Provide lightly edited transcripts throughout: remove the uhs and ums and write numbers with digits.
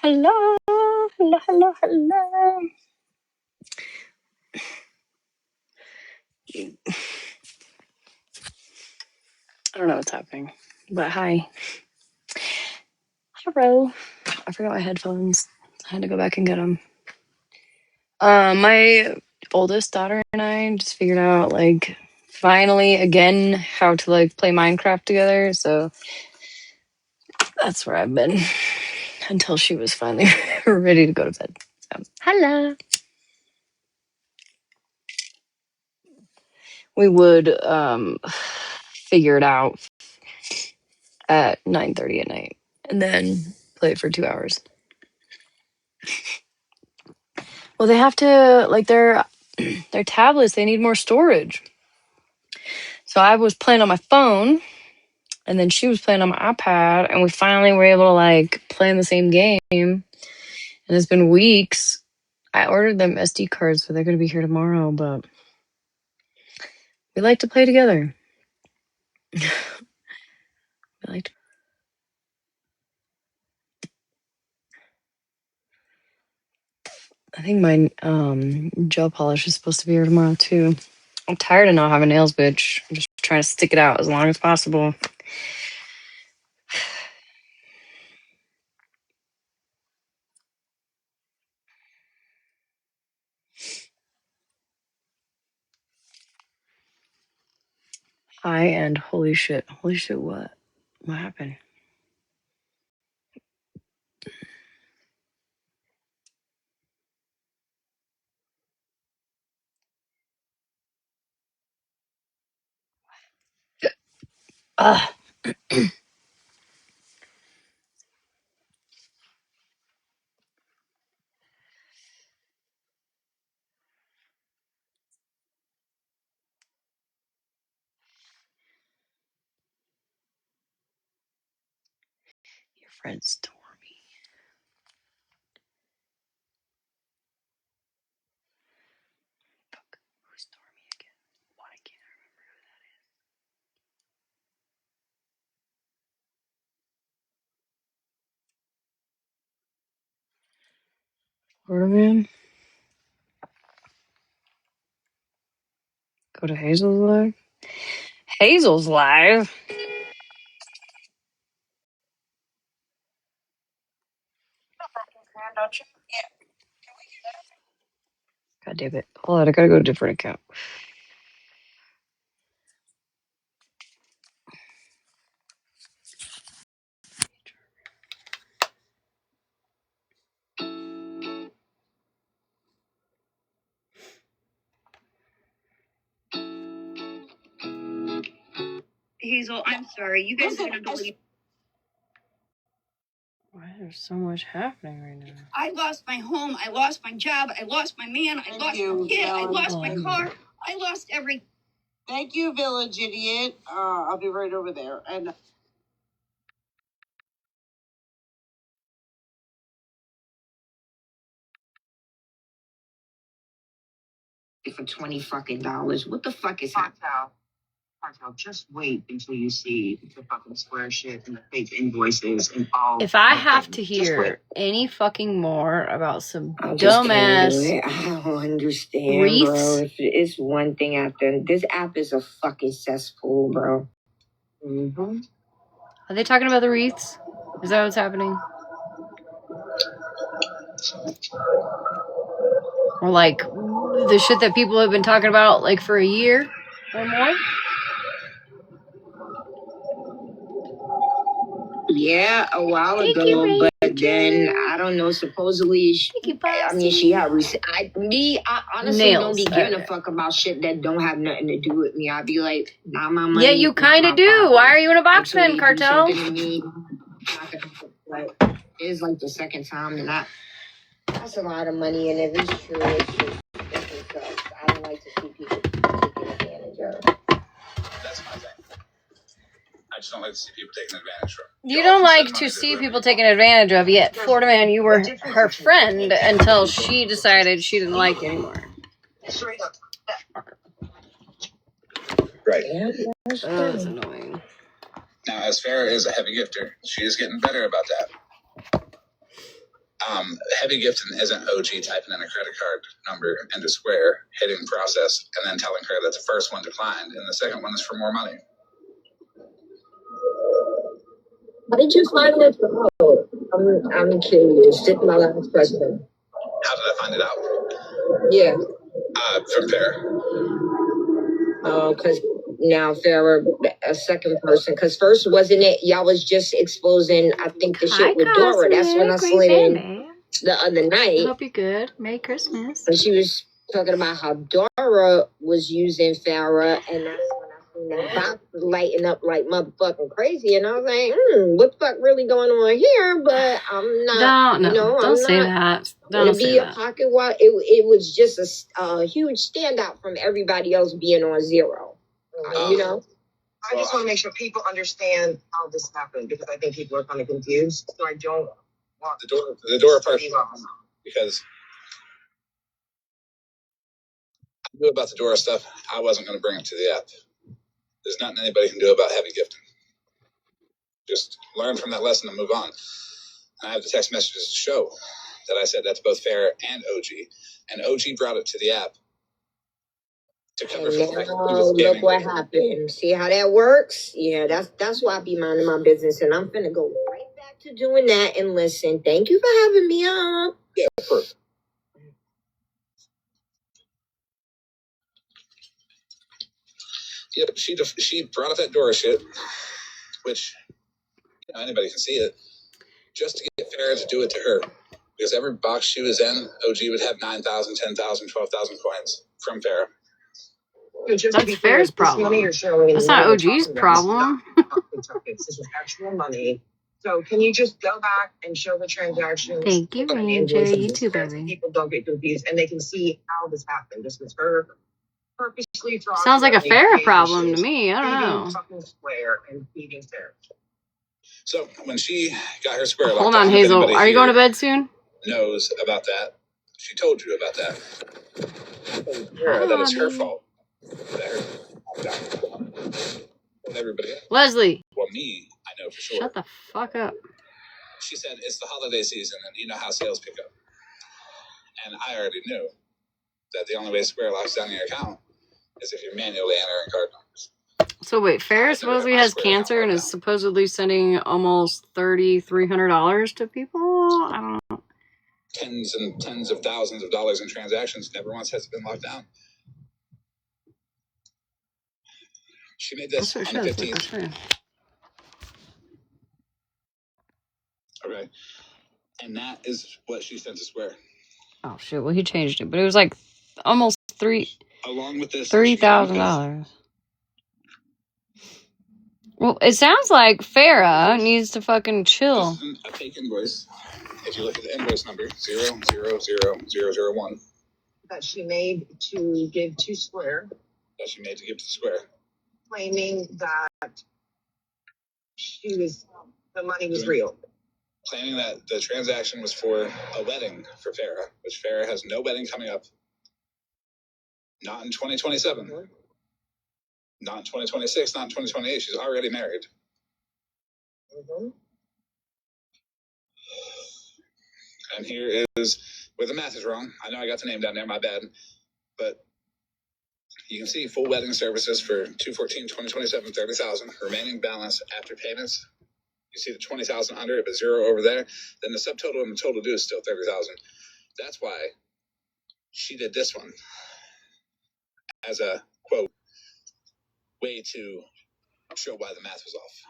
Hello, hello, hello, hello. I don't know what's happening, but hi. Hello. I forgot my headphones. I had to go back and get them. My oldest daughter and I just figured out, like, finally again how to like play Minecraft together. So that's where I've been until she was finally ready to go to bed. So hello. We would figure it out at 9:30 at night and then play it for 2 hours. Well, they have to, like, their tablets, they need more storage. So I was playing on my phone and then she was playing on my iPad and we finally were able to like play in the same game. And it's been weeks. I ordered them SD cards, so they're going to be here tomorrow, but we like to play together. I think my gel polish is supposed to be here tomorrow too. I'm tired of not having nails, bitch. I'm just trying to stick it out as long as possible. Hi, and holy shit. Holy shit, what? What happened? Ugh. Your friend Stormy. Fuck. Who's Stormy again? Why can't I remember who that is? Florida man? Go to Hazel's live? Hazel's live? God damn it. Hold on, I gotta go to a different account. Hazel, I'm sorry. You guys are gonna believe. Why there's so much happening right now? I lost my home. I lost my job. I lost my man. I lost my kid. I lost my car. I lost everything. Thank you, Village Idiot. I'll be right over there. And for $20 fucking. What the fuck is happening? Cartel, just wait until you see the fucking square shit and the fake invoices and all. If I have to hear any fucking more about some dumbass I don't understand, wreaths, bro. If it's one thing after this app is a fucking cesspool, bro. Mm-hmm. Are they talking about the wreaths? Is that what's happening? Or like the shit that people have been talking about like for a year or more? Yeah, a while ago, but then I don't know. Supposedly, she honestly don't be giving a fuck about shit that don't have nothing to do with me. I'd be like, nah, my money. Yeah, you kind of do. Why are you in a box fan, Cartel? It's like the second time, and that's a lot of money. And if it's true, it's just sucks. I don't like to see people taken advantage of. That's my thing. I just don't like to see people taken advantage of. You don't like to see people taken advantage of, yet Florida man, you were her friend until she decided she didn't like you anymore. Right. That's annoying. Now, as fair is a heavy gifter, she is getting better about that. Heavy gifting isn't OG typing in a credit card number into Square, hitting process, and then telling her that the first one declined and the second one is for more money. How did you find this out? I'm curious. This is my last question. How did I find it out? Yeah. From Fair. Because now Farrah, a second person. Because first, wasn't it y'all was just exposing, I think, the shit with Dora. That's when I slid in the other night. I hope you're good. Merry Christmas. And she was talking about how Dora was using Farrah, and that's when I seen that box lighting up like motherfucking crazy. And I was like, what the fuck really going on here? But I'm not, don't say that. Don't say that. Pocket watch. It was just a huge standout from everybody else being on zero. I just want to make sure people understand how this happened, because I think people are kind of confused. So I don't want the Dora part, because I knew about the Dora stuff. I wasn't going to bring it to the app. There's nothing anybody can do about heavy gifting. Just learn from that lesson and move on. And I have the text messages to show that I said that's both Fair and OG. And OG brought it to the app to cover for the fact that he was look what happened. See how that works? Yeah, that's why I be minding my business. And I'm finna go right back to doing that and listen. Thank you for having me on. Yeah, of course. Yep, she brought up that Dora shit, which anybody can see it, just to get Farrah to do it to her. Because every box she was in, OG would have 9,000, 10,000, 12,000 coins from Farrah. That's Fair's problem. That's not OG's problem. This is actual money. So can you just go back and show the transactions? Thank you, Ranger. You too, baby. People don't get confused, and they can see how this happened. This was her purposely. Sounds like a Farrah problem to me. I don't know. Fucking Square and feeding Farrah. So when she got her Square, hold on, Hazel. Are you going to bed soon? Knows about that. She told you about that. That it's her fault. Everybody. Leslie. Well, me, I know for sure. Shut the fuck up. She said it's the holiday season, and you know how sales pick up. And I already knew that the only way Square locks down your account is if you're manually entering card numbers. So wait, Farrah supposedly has cancer and is supposedly sending almost $3,300 to people? I don't know. Tens and tens of thousands of dollars in transactions. Never once has it been locked down. She made this on the 15th. Okay. And that is what she sent to Square. Oh shit! Well, he changed it, but it was like almost along with this $3,000. Well, it sounds like Farrah needs to fucking chill. This isn't a fake invoice. If you look at the invoice number 000001 that she made to give to Square. Claiming that the money was real. Claiming that the transaction was for a wedding for Farrah, which Farrah has no wedding coming up. Not in 2027. Mm-hmm. Not in 2026, not in 2028. She's already married. Mm-hmm. And here is where the math is wrong. I know I got the name down there, my bad. But you can see full wedding services for 2/14/2027, 30,000. Remaining balance after payments. You see the 20,000 under it, but zero over there. Then the subtotal and the total due is still 30,000. That's why she did this one as a quote way to show why the math was off.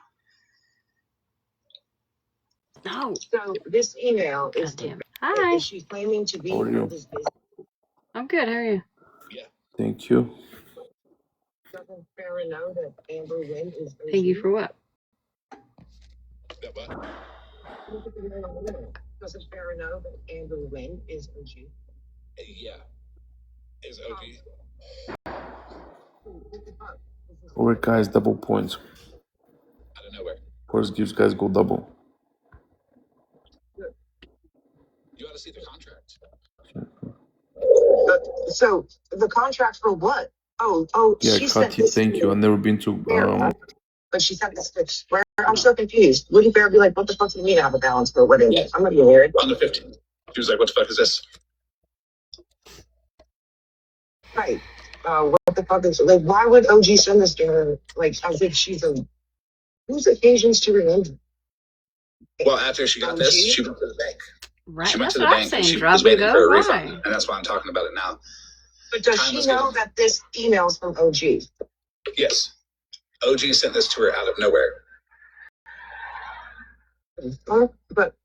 No. So this email is hi. Is she claiming to be this business? I'm good. How are you? Yeah. Thank you. Doesn't Farrah know that Amber Wynn is OG? Thank you for what? That what? Doesn't Farrah know that Amber Wynn is OG? Yeah. Is OG. Alright guys, double points. Out of nowhere. First gives guys go double. You ought to see the contract. So the contract for what? Oh, yeah, she Kathy, thank you. I've never been to But she sent this to Square. I'm so confused. Wouldn't Fair be like, what the fuck do you mean I have a balance for a wedding? Yeah. I'm not even married. On the 15th. She was like, what the fuck is this? Right. What the fuck is, like, why would OG send this to her? Like, as if she's a, whose occasions to remember? Well, after she got this, she went to the bank. Right. She went That's to the what I'm bank saying. and she Drop was and waiting for go. a Why? refund. And that's why I'm talking about it now. But does she know that this email's from OG? Yes. OG sent this to her out of nowhere. But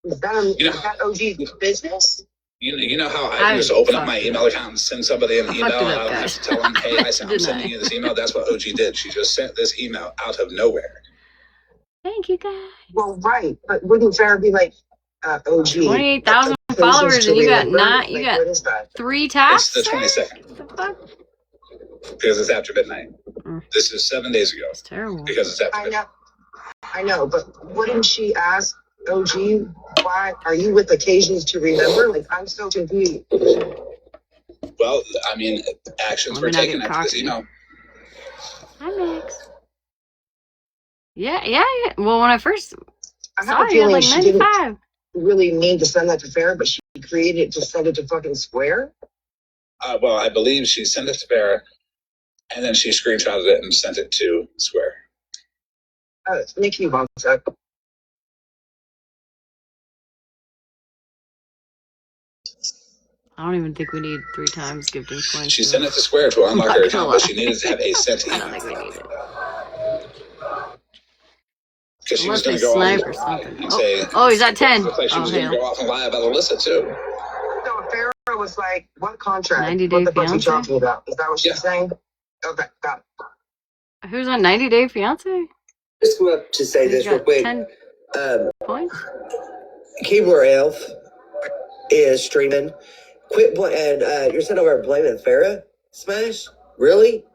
is that OG's business? You know how I can just open up my email account and send somebody an email and I don't have to tell them, hey, I'm sending you this email? That's what OG did. She just sent this email out of nowhere. Thank you, guys. Well, right. But wouldn't Farrah be like, OG? 28,000 followers and you got 3 taps? It's the 22nd. What the fuck? Because it's after midnight. This is 7 days ago. It's terrible. Because it's after midnight. I know, but wouldn't she ask OG, why are you with occasions to remember? Like, I'm so confused. Well, I mean, actions were taken after this email. Hi, Max. Yeah. Well, when I first saw it, feeling like she 95. didn't really mean to send that to Farrah, but she created it to send it to fucking Square? Well, I believe she sent it to Farrah, and then she screenshotted it and sent it to Square. Nikki wants up. I don't even think we need 3 times gifting points. She sent it to Square to unlock her account, but she needed to have a sent email. I don't think we need it. Because she was going to go off or something. and say, he's at 10. Looks like she was going to go off and lie about Alyssa, too. So Farrah was like, what contract? 90 Day what the fuck are you Fiancé? talking about? Is that what she's saying? Okay, got it. Who's on 90 Day Fiancé? Just come up to say this real quick. 10 points? Keebler Elf is streaming. And you're sitting over there blaming Farrah? Smash? Really?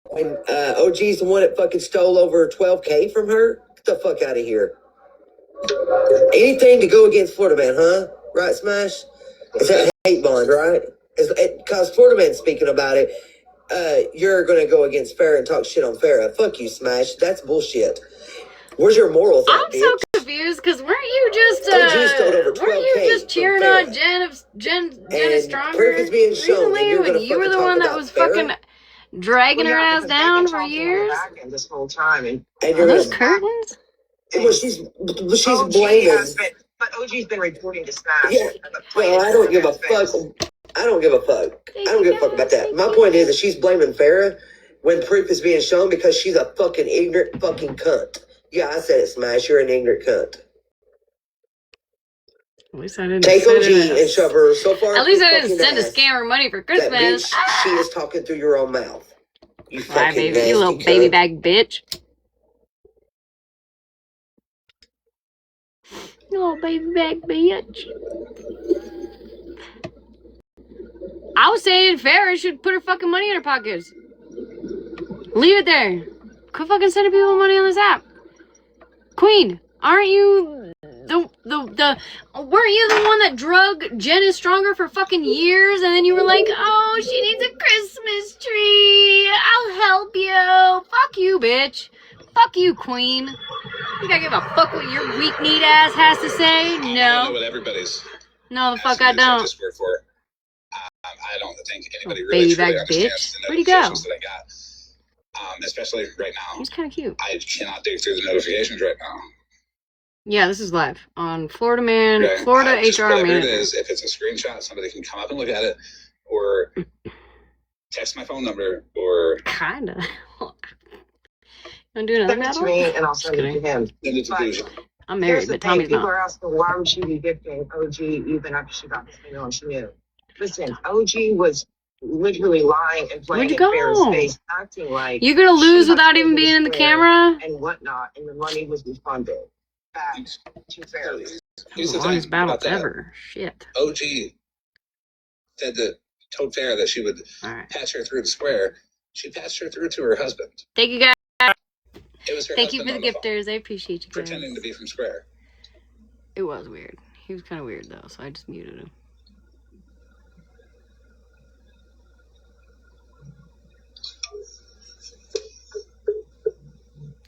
When OG's the one that fucking stole over $12K from her? Get the fuck out of here. Anything to go against Florida Man, huh? Right, Smash? It's a hate bond, right? Because Florida Man's speaking about it. You're going to go against Farrah and talk shit on Farrah. Fuck you, Smash. That's bullshit. Where's your morals? I'm so confused because weren't you just cheering on Jen is stronger recently when you were the one that was fucking dragging her ass down for years? This whole time, and are those curtains? Well, she's blaming. But OG's been reporting to Smash. Yeah. Well, I don't give a fuck. I don't give a fuck. I don't give a fuck about that. My point is that she's blaming Farrah when proof is being shown because she's a fucking ignorant fucking cunt. Yeah, I said it, Smash. You're an ignorant cunt. At least I didn't take OG and shove her so far. At least I didn't send a scammer money for Christmas. Bitch, she is talking through your own mouth. You fucking baby, you little cunt. baby bag bitch. You little baby bag bitch. I was saying Farrah should put her fucking money in her pockets. Leave it there. Quit fucking sending people money on this app. Queen, aren't you weren't you the one that drug Jen is Stronger for fucking years and then you were like, oh, she needs a Christmas tree. I'll help you. Fuck you, bitch. Fuck you, Queen. You gotta give a fuck what your weak kneed ass has to say? No. I know what everybody's. No, the fuck I don't. I don't think anybody really truly understands the notifications that I got. Especially right now. He's kind of cute. I cannot dig through the notifications right now. Yeah, this is live on Florida Man, okay. Florida HR whatever manager. It is, if it's a screenshot, somebody can come up and look at it, or text my phone number, or kinda. I'm doing another send it to me, and I'll send it to him. Send it to Bougie. I'm married, but Tommy's not. People are asking why would she be gifting OG even after she got this email and she knew. Listen, OG was literally lying and playing in Farrah's face, acting like you're gonna lose without even being in the camera and whatnot, and the money was refunded back to Farrah. Here's the longest battle ever. Shit. OG told Farrah that she would patch her through the square. She patched her through to her husband. Thank you, guys. It was her Thank you for the gifters. I appreciate you guys. Pretending to be from Square. It was weird. He was kind of weird though, so I just muted him.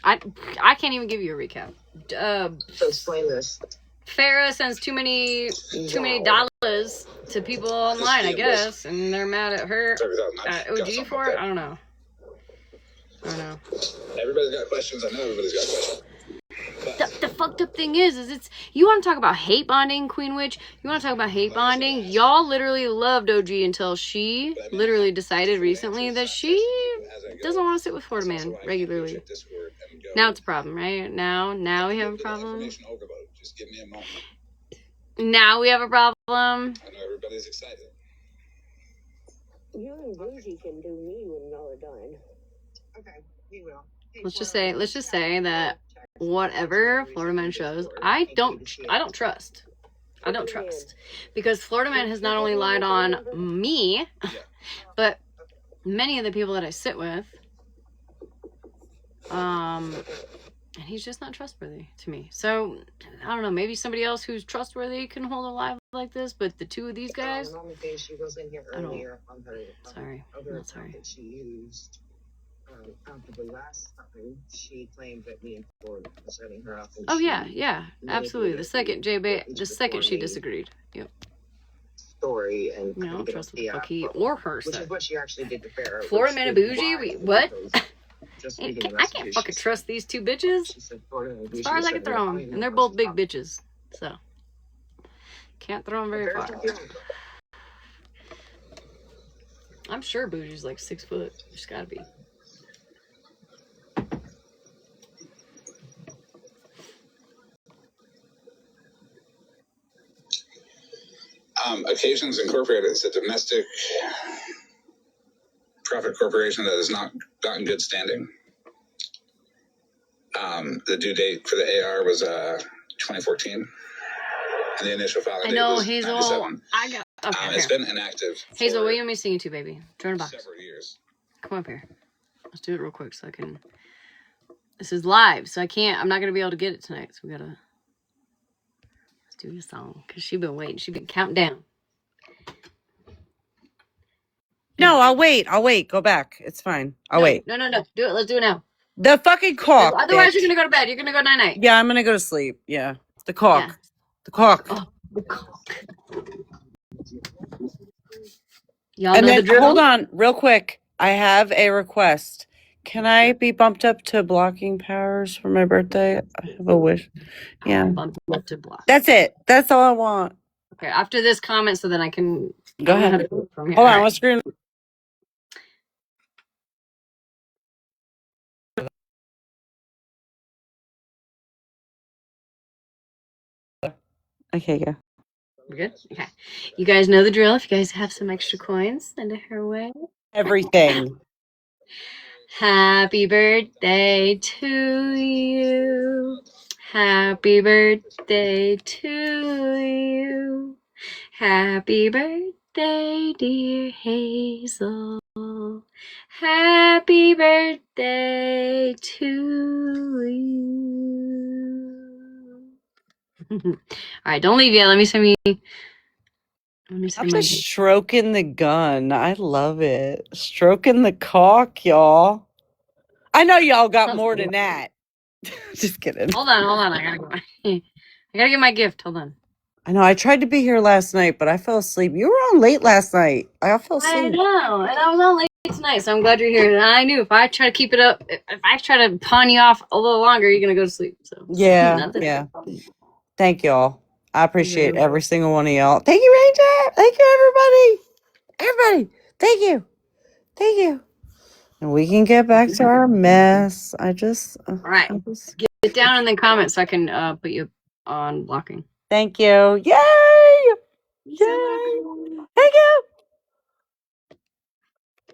I can't even give you a recap. So explain this. Farrah sends too many dollars to people online, I guess, and they're mad at her. OG for it? I don't know. Everybody's got questions. I know everybody's got questions. The fucked up thing is it's you want to talk about hate bonding, Queen Witch? You want to talk about hate bonding? Y'all literally loved OG until she literally decided recently that she doesn't want to sit with Florida Man regularly. Now it's a problem, right? Now we have a problem. Just give me a moment. Now we have a problem. I know everybody's excited. You and Bougie can do me when y'all are done. Okay, we will. Let's just say that whatever Florida Man shows, I don't trust. I don't trust. Because Florida Man has not only lied on me, but many of the people that I sit with. And he's just not trustworthy to me. So, I don't know, maybe somebody else who's trustworthy can hold a live like this, but the two of these guys, She was in here earlier on her. Sorry, I'm not sorry. That she used. After the last time, she claimed that me and Ford were setting her up. Oh yeah, absolutely. The second she disagreed. Yep. Story and I don't trust what the fuck he or her said. Which is what she actually did to Farrah. Florida Man and Bougie, what? I can't fucking trust these two bitches. As far as I can throw them, and they're both big bitches, so can't throw them very far. I'm sure Bougie's like 6 foot. She's gotta be. Occasions Incorporated is a domestic profit corporation that is not in good standing. The due date for the AR was 2014, and the initial filing date was Hazel. 97. I got. Okay, it's been inactive. Hazel, what do you want me to sing you to, baby? Join a box. Several years. Come up here. Let's do it real quick so I can. This is live, so I can't. I'm not gonna be able to get it tonight. So we gotta. Let's do this song because she's been waiting. She's been counting down. No, I'll wait. Go back. It's fine. I'll wait. No. Do it. Let's do it now. The fucking cock. Otherwise, bitch. you're gonna go to bed. You're gonna go night-night. Yeah, I'm gonna go to sleep. Yeah. The cock. Yeah. The cock. Oh, the cock. Y'all and know then, the drill. hold on, real quick. I have a request. Can I be bumped up to blocking powers for my birthday? I have a wish. Yeah. Bumped up to block. That's it. That's all I want. Okay, after this comment, so then I can go ahead. From here. Hold on, what's screen? Okay, yeah. We're good? Okay. You guys know the drill. If you guys have some extra coins, send it her way. Everything. Happy birthday to you. Happy birthday to you. Happy birthday, dear Hazel. Happy birthday to you. All right, don't leave yet. Let me send I'm just stroking the gun. I love it. Stroking the cock, y'all. I know y'all got more than that. Just kidding. Hold on. I gotta get my gift. Hold on. I know. I tried to be here last night, but I fell asleep. You were on late last night. I fell asleep. I know, and I was on late tonight, so I'm glad you're here. And I knew if I try to keep it up, if I try to pawn you off a little longer, you're gonna go to sleep. So yeah. Thank y'all. I appreciate every single one of y'all. Thank you, Ranger. Thank you, everybody. Thank you. And we can get back to our mess. All right. Get down and then comment so I can put you on blocking. Thank you. Yay! Thank you.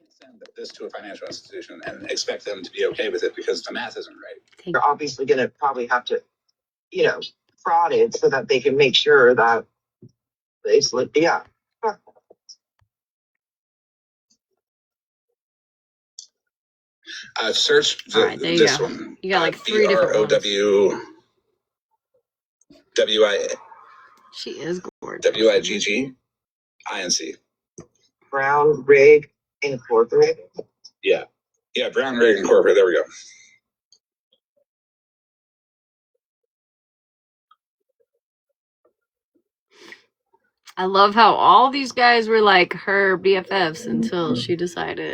Send this to a financial institution and expect them to be okay with it because the math isn't right. You're obviously going to probably have to, fraud it so that they can make sure that it's Search this one. You got like 3 different ones. She is gorgeous. WIGGINC. Brown Rig Incorporated. Yeah, Brown Rig Incorporated. There we go. I love how all these guys were like her BFFs until she decided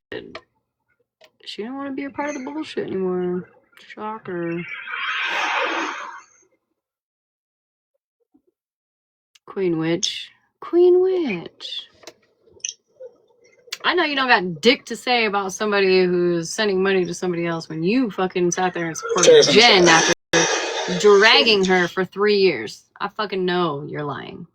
she didn't want to be a part of the bullshit anymore. Shocker. Queen Witch. Queen Witch. I know you don't got dick to say about somebody who's sending money to somebody else when you fucking sat there and supported Jen after dragging her for 3 years. I fucking know you're lying.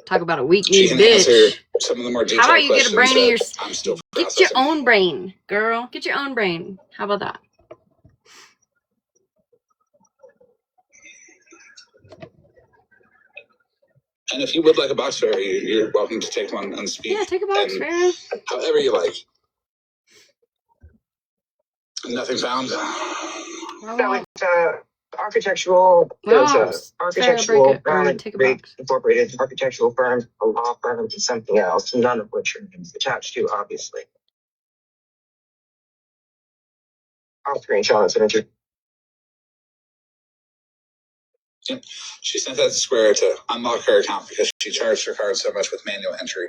Talk about a weak-kneed bitch. Some of the more How about you get a brain in your... I'm still Get your own brain, girl. Get your own brain. How about that? And if you would like a box fair, you're welcome to take one and speak. Yeah, take a box fair. However you like. Nothing found. So it's architectural. There's architectural firm, incorporated architectural firm, a law firm, and something else, none of which are attached to, obviously. I'll screenshot and send it to you. Yep. She sent that to Square to unlock her account because she charged her card so much with manual entry.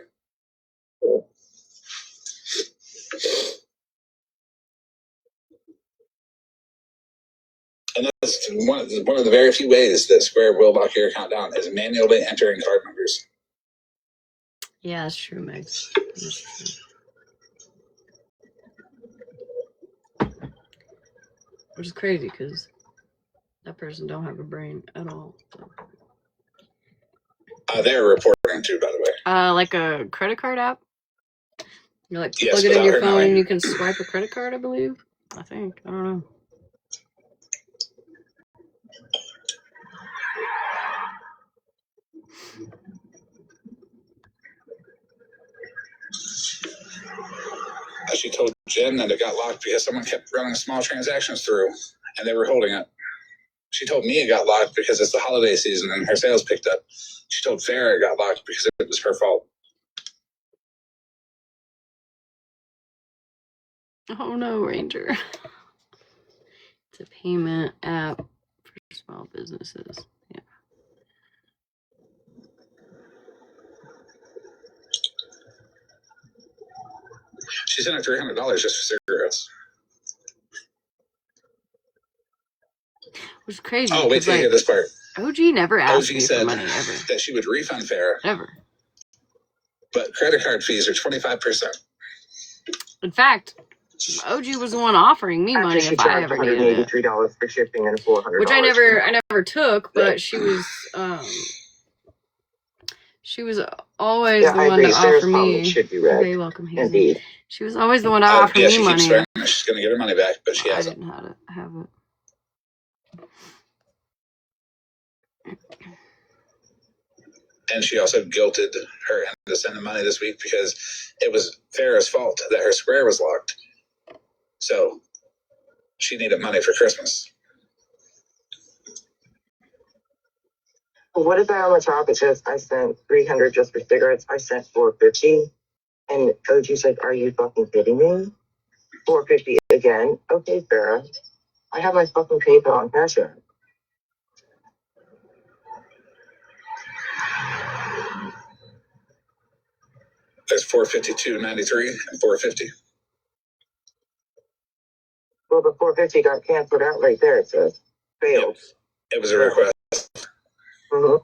And that's one of the very few ways that Square will lock your account down is manually entering card numbers. Yeah, that's true, Megs. That's true. Which is crazy because that person don't have a brain at all. So. They're reporting too, by the way. Like a credit card app. You like Yes, plug it in your phone knowing. and you can swipe a credit card, I believe. I think. I don't know. She told Jen that it got locked because someone kept running small transactions through and they were holding it. She told me it got locked because it's the holiday season and her sales picked up. She told Farrah it got locked because it was her fault. Oh no, Ranger. It's a payment app for small businesses. Yeah. She sent her $300 just for cigarettes. Which is crazy. Oh, wait till you hear this part. OG never asked me for money, ever. That she would refund Farrah. Ever. But credit card fees are 25%. In fact, OG was the one offering me money if I ever needed it. $183 for shipping and $400. Which I never took, but she was always the one to offer me. You're very welcome, Hazel. Indeed. She was always the one to offer me money. She's going to get her money back, but she hasn't. I didn't have it. And she also guilted her into sending money this week because it was Farrah's fault that her Square was locked. So she needed money for Christmas. What about on the top? It says I sent $300 just for cigarettes. I sent $450, and OG said, "Are you fucking kidding me? $450 again? Okay, Farrah. I have my fucking PayPal and Cash App." There's $452.93 and $450. Well, the $450 got canceled out right there. It says failed. Yep. It was a request. Mm-hmm.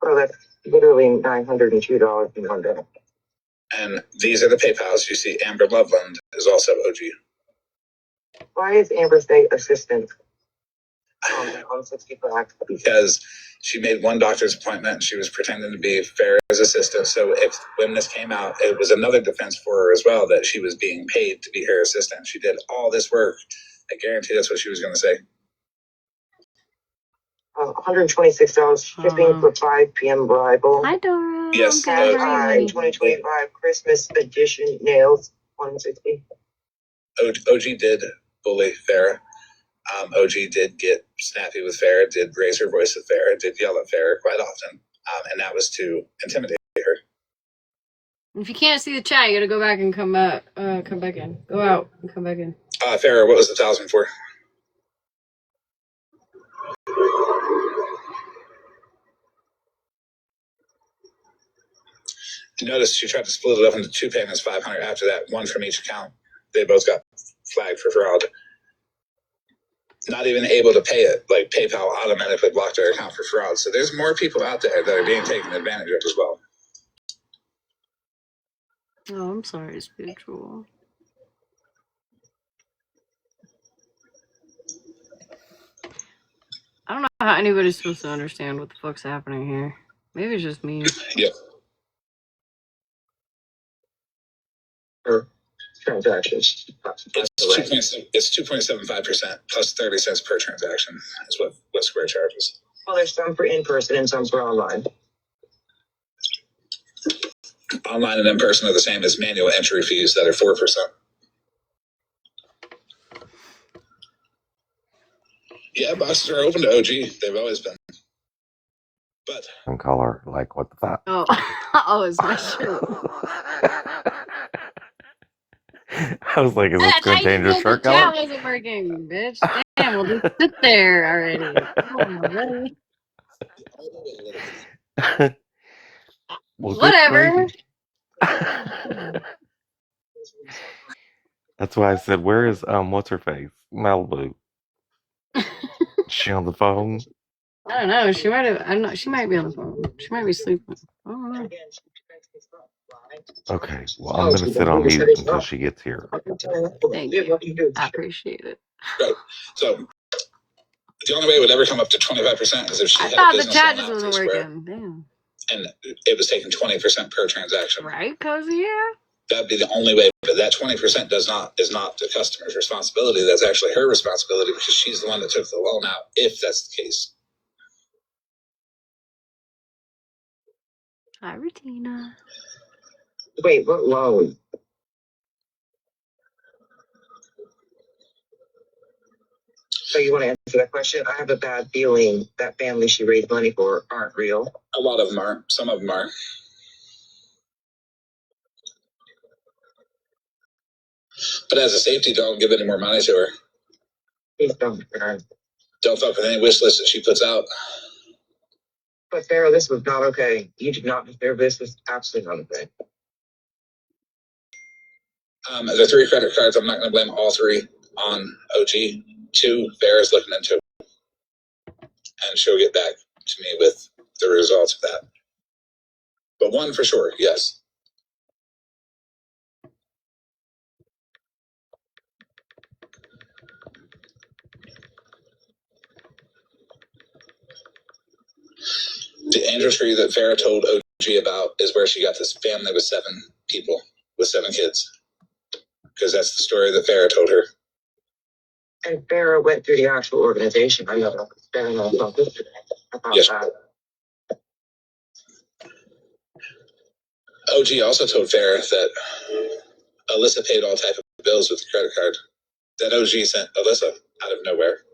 Well, that's literally $902 in one day. And these are the PayPals. You see Amber Loveland is also OG. Why is Amber State assistant on 65? Because she made one doctor's appointment and she was pretending to be Farrah's assistant. So when this came out, it was another defense for her as well that she was being paid to be her assistant. She did all this work. I guarantee that's what she was going to say. $126 shipping for 5 p.m. arrival. Hi, Dora. Yes. 2025 Christmas edition nails, $160. OG did bully Farrah. OG did get snappy with Farrah, did raise her voice with Farrah, did yell at Farrah quite often. And that was to intimidate her. If you can't see the chat, you gotta go back and come back in. Go out and come back in. Farrah, what was the 1,000 for? Notice she tried to split it up into 2 payments, $500 after that, one from each account. They both got flagged for fraud. Not even able to pay it. Like PayPal automatically blocked their account for fraud. So there's more people out there that are being taken advantage of as well. Oh, I'm sorry, spiritual. I don't know how anybody's supposed to understand what the fuck's happening here. Maybe it's just me. Yep. Transactions. It's 2.75% plus 30 cents per transaction is what Square charges. Well, there's some for in-person and some for online. Online and in-person are the same as manual entry fees that are 4%. Yeah, boxes are open to OG. They've always been. But and color, like what the fuck? Oh, oh, it's my shirt. I was like, is this going to change your shirt The color? chat wasn't working, bitch. Damn, we'll just sit there already. Oh, really? Well, Whatever. That's why I said, where is what's her face? Malibu. Is she on the phone? I don't know. She might have. I don't know. She might be on the phone. She might be sleeping. I don't know. Okay, well, I'm going to sit on mute until she gets here. Thank you. I appreciate it. Right. So the only way it would ever come up to 25% is if she I had thought a the business chat loan just out wasn't through Square, working. Damn. and it was taking 20% per transaction. Right, Cozy? Yeah. That'd be the only way. But that 20% is not the customer's responsibility. That's actually her responsibility because she's the one that took the loan out, if that's the case. Hi, Rutina. Wait, what loan? So you want to answer that question? I have a bad feeling that families she raised money for aren't real. A lot of them are. Some of them are. But as a safety, don't give any more money to her. Please don't. Don't fuck with any wish list that she puts out. But Farrah, this was not okay. You did not deserve this. This was absolutely not okay. The 3 credit cards, I'm not going to blame all 3 on OG. 2, Farrah's looking into, and she'll get back to me with the results of that. But 1 for sure, yes. The industry that Farrah told OG about is where she got this family with 7 people, with 7 kids. Because that's the story that Farrah told her. And Farrah went through the actual organization. I know that. Farrah knows about this today. About Yes. that. OG also told Farrah that Alyssa paid all type of bills with the credit card. That OG sent Alyssa out of nowhere.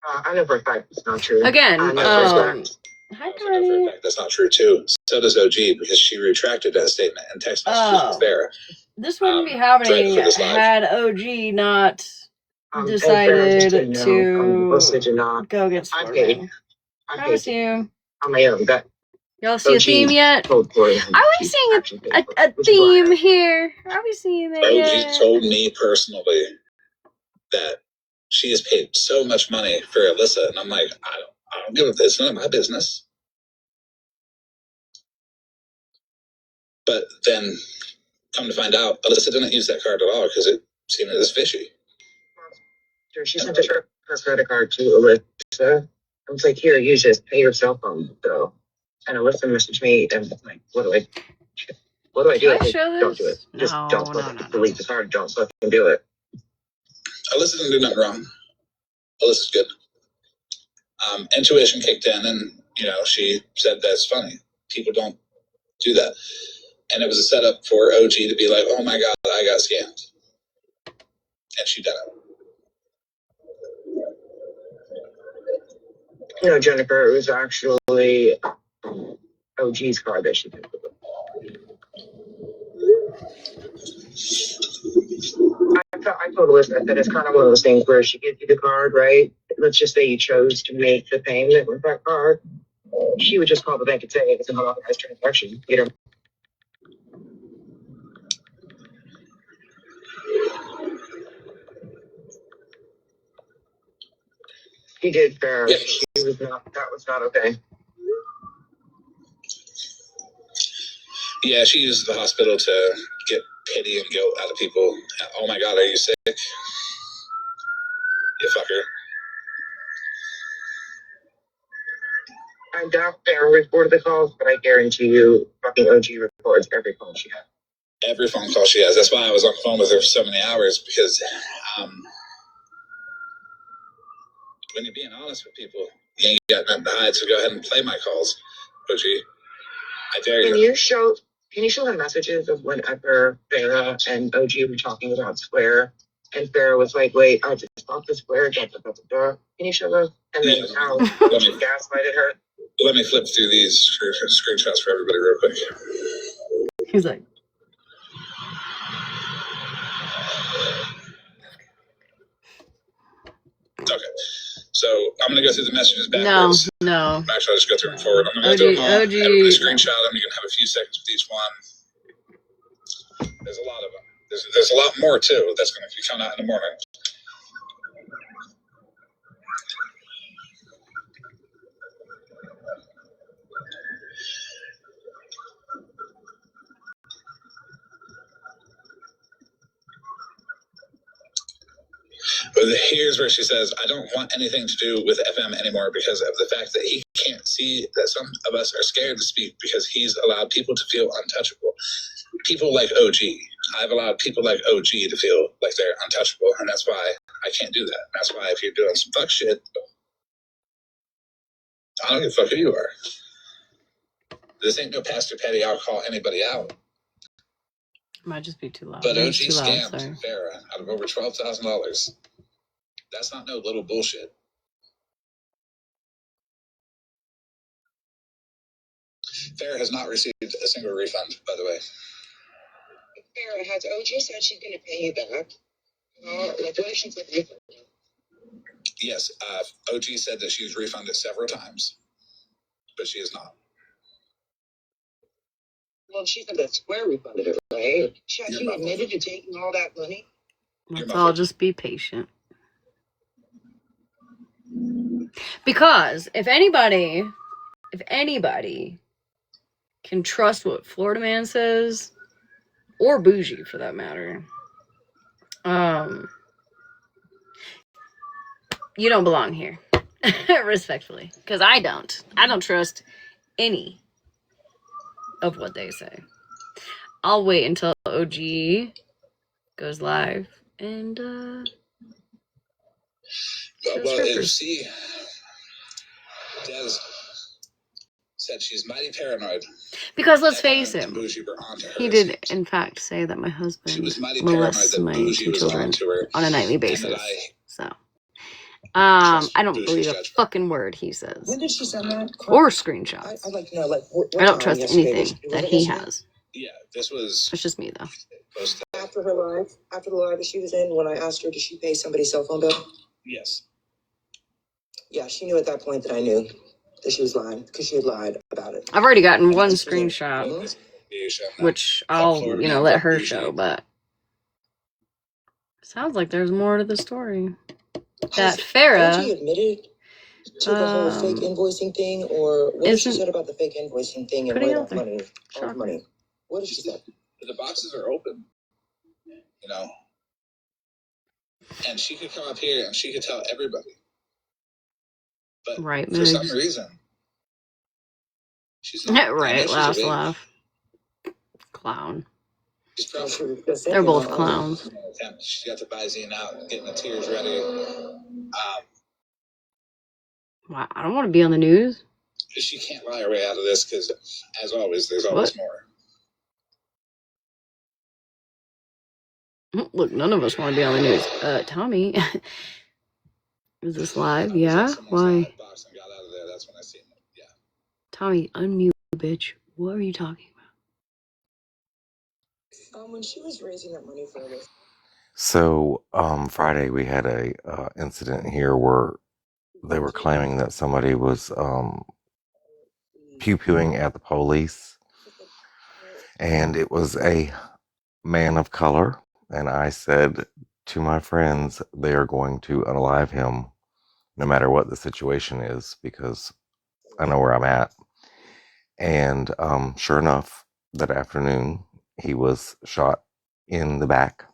I know for a fact it's not true. Again, I know for a fact. Hi, Also know for a Connie. fact that's not true too. So does OG because she retracted that statement and text messages with Farrah. This wouldn't be Right happening before this live. had OG not And Farrah decided just didn't know. Alyssa did to not. go get I sporting. paid. Promise you. On my own. That Y'all see a theme yet? told Corey. Are we seeing a theme here? Are we seeing that OG yet? told me personally that she has paid so much money for Alyssa, and I'm like, I don't give a this. It's none of my business. But then, come to find out, Alyssa didn't use that card at all because it seemed as fishy. She sent her credit card to Alyssa. I was like, here, use this. Pay your cell phone bill. And Alyssa messaged me, and I'm like, what do I do? Can I show this? Don't do it. Just don't delete the card. Don't fucking do it. Alyssa didn't do nothing wrong. Alyssa's good. Intuition kicked in, and she said that's funny. People don't do that, and it was a setup for OG to be like, "Oh my god, I got scammed," and she did it. Jennifer, it was actually OG's card that she did. I told Alyssa that it's kind of one of those things where she gives you the card, right? Let's just say you chose to make the payment with that card. She would just call the bank and say, it's an unauthorized transaction. She did, Farrah. Yep. She was not. That was not okay. Yeah, she used the hospital to get pity and guilt out of people. Oh my God, are you sick? You fucker. I doubt Farrah recorded the calls, but I guarantee you, fucking OG records every call she had. Every phone call she has. That's why I was on the phone with her for so many hours, because when you're being honest with people, you ain't got nothing to hide, so go ahead and play my calls, OG. I dare you. Can you show the messages of whenever Farrah and OG were talking about Square, and Farrah was like, wait, I just talked to Square, da, da, da, da, da. Can you show those? And then how OG gaslighted her? Let me flip through these screenshots for everybody real quick. He's like, okay. So I'm going to go through the messages backwards. no. Actually, I'll just go through them forward. I'm going to go through them all. Everybody screenshot them. You can have a few seconds with each one. There's a lot of them. There's a lot more, too, that's going to be coming out in the morning. But here's where she says, I don't want anything to do with FM anymore because of the fact that he can't see that some of us are scared to speak because he's allowed people to feel untouchable. People like OG. I've allowed people like OG to feel like they're untouchable, and that's why I can't do that. That's why if you're doing some fuck shit, I don't give a fuck who you are. This ain't no Pastor Petty, I'll call anybody out. Might just be too loud. But OG scammed Farrah out of over $12,000. That's not no little bullshit. Farrah has not received a single refund, by the way. Farrah, has OG said she's going to pay you back? Like, what if she said refund? Yes, OG said that she's refunded several times, but she is not. Well, she said that Square refunded her, right? She admitted to taking all that money? Let's all just be patient. Because if anybody can trust what Florida Man says, or Bougie for that matter, you don't belong here. Respectfully. Because I don't trust any of what they say. I'll wait until OG goes live and well, see, Des said she's mighty paranoid. Because let's face it, he did in fact say that my husband molests my two children on a nightly basis. So I don't believe a fucking word he says. When did she send that? Or screenshots. I'd like to know, like, what I don't trust anything that he has. Yeah, this was... It's just me, though. After the live that she was in, when I asked her, did she pay somebody's cell phone bill? Yes. Yeah, she knew at that point that I knew that she was lying, because she had lied about it. I've already gotten one screenshot, which I'll, let her show, but sounds like there's more to the story. That Farrah... She admitted to the whole fake invoicing thing, or what did she said about the fake invoicing thing and where that money, all the money? What did she say? The boxes are open, and she could come up here and she could tell everybody. But for some reason, she's not. Right, laugh. Clown. They're both clowns. She got the Visine out, getting the tears ready. Wow, I don't want to be on the news. She can't lie her way out of this because, as always, there's always more. Look, none of us want to be on the news. Tommy, is this live? Yeah? Why? Tommy, unmute, bitch. What are you talking about? When she was raising that money for this. So, Friday we had a incident here where they were claiming that somebody was pew-pewing at the police, and it was a man of color. And I said to my friends, they are going to unalive him no matter what the situation is, because I know where I'm at. And sure enough, that afternoon, he was shot in the back.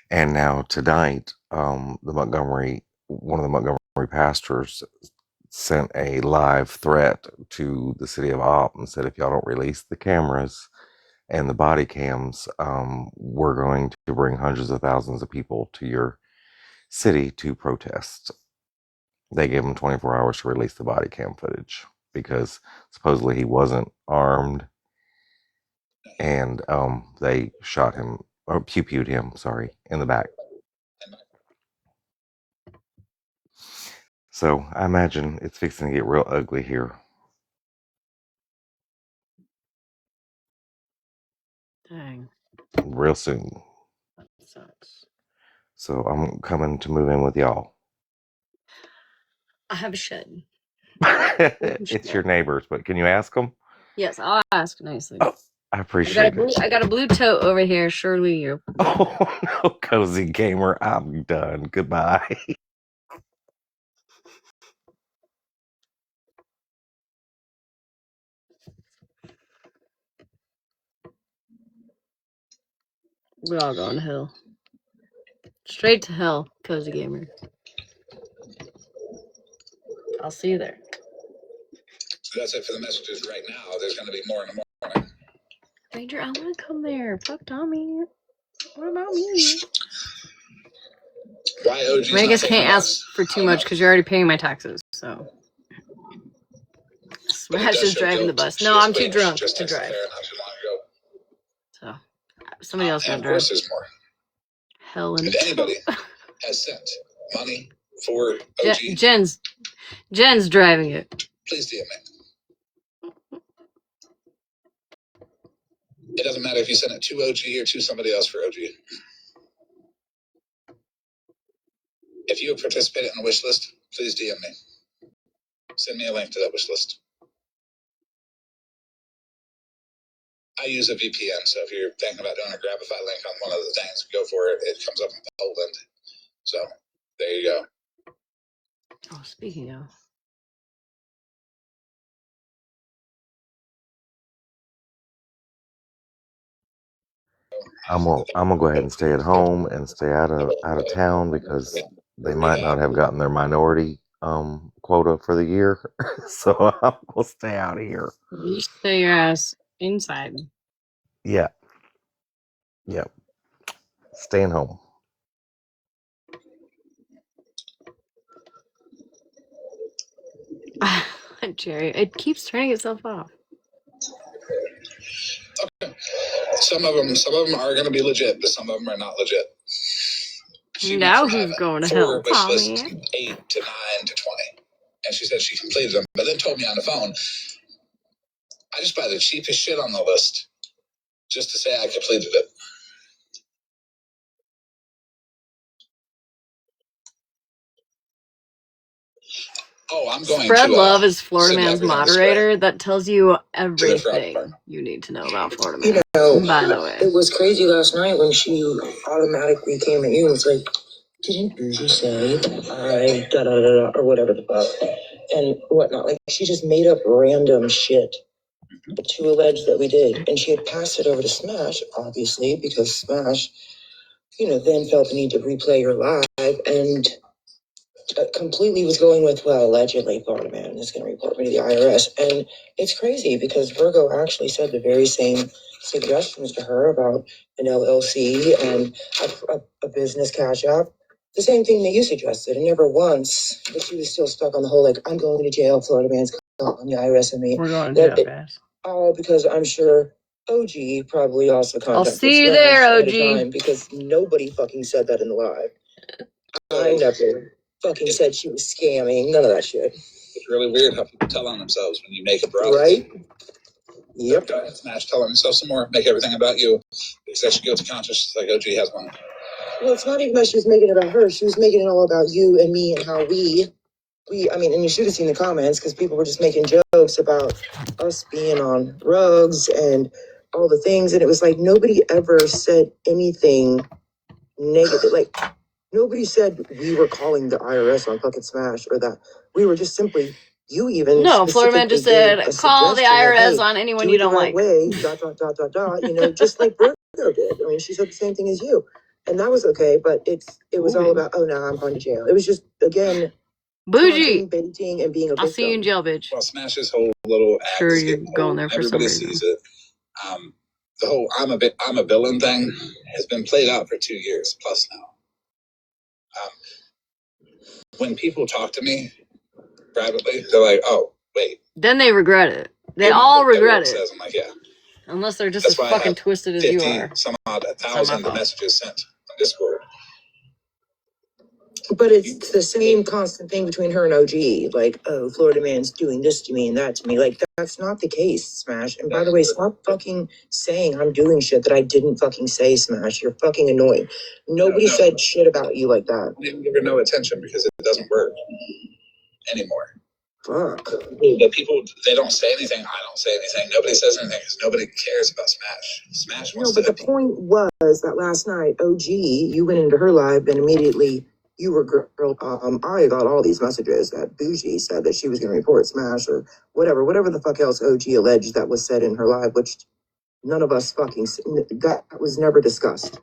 And now tonight, one of the Montgomery pastors sent a live threat to the city of Opp and said, if y'all don't release the cameras and the body cams, we're going to bring hundreds of thousands of people to your city to protest. They gave him 24 hours to release the body cam footage because supposedly he wasn't armed, and they shot him, or pew-pewed him, sorry, in the back. So I imagine it's fixing to get real ugly here. Dang. Real soon. That sucks. So I'm coming to move in with y'all. I have a shed. It's your neighbors, but can you ask them? Yes, I'll ask nicely. Oh, I appreciate it. I got a blue tote over here. Surely you're. Oh no, Cozy Gamer, I'm done. Goodbye. We're all going to hell. Straight to hell, Cozy Gamer. I'll see you there. So that's it for the messages right now. There's going to be more in the morning. Ranger, I want to come there. Fuck Tommy. What about me? Why OG's I mean, I guess I not can't taking ask us? for too much because you're already paying my taxes. So But it Smash does is show driving the guilt. bus. She No, is I'm too clean. She drunk just to texted drive. Farrah not too long ago. So somebody else And gonna of drive. course, there's more. Hell in If anybody has sent money for OG, Jen's driving it. please DM me. It doesn't matter if you send it to OG or to somebody else for OG. If you have participated in a wish list, please DM me. Send me a link to that wish list. I use a VPN, so if you're thinking about doing a Grabify link on one of the things, go for it. It comes up in Poland. So there you go. Oh, speaking of. I'm gonna go ahead and stay at home and stay out of town because they might not have gotten their minority quota for the year. So I'm gonna stay out of here. You stay your ass inside. Yeah. Staying home. Jerry, it keeps turning itself off. Okay. Some of them are going to be legit, but some of them are not legit. She Now went who's from going to having hell, 4 wish lists, Tommy? 8 to 9 to 20, and she said she completed them, but then told me on the phone, I just buy the cheapest shit on the list just to say I completed it. Oh, I'm going Spread to Love is Florida send Man's everything moderator. That tells you to the everything you need to know about Florida Man. You know, By the way, it was crazy last night when she automatically came at you and was like, didn't you say I da da da da or whatever the fuck and whatnot? Like she just made up random shit to allege that we did, and she had passed it over to Smash, obviously, because Smash, then felt the need to replay her live and completely was going with, well, allegedly Florida Man is going to report me to the IRS, and it's crazy because Virgo actually said the very same suggestions to her about an LLC and a business cash app. The same thing that you suggested, and never once, but she was still stuck on the whole, like, I'm going to jail, Florida Man's on the IRS and me. we're going to jail, guys. Oh, because I'm sure OG probably also contacted I'll see you Smash there, at a OG. time because nobody fucking said that in the live. I never fucking said she was scamming. None of that shit. It's really weird how people tell on themselves when you make a bro. Right? Yep. Go ahead, Smash, tell on yourself some more. Make everything about you. Because that should go to conscious like OG has one. Well, it's not even that she was making it about her. She was making it all about you and me and how I mean, and you should have seen the comments because people were just making jokes about us being on rugs and all the things. And it was like nobody ever said anything negative. Like, Nobody said we were calling the IRS on fucking Smash or that. We were just simply, you even No, Florida Man just said, call the IRS on anyone you don't like. Way, you know, just like Virgo did. I mean, she said the same thing as you. And that was okay, but it was all about, oh, no, I'm going to jail. It was just, again, bougie, baiting, and being a victim. I'll see you in jail, bitch. Well, Smash's whole little act Sure, is you're getting going old. there for some Everybody reason. sees it. The whole I'm a villain thing has been played out for 2 years plus now. When people talk to me privately, they're like, "Oh, wait." Then they regret it. They all regret it. Says, I'm like, yeah. Unless they're just That's as fucking twisted as you are. Some odd 1,000 messages sent on Discord. But it's the same constant thing between her and OG. Like, oh, Florida Man's doing this to me and that to me. Like, that's not the case, Smash. And by the way, stop fucking saying I'm doing shit that I didn't fucking say, Smash. You're fucking annoying. Nobody said shit about you like that. I didn't give her no attention because it doesn't work anymore. Fuck. The people, they don't say anything. I don't say anything. Nobody says anything because nobody cares about Smash. Smash wants to. No, but the point was that last night, OG, you went into her live and immediately you were girl. I got all these messages that Bougie said that she was going to report Smash or whatever the fuck else OG alleged that was said in her live, which none of us fucking, that was never discussed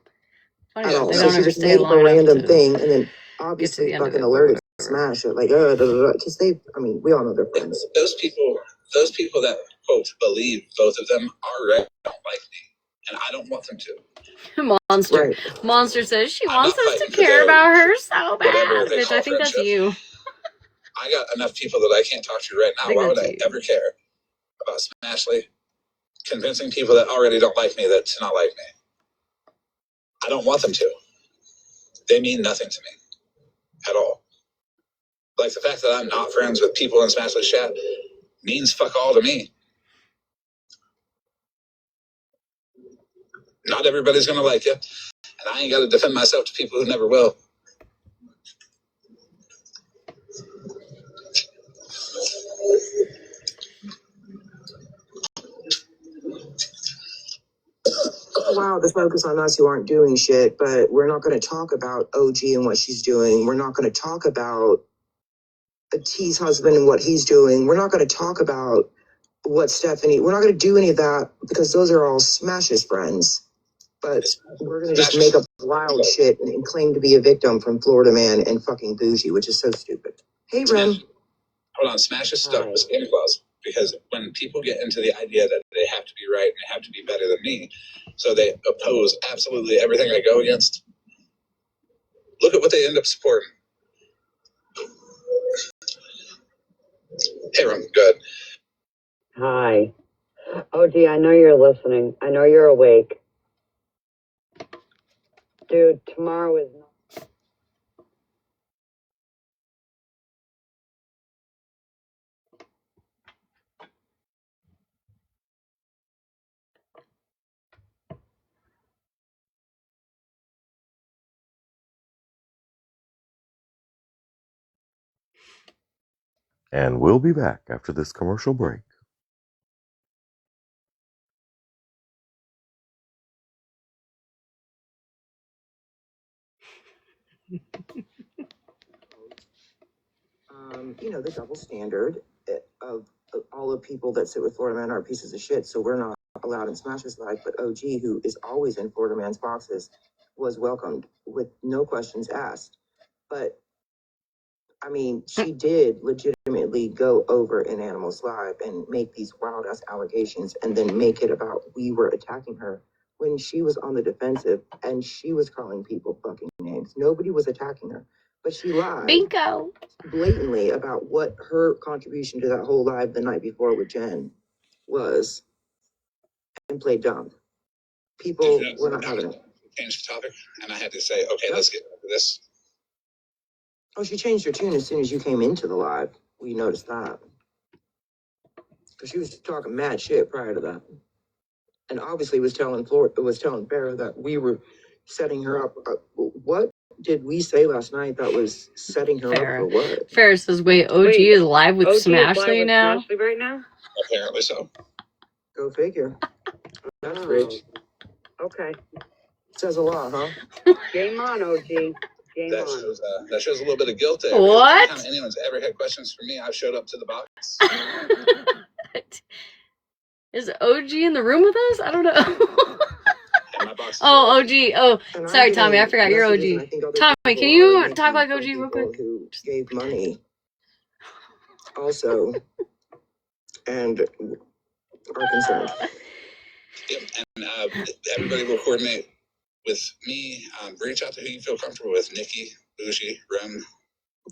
at all. So she just made up a random thing and then obviously fucking alerted Smash it, like, because we all know they're friends. Those people that quote believe both of them are right don't like me, and I don't want them to. Monster. Right. Monster says she wants us to care about her so bad. Bitch, I think that's you. I got enough people that I can't talk to right now. Why would I ever care about Smashleigh convincing people that already don't like me that to not like me? I don't want them to. They mean nothing to me at all. Like the fact that I'm not friends with people in Smashleigh's chat means fuck all to me. Not everybody's gonna like you, and I ain't got to defend myself to people who never will. Wow, the focus on us who aren't doing shit, but we're not going to talk about OG and what she's doing. We're not going to talk about T's husband and what he's doing. We're not going to talk about what Stephanie, we're not going to do any of that because those are all Smash's friends. But we're going to just make up wild shit and claim to be a victim from Florida Man and fucking Bougie, which is so stupid. Hey, Rem. Hold on, Smash's stuff with Santa Claus. Because when people get into the idea that they have to be right and they have to be better than me, so they oppose absolutely everything I go against, look at what they end up supporting. Hey, Ron, good. Hi. OG, I know you're listening. I know you're awake. Dude, tomorrow is not. And we'll be back after this commercial break. The double standard of all the people that sit with Florida Man are pieces of shit, so we're not allowed in Smash's life, but OG, who is always in Florida Man's boxes, was welcomed with no questions asked. But she did legitimately go over in Animal's live and make these wild ass allegations and then make it about we were attacking her when she was on the defensive and she was calling people fucking names. Nobody was attacking her, but she lied. Bingo. Blatantly about what her contribution to that whole live the night before with Jen was and played dumb. People were not having it. Changed the topic, and I had to say, okay, let's get into this. Oh, she changed her tune as soon as you came into the live. We noticed that. Because she was talking mad shit prior to that. And obviously was telling Farrah that we were setting her up. What did we say last night that was setting her up for what? Farrah says, wait, OG is live with Smashleigh now? Smashleigh right now? Apparently so. Go figure. That's rich. Okay. Says a lot, huh? Game on, OG. That shows a little bit of guilt there. What? Anytime anyone's ever had questions for me, I've showed up to the box. Is OG in the room with us? I don't know. Oh, OG. Oh, sorry, Tommy. I forgot you're OG. Tommy, can you talk like OG real quick? Who gave money also and are concerned. Yep, and everybody will coordinate with me. Reach out to who you feel comfortable with. Nikki, Bougie, Rem.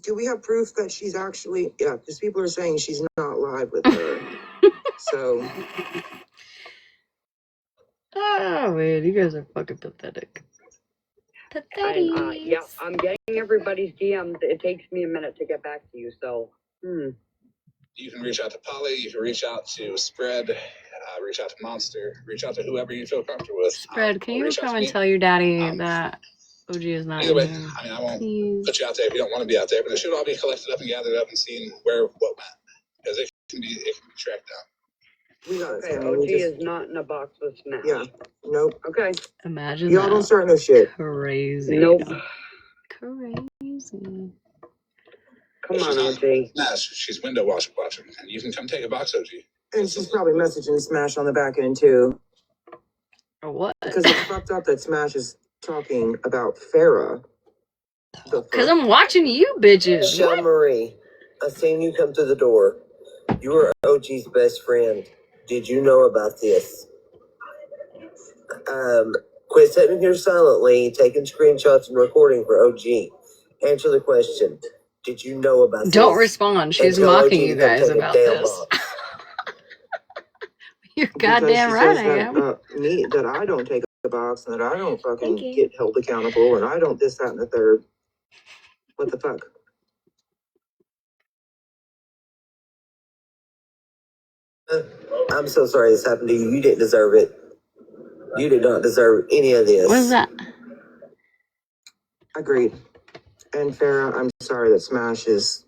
Do we have proof that she's actually, yeah, because people are saying she's not live with her. So. Oh, man, you guys are fucking pathetic. Pathetic. Yeah, I'm getting everybody's DMs. It takes me a minute to get back to you, so. You can reach out to Polly. You can reach out to Spread. Reach out to Monster. Reach out to whoever you feel comfortable with. Spread, can you come and tell your daddy that OG is not either way, in here? I mean, I won't put you out there if you don't want to be out there, but it should all be collected up and gathered up and seen where what went, because it can be tracked down. We got it. Okay, OG is not in a box with Smash. Yeah. Nope. Okay. Imagine y'all that. don't start no shit. Crazy. Nope. Crazy. Come on, OG. Nah, she's window watching, and you can come take a box, OG. And she's probably messaging Smash on the back end too. Or what? Because it's fucked up that Smash is talking about Farrah. Because I'm watching you bitches. Sean Marie, I seen you come through the door. You were OG's best friend. Did you know about this? Quit sitting here silently, taking screenshots and recording for OG. Answer the question. Did you know about this? Don't respond. She's mocking you guys about this. You're goddamn right I am. That I don't take a box and that I don't fucking get held accountable and I don't this, that, and the third. What the fuck? I'm so sorry this happened to you. You didn't deserve it. You did not deserve any of this. What is that? Agreed. And Farrah, I'm sorry that Smash is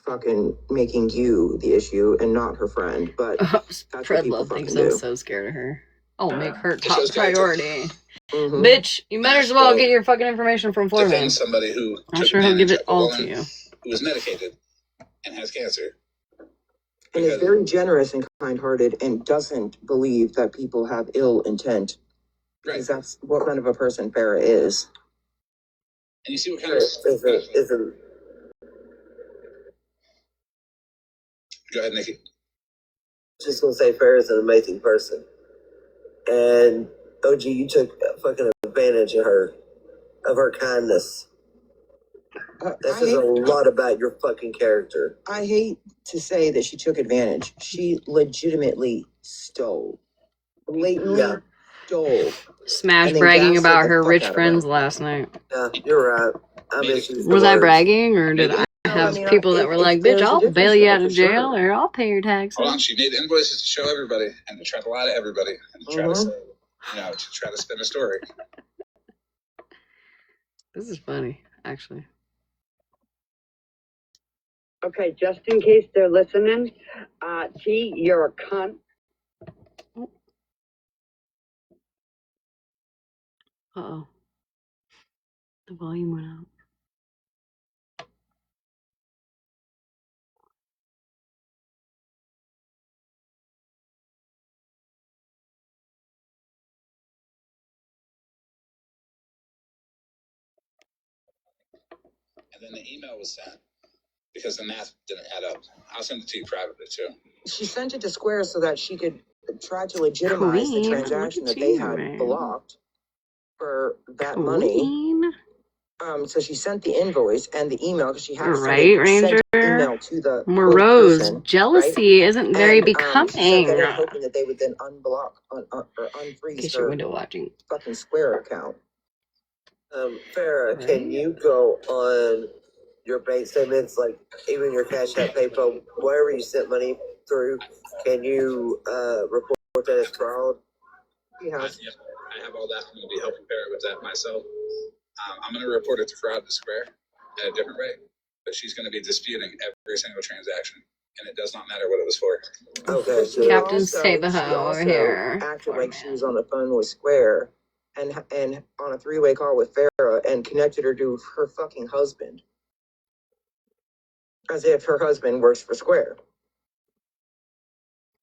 fucking making you the issue and not her friend, but Fred Love thinks I'm so scared of her. I'll make her top priority. Bitch, you might as well get your fucking information from Foreman. Somebody who I'm sure he'll give it all to you. Who is medicated and has cancer. And is very generous and kind-hearted and doesn't believe that people have ill intent. Right. Because that's what kind of a person Farrah is. And you see what kind of... Go ahead, Nikki. Just gonna say Farrah's an amazing person. And OG, you took fucking advantage of her kindness. That says a lot about your fucking character. I hate to say that she took advantage. She legitimately stole. Blatantly stole. Smash bragging about her rich friends last night. Yeah, you're right. Was I bragging or did I have people that were like, bitch, I'll bail you out of jail or I'll pay your taxes? Hold on, she made invoices to show everybody and to try to lie to everybody and to try to say, to try to spin a story. This is funny, actually. Okay, just in case they're listening, T, you're a cunt. Uh-oh. The volume went out. And then the email was sent because the math didn't add up. I'll send it to you privately too. She sent it to Square so that she could try to legitimize the transaction that they had blocked for that money. So she sent the invoice and the email because she had to Ranger. Email to the Morose. person, Jealousy isn't very becoming. She said they were hoping that they would then unblock or unfreeze her window watching. fucking Square account. Farrah, can you go on your bank statements, like even your Cash App, PayPal, wherever you sent money through? Can you report that as fraud? Yeah. I have all that. I'm going to be helping Farrah with that myself. I'm going to report it to fraud to Square at a different rate, but she's going to be disputing every single transaction, and it does not matter what it was for. Okay, so Captain Sabaho over here. Acted like she was on the phone with Square and on a three-way call with Farrah and connected her to her fucking husband. As if her husband works for Square.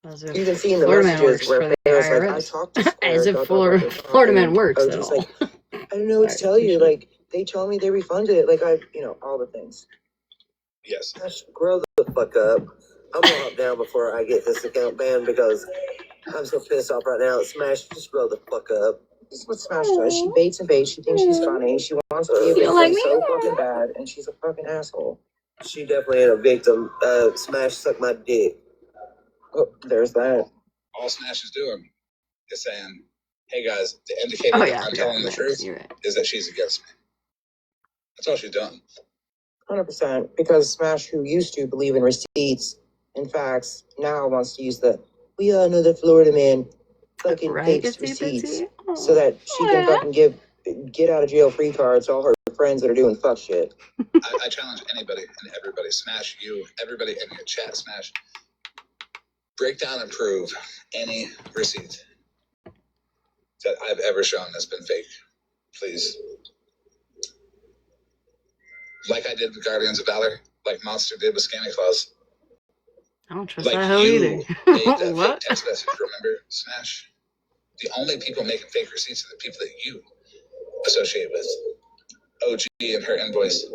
As if You can see in the Florida Man messages works where for the Farrah's like, I IRS. talked to Square. As if Florida Man works at all. Like, I don't know what to tell you. Like, they told me they refunded it. Like, all the things. Yes. Smash, grow the fuck up. I'm gonna hop down before I get this account banned because I'm so pissed off right now. Smash, just grow the fuck up. This is what Smash does. She baits and baits. She thinks she's funny. She wants to be a You like victim me? so fucking bad, and she's a fucking asshole. She definitely ain't a victim. Smash, suck my dick. Oh, there's that. All Smash is doing is saying, hey guys, the indicator Oh that yeah, I'm telling the truth you're right. is that she's against me. That's all she's done. 100%. Because Smash, who used to believe in receipts and facts, now wants to use the we all know the Florida Man fucking Right, fakes Itsy receipts Bitsy? so that she can fucking give get out of jail free cards to all her friends that are doing fuck shit. I challenge anybody and everybody, Smash, you, everybody in your chat, Smash, break down and prove any receipt that I've ever shown that's been fake. Please. Like I did with Guardians of Valor, like Monster did with Scanty Claus. I don't trust Like that hoe either. you made that What? fake text message, remember, Smash? The only people making fake receipts are the people that you associate with. OG and her invoice.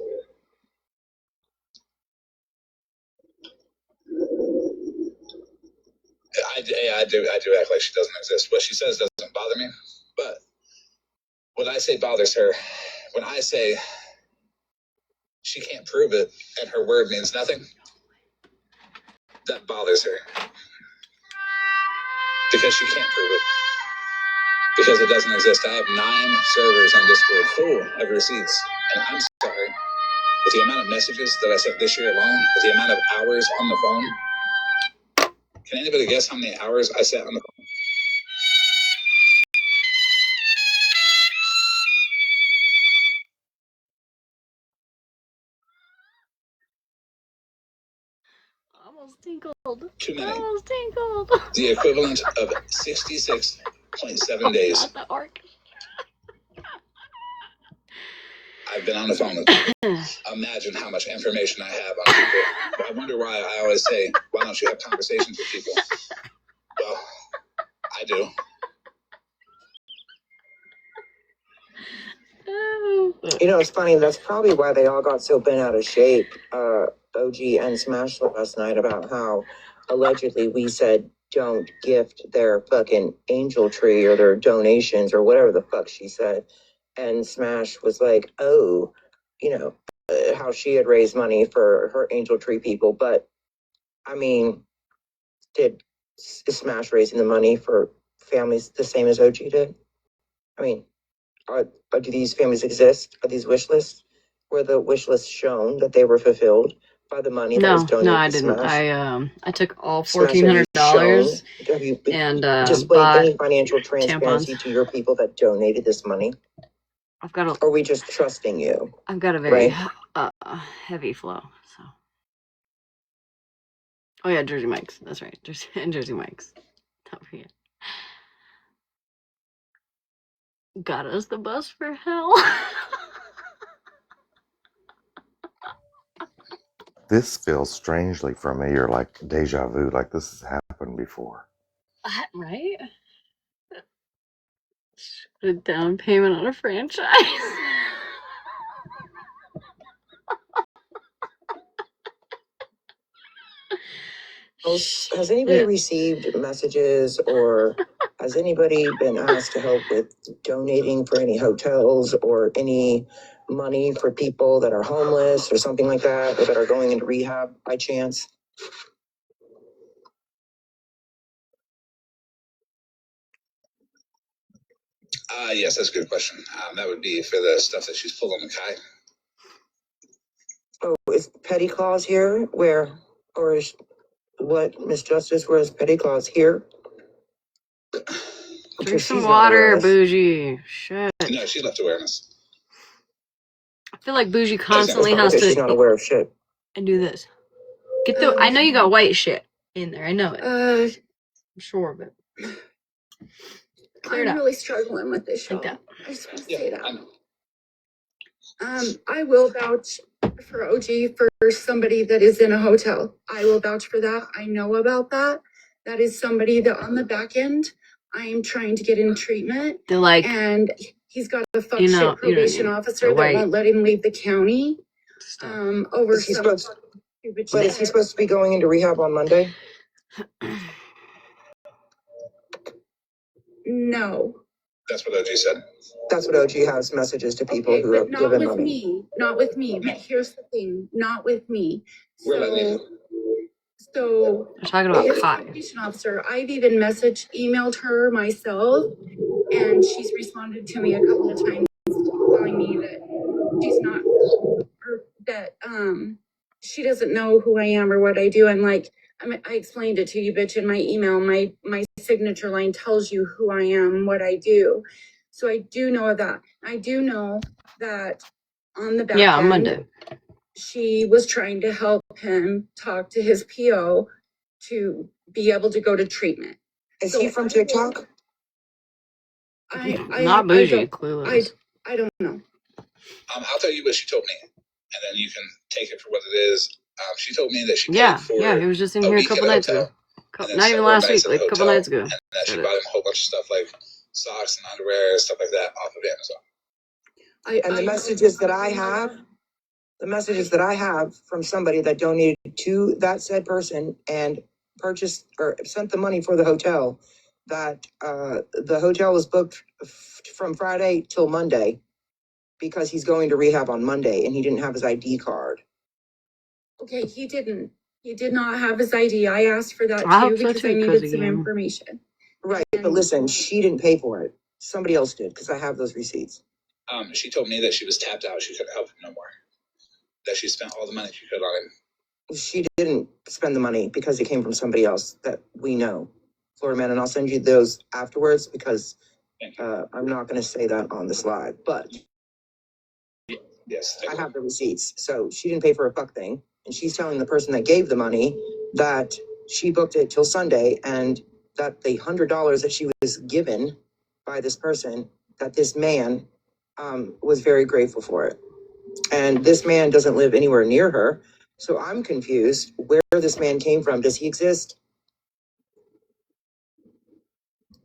I do act like she doesn't exist. What she says doesn't bother me, but what I say bothers her. When I say she can't prove it and her word means nothing, that bothers her. Because she can't prove it. Because it doesn't exist. I have 9 servers on Discord full of receipts. And I'm sorry, with the amount of messages that I sent this year alone, with the amount of hours on the phone, can anybody guess how many hours I sat on the phone? Almost tinkled. Too many. Almost tinkled. The equivalent of 66.7 days. Not the arc. I've been on the phone with people. Imagine how much information I have on people. I wonder why I always say, why don't you have conversations with people? Well, I do. You know, it's funny. That's probably why they all got so bent out of shape, OG and Smash last night, about how allegedly we said don't gift their fucking angel tree or their donations or whatever the fuck she said. And Smash was like, oh, how she had raised money for her angel tree people. But I mean, is Smash raising the money for families the same as OG did? I mean, do these families exist? Are these wish lists? Were the wish lists shown that they were fulfilled by the money that was donated? No, I to didn't. Smash? I took all Smash, $1,400 have you and displayed bought any financial transparency tampons. to your people that donated this money? I've got Or are we just trusting you? I've got a very Right? heavy flow. So. Oh yeah, Jersey Mike's. That's right, Jersey Mike's. Don't forget. Got us the bus for hell. This feels strangely familiar, like deja vu, like this has happened before. Right? A down payment on a franchise. Has anybody received messages or has anybody been asked to help with donating for any hotels or any money for people that are homeless or something like that, or that are going into rehab by chance? Yes, that's a good question. That would be for the stuff that she's pulled on the Kai. Oh, is Petty Claus here? Where? Or is what, Miss Justice, where is Petty Claus here? Drink some water, Bougie. Shit. No, she left awareness. I feel like Bougie constantly has to. She's not aware of shit. And do this. Get the. I know you got white shit in there. I know it. I'm sure of it. Clear it I'm up. really struggling with this, y'all. Like that. I just want to say that. I will vouch for OG for somebody that is in a hotel. I will vouch for that. I know about that. That is somebody that on the back end, I am trying to get in treatment. They're like, And he's got a fuck you know, shit probation officer that won't let him leave the county. Over Is he supposed? But is he supposed to be going into rehab on Monday? No. That's what OG said. That's what OG has messages to people who have given money. Not with me. But here's the thing, not with me. We're letting you. So We're talking about his Kai. probation officer, I've even emailed her myself, and she's responded to me a couple of times telling me that she's not, or that she doesn't know who I am or what I do. I'm like, I explained it to you, bitch, in my email. My signature line tells you who I am, what I do. So I do know that. I do know that on the back end, on Monday. she was trying to help him talk to his PO to be able to go to treatment. Is he from TikTok? Not bougie, clueless. I don't know. I'll tell you what she told me, and then you can take it for what it is. She told me that she paid for he was just in here a couple nights ago. Not even last week, like a couple nights ago. And that she bought him a whole bunch of stuff like socks and underwear, stuff like that, off of Amazon. And the messages that I have from somebody that donated to that said person and purchased or sent the money for the hotel, that the hotel was booked from Friday till Monday because he's going to rehab on Monday and he didn't have his ID card. Okay, he didn't. He did not have his ID. I asked for that too because I needed some information. Right, but listen, she didn't pay for it. Somebody else did because I have those receipts. She told me that she was tapped out. She couldn't help him no more. That she spent all the money she could on him. She didn't spend the money because it came from somebody else that we know, Florida Man, and I'll send you those afterwards because I'm not going to say that on this live, but yes, I have the receipts. So she didn't pay for a fuck thing, and she's telling the person that gave the money that she booked it till Sunday, and that the $100 that she was given by this person, that this man was very grateful for it. And this man doesn't live anywhere near her. So I'm confused where this man came from. Does he exist?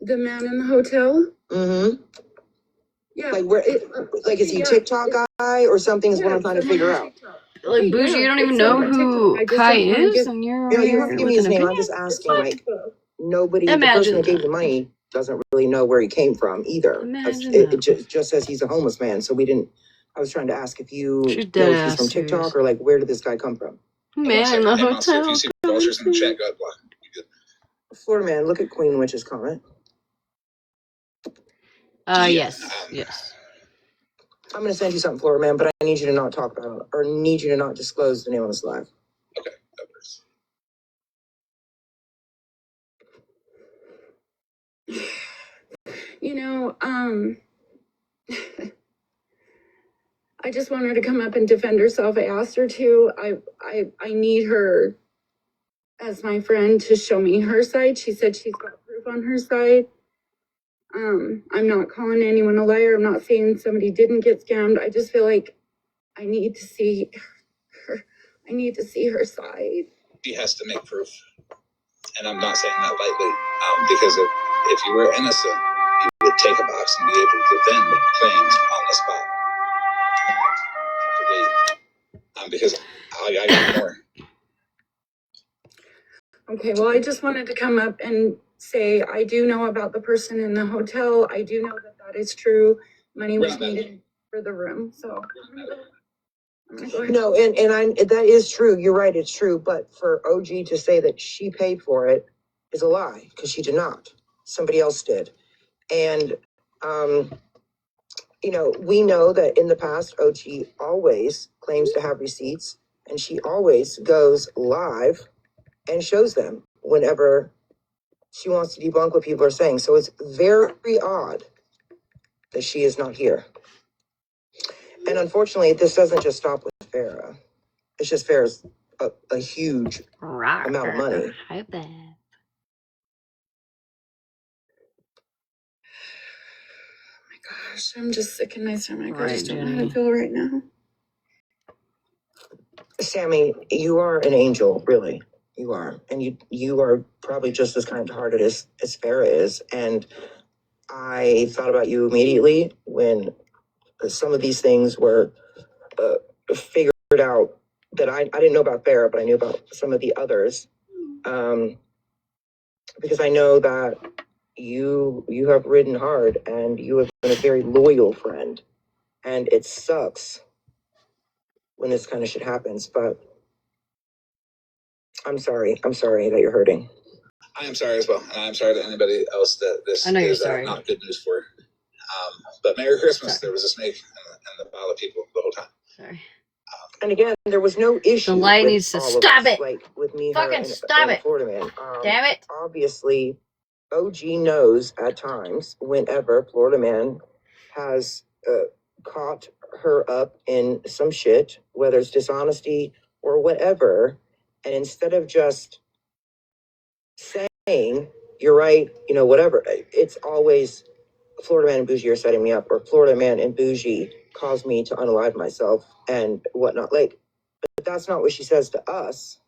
The man in the hotel? Mm-hmm. Yeah. Like where? Is he TikTok guy or something? Is what I'm trying to figure out. Like bougie, you don't even know who Kai is, and you're you have to give me his name. I'm just asking. Like nobody. The person that gave the money doesn't really know where he came from either. It just says he's a homeless man. So we didn't. I was trying to ask if you know if he's from TikTok or like where did this guy come from? Man in the hotel. If you see vultures in the chat, go ahead, block. Florida Man, look at Queen Witch's comment. Yes. I'm going to send you something, Florida Man, but I need you to not talk about it, or need you to not disclose the name on this live. Okay, that works. You know, I just want her to come up and defend herself. I asked her to. I need her as my friend to show me her side. She said she's got proof on her side. I'm not calling anyone a liar. I'm not saying somebody didn't get scammed. I just feel like I need to see her. I need to see her side. She has to make proof, and I'm not saying that lightly, because if you were innocent, you would take a box and be able to defend claims on the spot. Because I got more. Okay, well, I just wanted to come up and say I do know about the person in the hotel. I do know that is true. Money was needed for the room, so I'm gonna go ahead. No, and that is true. You're right, it's true. But for OG to say that she paid for it is a lie because she did not. Somebody else did, and we know that in the past, OG always claims to have receipts, and she always goes live and shows them whenever she wants to debunk what people are saying. So it's very odd that she is not here. And unfortunately, this doesn't just stop with Farrah. It's just Farrah's a huge amount of money. Gosh, I'm just sick and my stomach. I Right, just don't know how Jenny. to feel right now. Sammy, you are an angel, really. You are. And you are probably just as kind-hearted as Farah is. And I thought about you immediately when some of these things were figured out that I didn't know about Farah, but I knew about some of the others. Because I know that you have ridden hard and you have been a very loyal friend. And it sucks when this kind of shit happens, but I'm sorry. I'm sorry that you're hurting. I am sorry as well, and I'm sorry to anybody else that this I know you're is sorry. not good news for. But Merry Christmas. Sorry. There was a snake in the pile of people the whole time. Sorry. And again, there was no issue. The light with needs to all of stop us, it. like with me, Fucking her, and, stop and it. Florida man. Damn it. Obviously, OG knows at times whenever Florida man has caught her up in some shit, whether it's dishonesty or whatever, and instead of just saying you're right, whatever, it's always Florida man and Bougie are setting me up, or Florida man and Bougie caused me to unalive myself and whatnot. Like, but that's not what she says to us.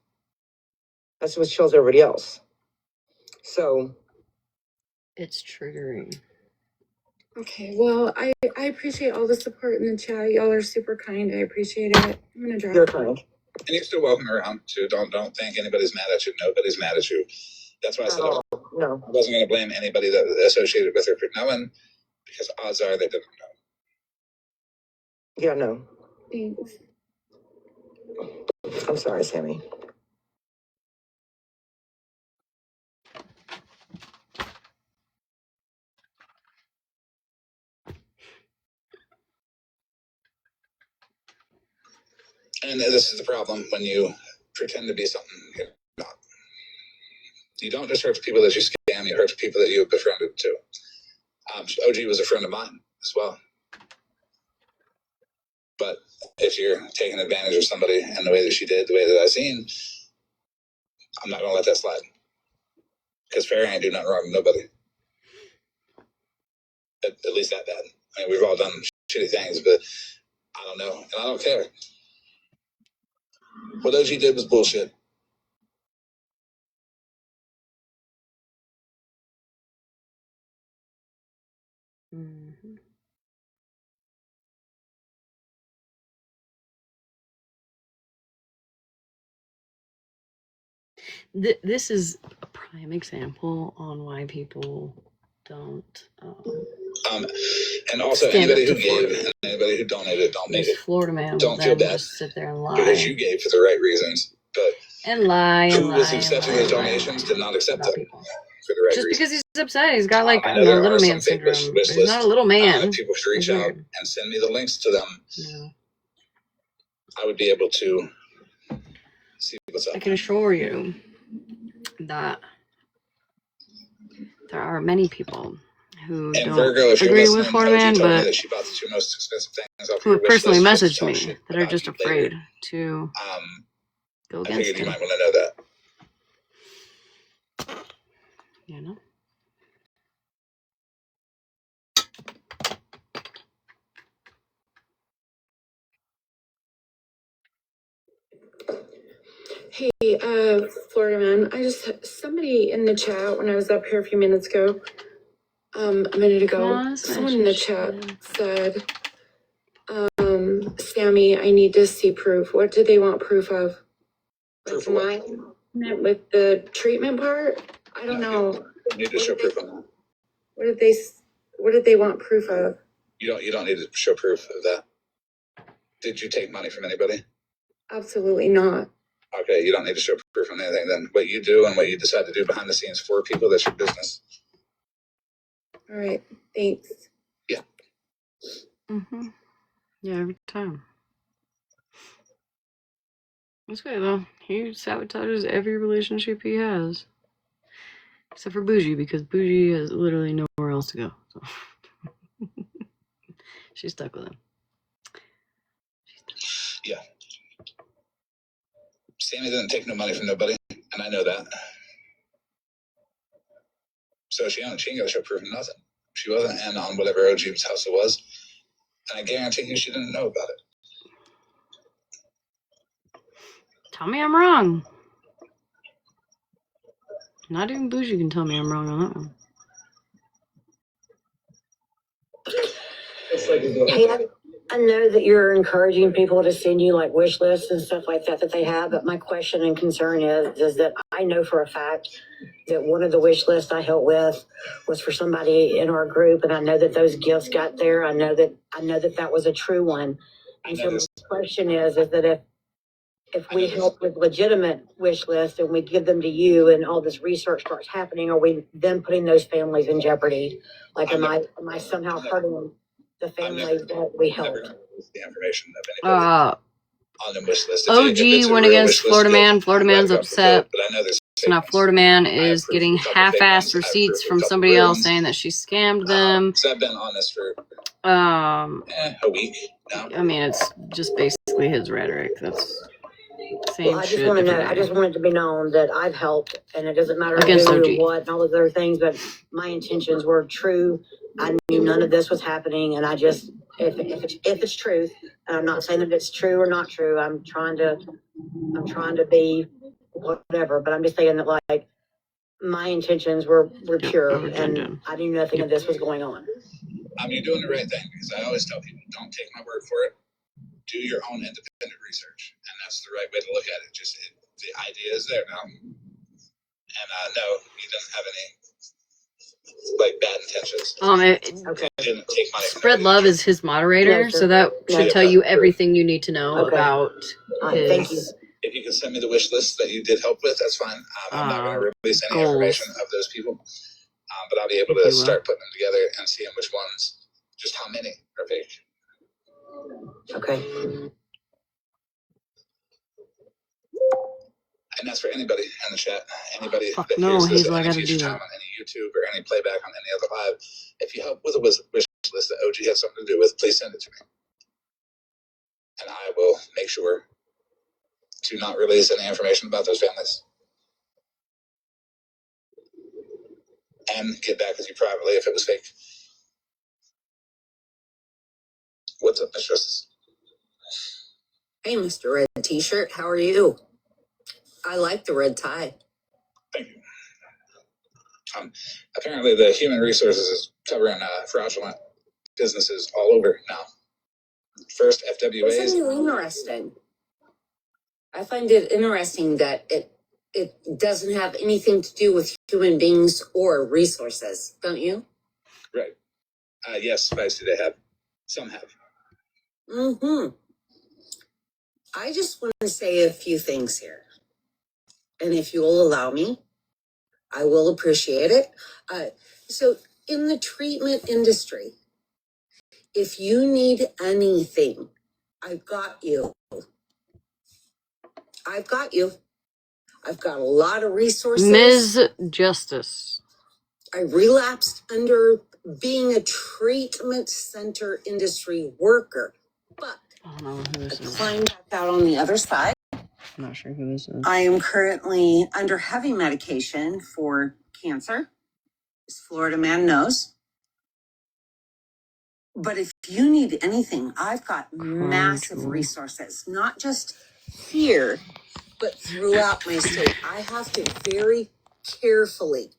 That's what she tells everybody else. So It's triggering. Okay, well, I appreciate all the support in the chat. Y'all are super kind. I appreciate it. I'm gonna drop. you're kind. And you're still welcome around too. Don't think anybody's mad at you. Nobody's mad at you. That's why I said I No. wasn't going to blame anybody that was associated with her for knowing, because odds are they didn't know. Yeah, no. Thanks. I'm sorry, Sammy. And this is the problem when you pretend to be something you're not. You don't just hurt the people that you scam, you hurt the people that you befriended too. OG was a friend of mine as well. But if you're taking advantage of somebody in the way that she did, the way that I seen, I'm not gonna let that slide. Because Farrah ain't do nothing wrong to nobody. At least that bad. I mean, we've all done shitty things, but I don't know, and I don't care. What OG did was bullshit. Mm-hmm. This is a prime example on why people don't. And also, anybody who gave and anybody who donated, don't make it. Florida man Don't feel bad. Just sit there and lie. Because you gave for the right reasons, but and lie who was accepting those donations did not accept them for the right reasons. Just because he's upset, he's got like I know there little are man some fake syndrome. wish But he's not a little man. if people could reach out and send me the links to them, I would be able to see what's up. I can assure you that there are many people who And don't Virgo, if agree you're with Florida man, told me but that she bought the two most expensive things off who your have wish personally list just messaged to talk me shit that are about just you afraid later. to go I against figured you him. might want to know that. You know? Hey, Florida man, somebody in the chat when I was up here a few minutes ago, a minute ago, someone in the chat said, Sammy, I need to see proof. What do they want proof of? Proof Like of what? with the treatment part? I don't know. You need to show proof on that. What did they want proof of? You don't need to show proof of that. Did you take money from anybody? Absolutely not. Okay, you don't need to show proof on anything then. What you do and what you decide to do behind the scenes for people, that's your business. All right, thanks. Yeah. Mm-hmm. Yeah, every time. That's good though. He sabotages every relationship he has. Except for Bougie, because Bougie has literally nowhere else to go. So. She's stuck with him. Yeah. Sammy didn't take no money from nobody, and I know that. So she ain't got to show proof of nothing. She wasn't in on whatever OG's house it was. And I guarantee you she didn't know about it. Tell me I'm wrong. Not even Bougie can tell me I'm wrong on that one. Hey, I know that you're encouraging people to send you like wish lists and stuff like that they have, but my question and concern is that I know for a fact that one of the wish lists I helped with was for somebody in our group, and I know that those gifts got there. I know that was a true one. And so my question is that if we help with legitimate wish lists and we give them to you and all this research starts happening, are we then putting those families in jeopardy? Like, am I somehow hurting the families that we helped? The information of anybody on the wish list. OG went against Florida Man. Florida Man's upset. But I know there's so now Florida Man is getting half-assed receipts from somebody else saying that she scammed them. So I've been on this for a week now. I mean, it's just basically his rhetoric. That's same well, I just want to know. I just want it to be known that I've helped, and it doesn't matter against who OG. and what and all those other things. But my intentions were true. I knew none of this was happening, and I just, if it's truth, and I'm not saying that it's true or not true. I'm trying to be whatever, but I'm just saying that like my intentions were pure, and I knew nothing of this was going on. You're doing the right thing, because I always tell people, don't take my word for it. Do your own independent research, and that's the right way to look at it. The idea is there now, and I know you didn't have any like bad intentions. Okay. Didn't take money. Spread Love is his moderator, so that should tell you everything you need to know about his. Thank you. If you can send me the wish list that you did help with, that's fine. I'm not going to release any information of those people, but I'll be able to start putting them together and seeing which ones, just how many are fake. Okay. And that's for anybody in the chat. Anybody that hears this at any future time on any YouTube or any playback on any other live. If you help with a wish list that OG has something to do with, please send it to me. And I will make sure to not release any information about those families. And get back with you privately if it was fake. What's up, Miss Justice? Hey, Mr. Red T-shirt, how are you? I like the red tie. Thank you. Apparently, the human resources is covering fraudulent businesses all over now. First, FWAs. Isn't it interesting? I find it interesting that it doesn't have anything to do with human beings or resources, don't you? Right. Yes, Spicy, they have. Some have. Mm-hmm. I just want to say a few things here. And if you'll allow me, I will appreciate it. So in the treatment industry, if you need anything, I've got you. I've got you. I've got a lot of resources. Ms. Justice. I relapsed under being a treatment center industry worker, but I don't know who this is. climbed back out on the other side. I'm not sure who this is. I am currently under heavy medication for cancer, as Florida Man knows. But if you need anything, I've got massive resources, not just here, but throughout my state. I have to very carefully.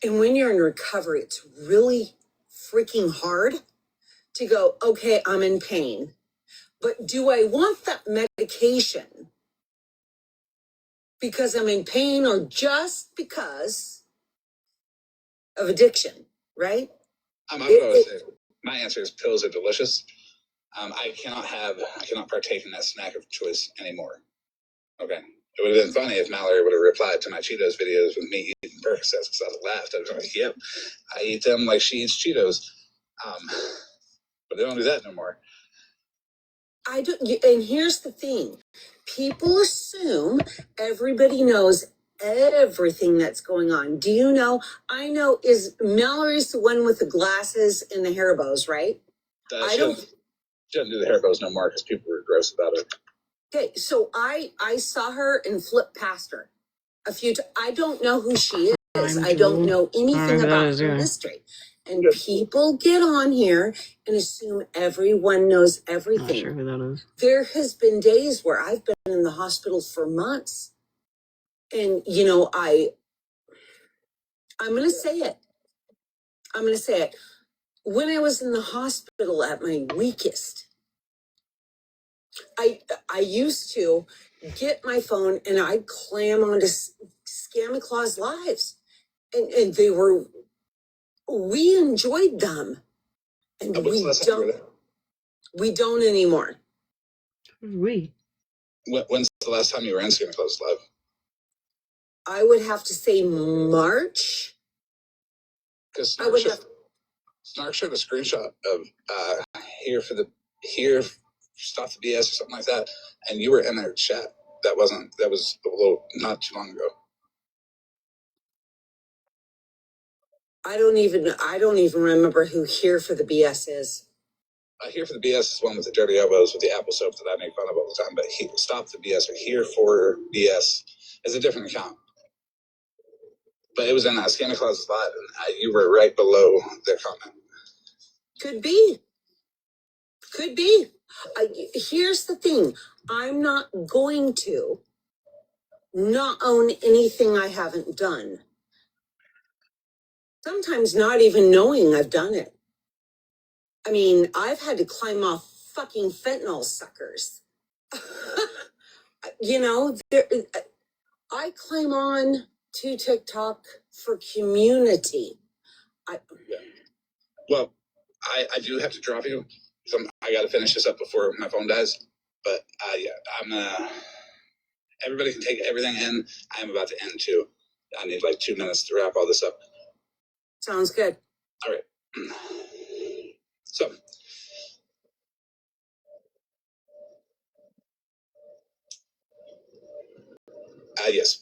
And when you're in recovery, it's really freaking hard to go, okay, I'm in pain. But do I want that medication because I'm in pain or just because of addiction, right? My answer is pills are delicious. I cannot partake in that snack of choice anymore. Okay. It would have been funny if Mallory would have replied to my Cheetos videos with me eating Percocets, because I would have laughed. I was like, yep, I eat them like she eats Cheetos. But they don't do that no more. I do, and here's the thing. People assume everybody knows everything that's going on. Do you know? I know is Mallory's the one with the glasses and the hair bows, right? She doesn't do the hair bows no more because people were gross about it. Okay, so I saw her and flipped past her a few times. I don't know who she I don't know anything about her history. And people get on here and assume everyone knows everything. Not sure who that is. There has been days where I've been in the hospital for months. And, you know, I'm going to say it. I'm going to say it. When I was in the hospital at my weakest, I used to get my phone and I'd clam onto Scammy Claus lives. And they were, we enjoyed them. And we don't anymore. We. When's the last time you were in Santa Claus Live? I would have to say March. Because I would have. Snark showed a screenshot of here stop the BS or something like that, and you were in their chat. That was a little not too long ago. I don't even remember who Here for the BS is. Here for the BS is one with the dirty elbows with the apple soap that I make fun of all the time. But stop the BS or Here for BS is a different account. But it was in Santa Claus Live, and you were right below their comment. Could be. Here's the thing. I'm not going to not own anything I haven't done. Sometimes not even knowing I've done it. I mean, I've had to climb off fucking fentanyl suckers. You know, I climb on to TikTok for community. Well, I do have to drop you. I got to finish this up before my phone dies. But yeah, everybody can take everything in. I'm about to end too. I need like 2 minutes to wrap all this up. Sounds good. All right. So. Yes.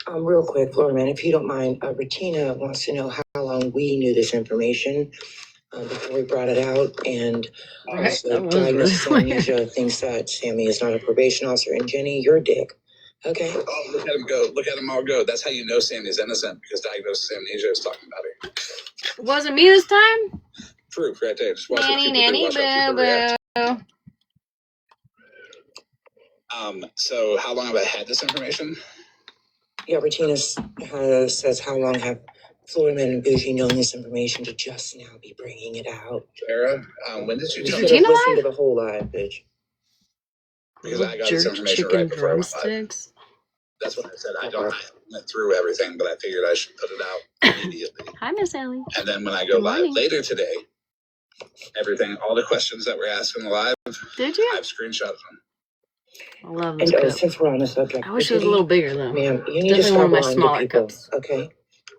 Real quick, Florida Man, if you don't mind, Regina wants to know how long we knew this information before we brought it out, and also Diagnosis Amnesia thinks that Sammy is not a probation officer, and Jenny, you're a dick. Okay. Oh, look at him go! Look at him all go! That's how you know Sammy's innocent, because Diagnosis Amnesia is talking about it. Wasn't me this time. Proof right there. Just watch Nanny, watch how people react. So how long have I had this information? Yeah, Regina says, how long have Florida Man and Bougie known this information to just now be bringing it out? Sarah, when did you tell me? You should have listened to the whole live, bitch. Because I got this information right before I went live. That's what I said. I went through everything, but I figured I should put it out immediately. Hi, Miss Ellie. And then when I go live later today, all the questions that were asked in the live, did you? I've screenshotted them. I love this cup. cup. Since we're on the subject, I wish it was a little bigger though. Ma'am, you need to stop lying to people, okay?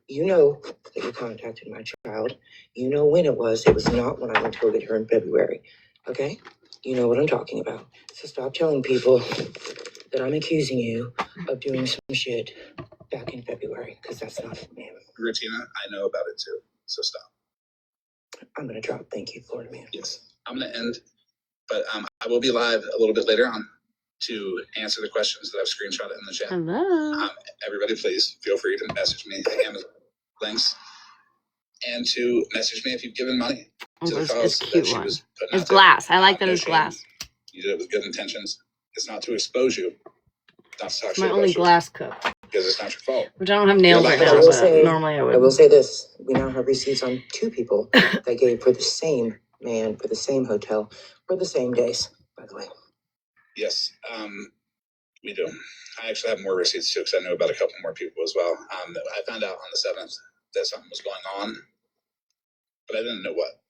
You know that you contacted my child. You know when it was. It was not when I went to go get her in February, okay? You know what I'm talking about. So stop telling people that I'm accusing you of doing some shit back in February, because that's not it, ma'am. Regina, I know about it too, so stop. I'm going to drop. Thank you, Florida Man. Yes, I'm going to end, but I will be live a little bit later on to answer the questions that I've screenshotted in the chat. Hello. Everybody, please feel free to message me the Amazon links and to message me if you've given money to the cause that she was putting out. It's glass. I like that it's glass. You did it with good intentions. It's not to expose you. Not to talk it's my only glass cup. Because it's not your fault. Which I don't have nails right now, but normally I would. I will say this. We now have receipts on 2 people that gave for the same man, for the same hotel, for the same days, by the way. Yes, we do. I actually have more receipts too, because I knew about a couple more people as well. I found out on the 7th that something was going on, but I didn't know what.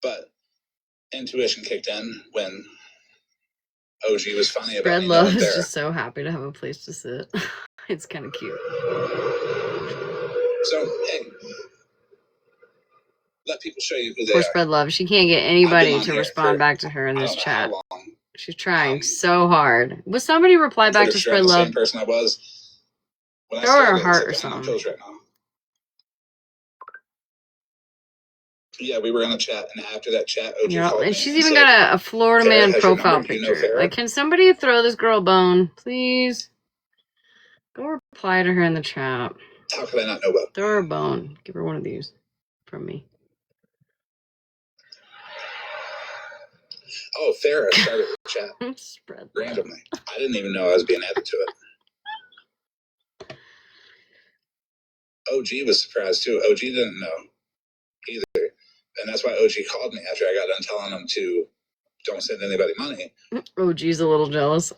But intuition kicked in when OG was funny about me. Red Love is just so happy to have a place to sit. It's kind of cute. So, hey, let people show you who they are. Spread Love. She can't get anybody to respond back to her in this chat. She's trying so hard. Will somebody reply back to Spread Love? Same person I was. Throw her a heart or something. Right now. Yeah, we were in a chat, and after that chat, OG called me. And she's even got a Florida man profile picture. Like, can somebody throw this girl a bone, please? Go reply to her in the chat. How could I not know about? Throw her a bone. Give her one of these from me. Oh, Farrah started the chat Spread randomly. I didn't even know I was being added to it. OG was surprised too. OG didn't know either, and that's why OG called me after I got done telling him to don't send anybody money. OG's a little jealous.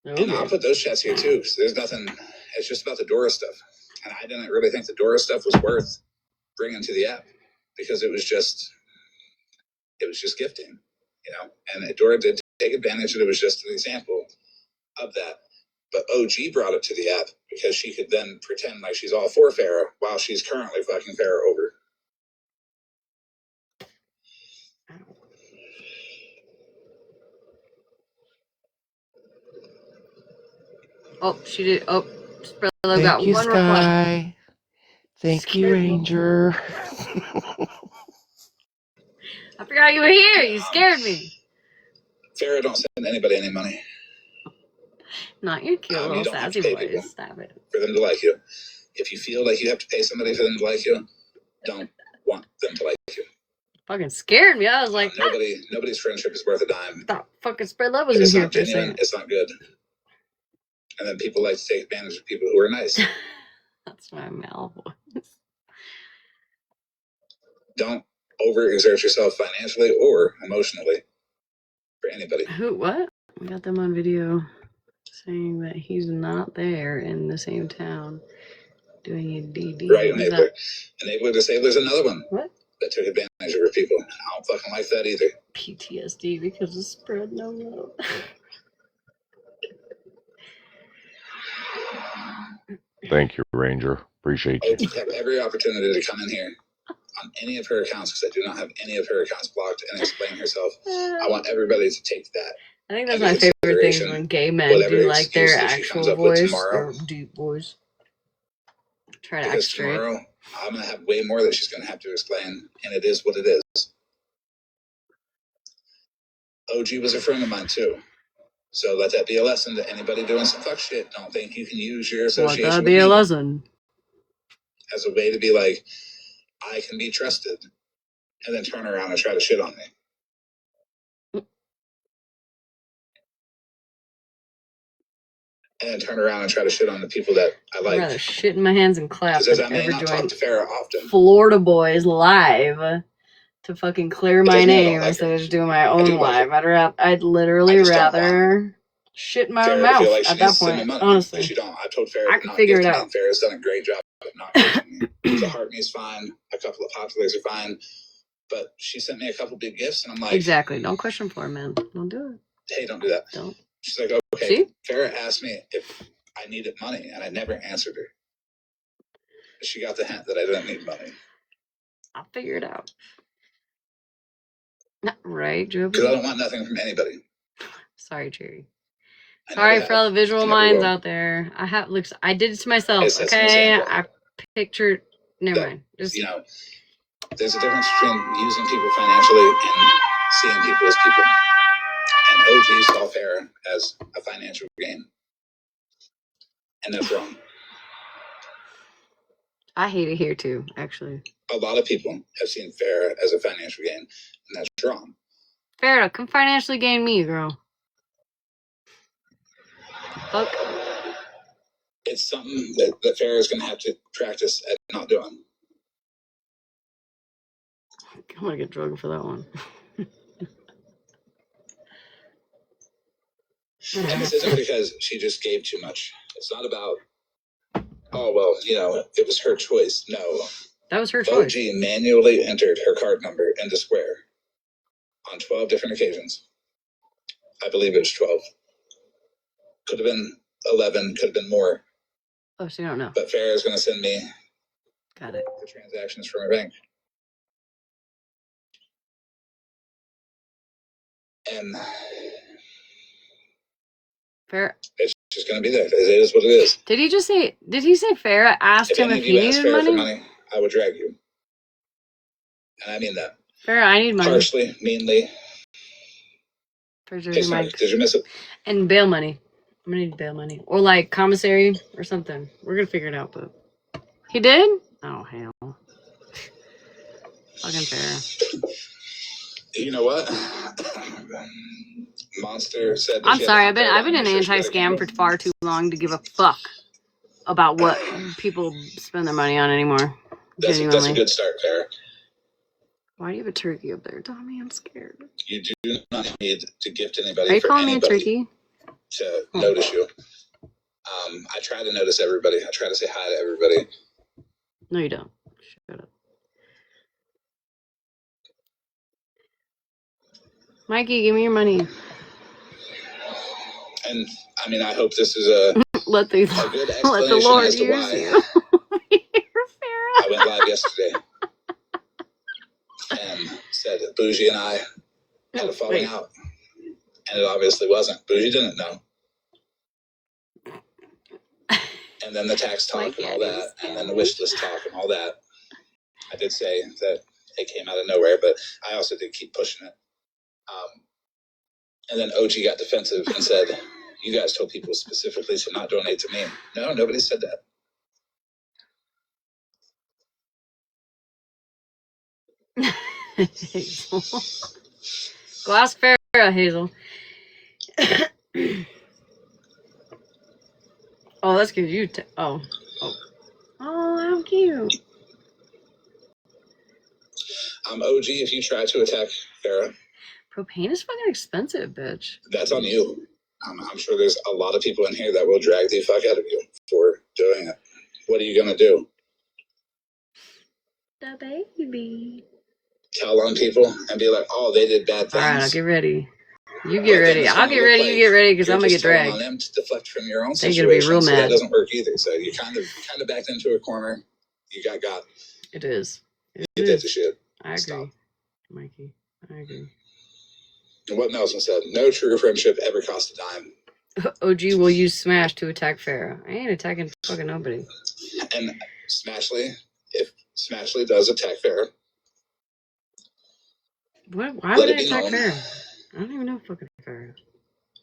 Okay. And I'll put those chats here too, because there's nothing. It's just about the Dora stuff, and I didn't really think the Dora stuff was worth bringing to the app because it was just gifting, you know. And Dora did take advantage, and it was just an example of that. But OG brought it to the app because she could then pretend like she's all for Farrah while she's currently fucking Farrah over. Oh, she did. Oh, Thank got you, one Sky. reply. Thank you, Ranger. I forgot you were here. You scared me. Farrah don't send anybody any money. Not your cute little sassy voice. Stop it. For them to like you. If you feel like you have to pay somebody for them to like you, don't want them to like you. Fucking scared me. I was like, nobody's friendship is worth a dime. Thought fucking Spread Love was in here for a second. It's not good. And then people like to take advantage of people who are nice. That's my male voice. Don't overexert yourself financially or emotionally for anybody. Who? What? We got them on video saying that he's not there in the same town doing a DD. Right, enabler. Enabler disabler's another one. What? That took advantage of people. I don't fucking like that either. PTSD because of Spread No Love. Thank you, Ranger. Appreciate you. I have every opportunity to come in here on any of her accounts because I do not have any of her accounts blocked and explain herself. I want everybody to take that. I think that's my favorite thing when gay men do like their actual voice or deep voice. Try to act straight. Tomorrow, I'm going to have way more that she's going to have to explain, and it is what it is. OG was a friend of mine too. So let that be a lesson to anybody doing some fuck shit. Don't think you can use your association let that be a lesson as a way to be like, I can be trusted, and then turn around and try to shit on me. And then turn around and try to shit on the people that I like. I'd rather shit in my hands and clap than I may ever not join talk to Farrah often. Florida Boys live to fucking clear my name instead of just doing my own live. I'd literally rather shit in my own mouth at that point. Honestly, she don't. I told Farrah I can figure it out. Farrah's done a great job of not gifting me. The Hartney's fine. A couple of populars are fine. But she sent me a couple big gifts, and I'm like, exactly. Don't question for it, man. Don't do it. Hey, don't do that. Don't. She's like, okay. See? Farrah asked me if I needed money, and I never answered her. She got the hint that I didn't need money. I'll figure it out. Not right, Joe. Because I don't want nothing from anybody. Sorry, Jerry. Sorry for all the visual minds out there. I did it to myself. Okay, I pictured. Never mind. Just there's a difference between using people financially and seeing people as people. And OG saw Farrah as a financial gain, and that's wrong. I hate it here too, actually. A lot of people have seen Farrah as a financial gain, and that's wrong. Farrah, come financially gain me, girl. Fuck. It's something that Farrah is going to have to practice at not doing. I'm going to get drugged for that one. And this isn't because she just gave too much. It's not about, oh, well, it was her choice. No. That was her choice. OG manually entered her card number into Square on 12 different occasions. I believe it was 12. Could have been 11, could have been more. Oh, so you don't know. But Farrah is going to send me the transactions from her bank. And Farrah. It's just going to be there. It is what it is. Did he say Farrah asked him if he needed money? I would drag you. And I mean that. Farrah, I need money. Harshly, meanly. For Hey, sorry, did you miss it? And bail money. I'm gonna need bail money. Or like commissary or something. We're gonna figure it out, but he did? Oh hell. Fucking Farrah. You know what? Monster said I'm sorry, I've been an anti-scam for far too long to give a fuck about what people spend their money on anymore. That's a good start, Farrah. Why do you have a turkey up there, Tommy? I'm scared. You do not need to gift anybody. Are you calling me a turkey? To notice you. I try to notice everybody. I try to say hi to everybody. No, you don't. Shut up. Mikey, give me your money. And I mean, I hope this is a let the good let the Lord as to use why you. I went live yesterday and said that Bougie and I had a falling out, and it obviously wasn't. Bougie didn't know. And then the tax talk and all that, and then the wish list talk and all that. I did say that it came out of nowhere, but I also did keep pushing it. And then OG got defensive and said, "You guys told people specifically to not donate to me." No, nobody said that. Hazel. Glass Farrah, Hazel. Oh, that's good. You oh, how cute. OG, if you try to attack Farrah, propane is fucking expensive, bitch. That's on you. I'm sure there's a lot of people in here that will drag the fuck out of you for doing it. What are you gonna do? The baby. Tell on people and be like, "Oh, they did bad things." All right, I'll get ready. You get ready. I'll get ready. You get ready because I'm gonna get dragged. On them to deflect from your own situation. They're gonna be real mad. So that doesn't work either. So you kind of backed into a corner. You got. It is. You did the shit. I agree, Stop. Mikey. I agree. And what Nelson said: no true friendship ever cost a dime. OG will use Smash to attack Farrah. I ain't attacking fucking nobody. And Smashleigh, if Smashleigh does attack Farrah, why would I attack Farrah? I don't even know fucking Farrah.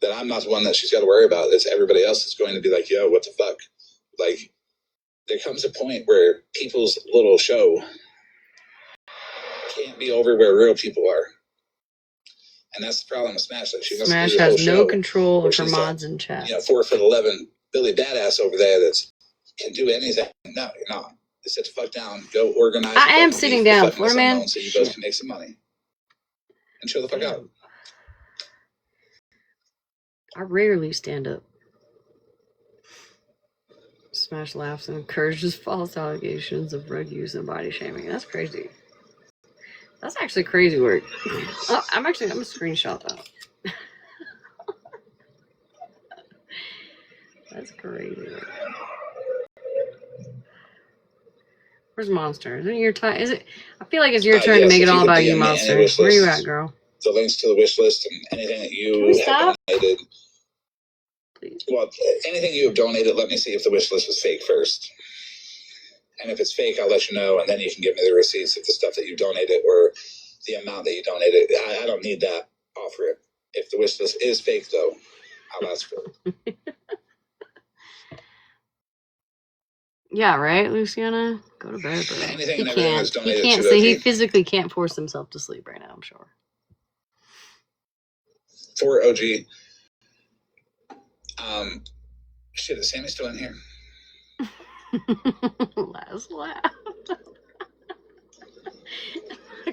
That I'm not the one that she's got to worry about. It's everybody else that's going to be like, "Yo, what the fuck?" Like, there comes a point where people's little show can't be over where real people are. And that's the problem with Smash. Like, Smash has no control of her mods in chat. 4'11" Billy Badass over there that can do anything. No, you're not. Just sit the fuck down. Go organize. I am sitting down, Floor Man. So you both can make some money. And chill the fuck out. I rarely stand up. Smash laughs and encourages false allegations of drug use and body shaming. That's crazy. That's actually crazy work. Oh, I'm gonna screenshot that. That's crazy. Where's Monster? Isn't it your time? Is it? I feel like it's your turn to make it all about you, Monster. Where are you at, girl? The links to the wish list and anything that you have donated. Please. Well, anything you have donated, let me see if the wish list was fake first. And if it's fake, I'll let you know, and then you can give me the receipts of the stuff that you donated or the amount that you donated. I don't need that. Offer it. If the wish list is fake, though, I'll ask for it. Yeah, right, Luciana? Go to bed, bro. Anything he can't. He can't. So he physically can't force himself to sleep right now, I'm sure. For OG. Shit, is Sammy still in here? Last laugh. I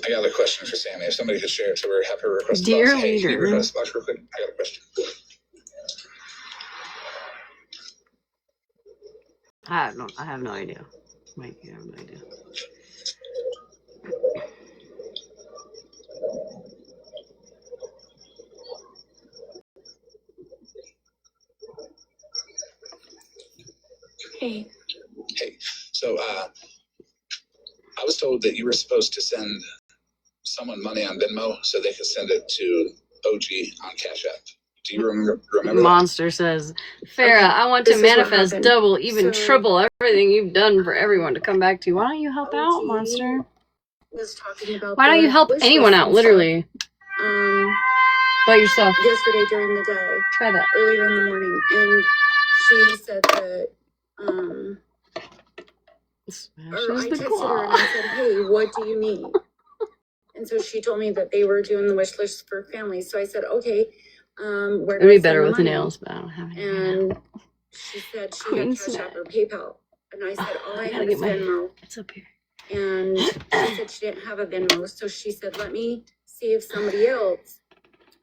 got a question for Sammy. If somebody could share it to her, have her request a box. Dear Hey, leader. Can you request a box real quick? I got a question. I have no idea. Mike, I have no idea. Hey. Hey, so I was told that you were supposed to send someone money on Venmo so they could send it to OG on Cash App. Do you remember Monster says, Farrah, okay, I want to manifest double, even triple everything you've done for everyone to come back to you. Why don't you help out, Monster? was talking about. Why don't you help anyone out? Literally. By yourself. Yesterday during the day. Try that. Earlier in the morning, and she said that or I texted her and I said, "Hey, what do you need?" And so she told me that they were doing the wish list for families. So I said, "Okay, where do It'd I be better send with the money?" nails, but I don't have any. And she said she had Cash App or PayPal, and I said all I had was Venmo. It's up here. And she said she didn't have a Venmo, so she said, "Let me see if somebody else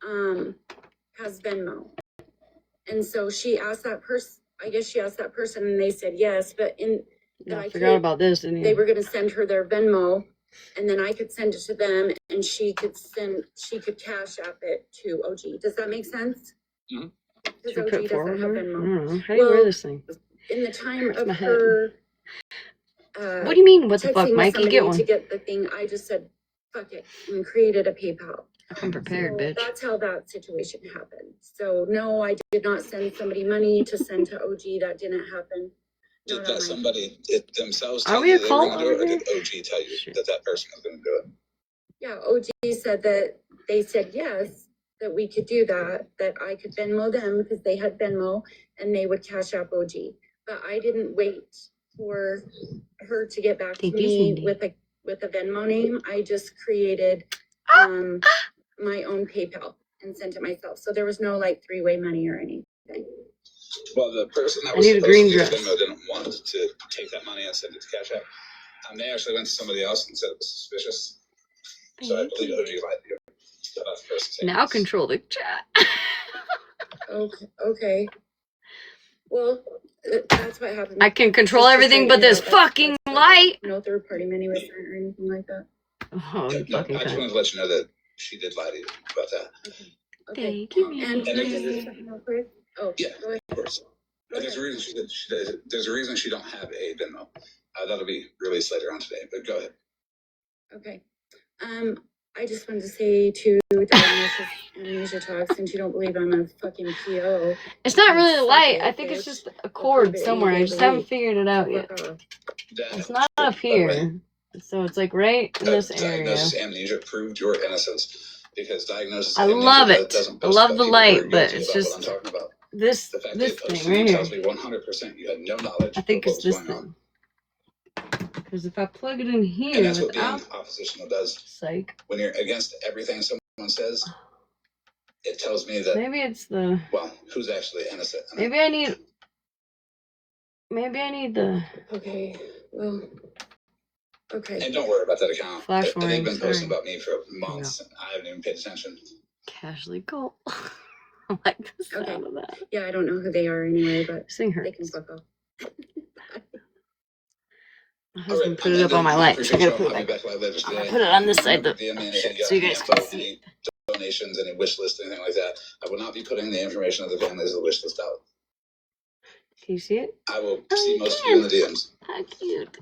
has Venmo." And so she asked that person. I guess she asked that person, and they said yes. But I forgot about this. Didn't you? They were going to send her their Venmo, and then I could send it to them, and she could Cash App it to OG. Does that make sense? Mm-hmm. Because OG doesn't have Venmo. How do you wear this thing? In the time of her. What do you mean? What the fuck, Mikey? Get one. To get the thing, I just said, "Fuck it," and created a PayPal. I'm prepared, bitch. That's how that situation happened. So no, I did not send somebody money to send to OG. That didn't happen. Did that somebody themselves tell you they were going to do it, or did OG tell you that person was going to do it? Yeah, OG said that they said yes, that we could do that, that I could Venmo them because they had Venmo, and they would Cash App OG. But I didn't wait for her to get back to me with a Venmo name. I just created my own PayPal and sent it myself. So there was no like three-way money or anything. Well, the person that was supposed to do Venmo didn't want to take that money and send it to Cash App. They actually went to somebody else and said it was suspicious. So I believe OG lied to you. So that's the person. Now control the chat. Okay. Well, that's what happened. I can control everything but this fucking light. No third-party money was sent or anything like that. Oh, you fucking I just wanted to let you know that she did lie to you about that. Okay. Thank you. And can I just say something real quick? Oh, yeah, go ahead. Of course. There's a reason there's a reason she don't have a Venmo. That'll be released later on today. But go ahead. Okay. I just wanted to say to Diagnosis Amnesia Talk, since you don't believe I'm a fucking PO. It's not really the light. I think it's just a cord somewhere. I just haven't figured it out yet. It's not up here. So it's like right in this area. Diagnosis Amnesia proved your innocence because Diagnosis I Amnesia love it. doesn't I love the light, but it's just what I'm talking about. this The fact this that posted thing right tells here. me 100% you had no knowledge I think of it's what was this going thing. Because if I plug it in here, and that's what being oppositional does. Psych. When you're against everything someone says, it tells me that maybe it's the. Well, who's actually innocent? Maybe I need the. Okay. Well. Okay. And don't worry about that account. Flash They've warning. been posting about me for months. And I haven't even paid attention. Casually cool. I like the sound of that. Yeah, I don't know who they are anyway, but Sing her. They can fuck off. My husband put it up on my light. I gotta put it back. I'm gonna put it on this side so you guys can see. Donations, any wish list, anything like that. I will not be putting the information of the families of the wish list out. Can you see it? I will see most of you in the DMs. How cute.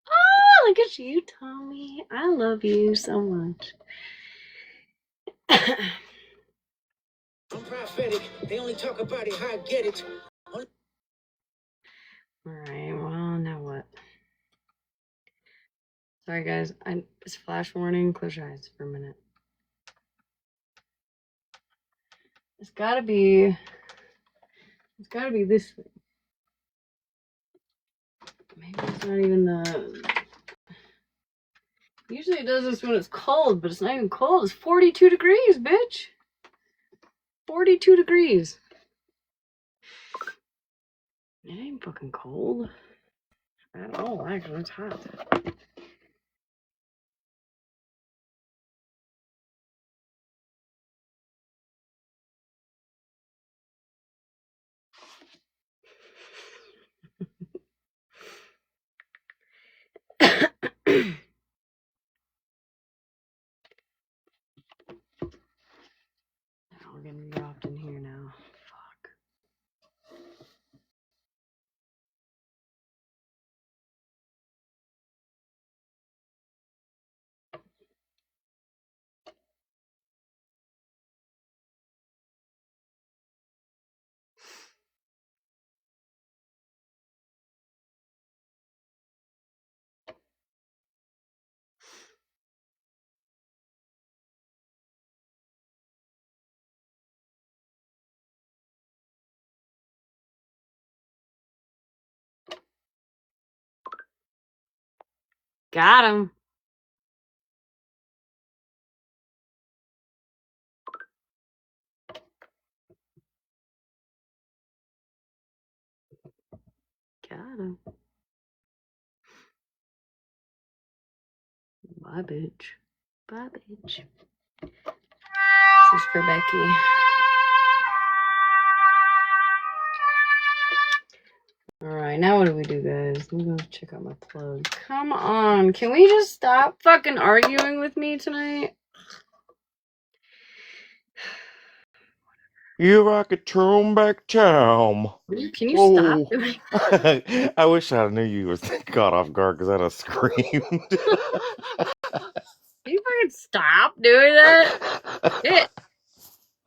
Oh, look at you, Tommy. I love you so much. I'm prophetic. They only talk about it how I get it. Alright, well, now what? Sorry, guys. It's flash warning. Close your eyes for a minute. It's gotta be this thing. Maybe it's not even the. Usually it does this when it's cold, but it's not even cold. It's 42 degrees, bitch. 42 degrees. It ain't fucking cold at all. Actually, it's hot. We're getting dropped in here now. Got him. Got him. Bye, bitch. Bye, bitch. This is for Becky. Alright, now what do we do, guys? Let me go check out my plug. Come on. Can we just stop fucking arguing with me tonight? If I could turn back time. Can you stop Oh. doing I wish I knew you was caught off guard because I'd have screamed. Can you fucking stop doing that? It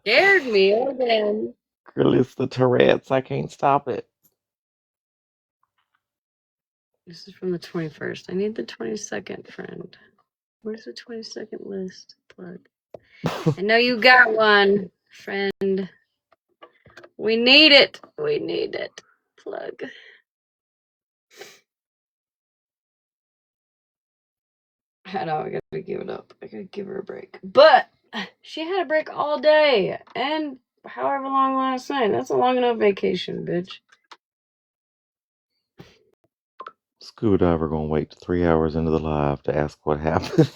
scared me again. Girl, it's the Tourette's. I can't stop it. This is from the 21st. I need the 22nd, friend. Where's the 22nd list? Plug. I know you got one, friend. We need it. We need it. Plug. I know, I gotta give it up. I gotta give her a break. But she had a break all day and however long last night. That's a long enough vacation, bitch. Scuba diver gonna wait 3 hours into the live to ask what happened.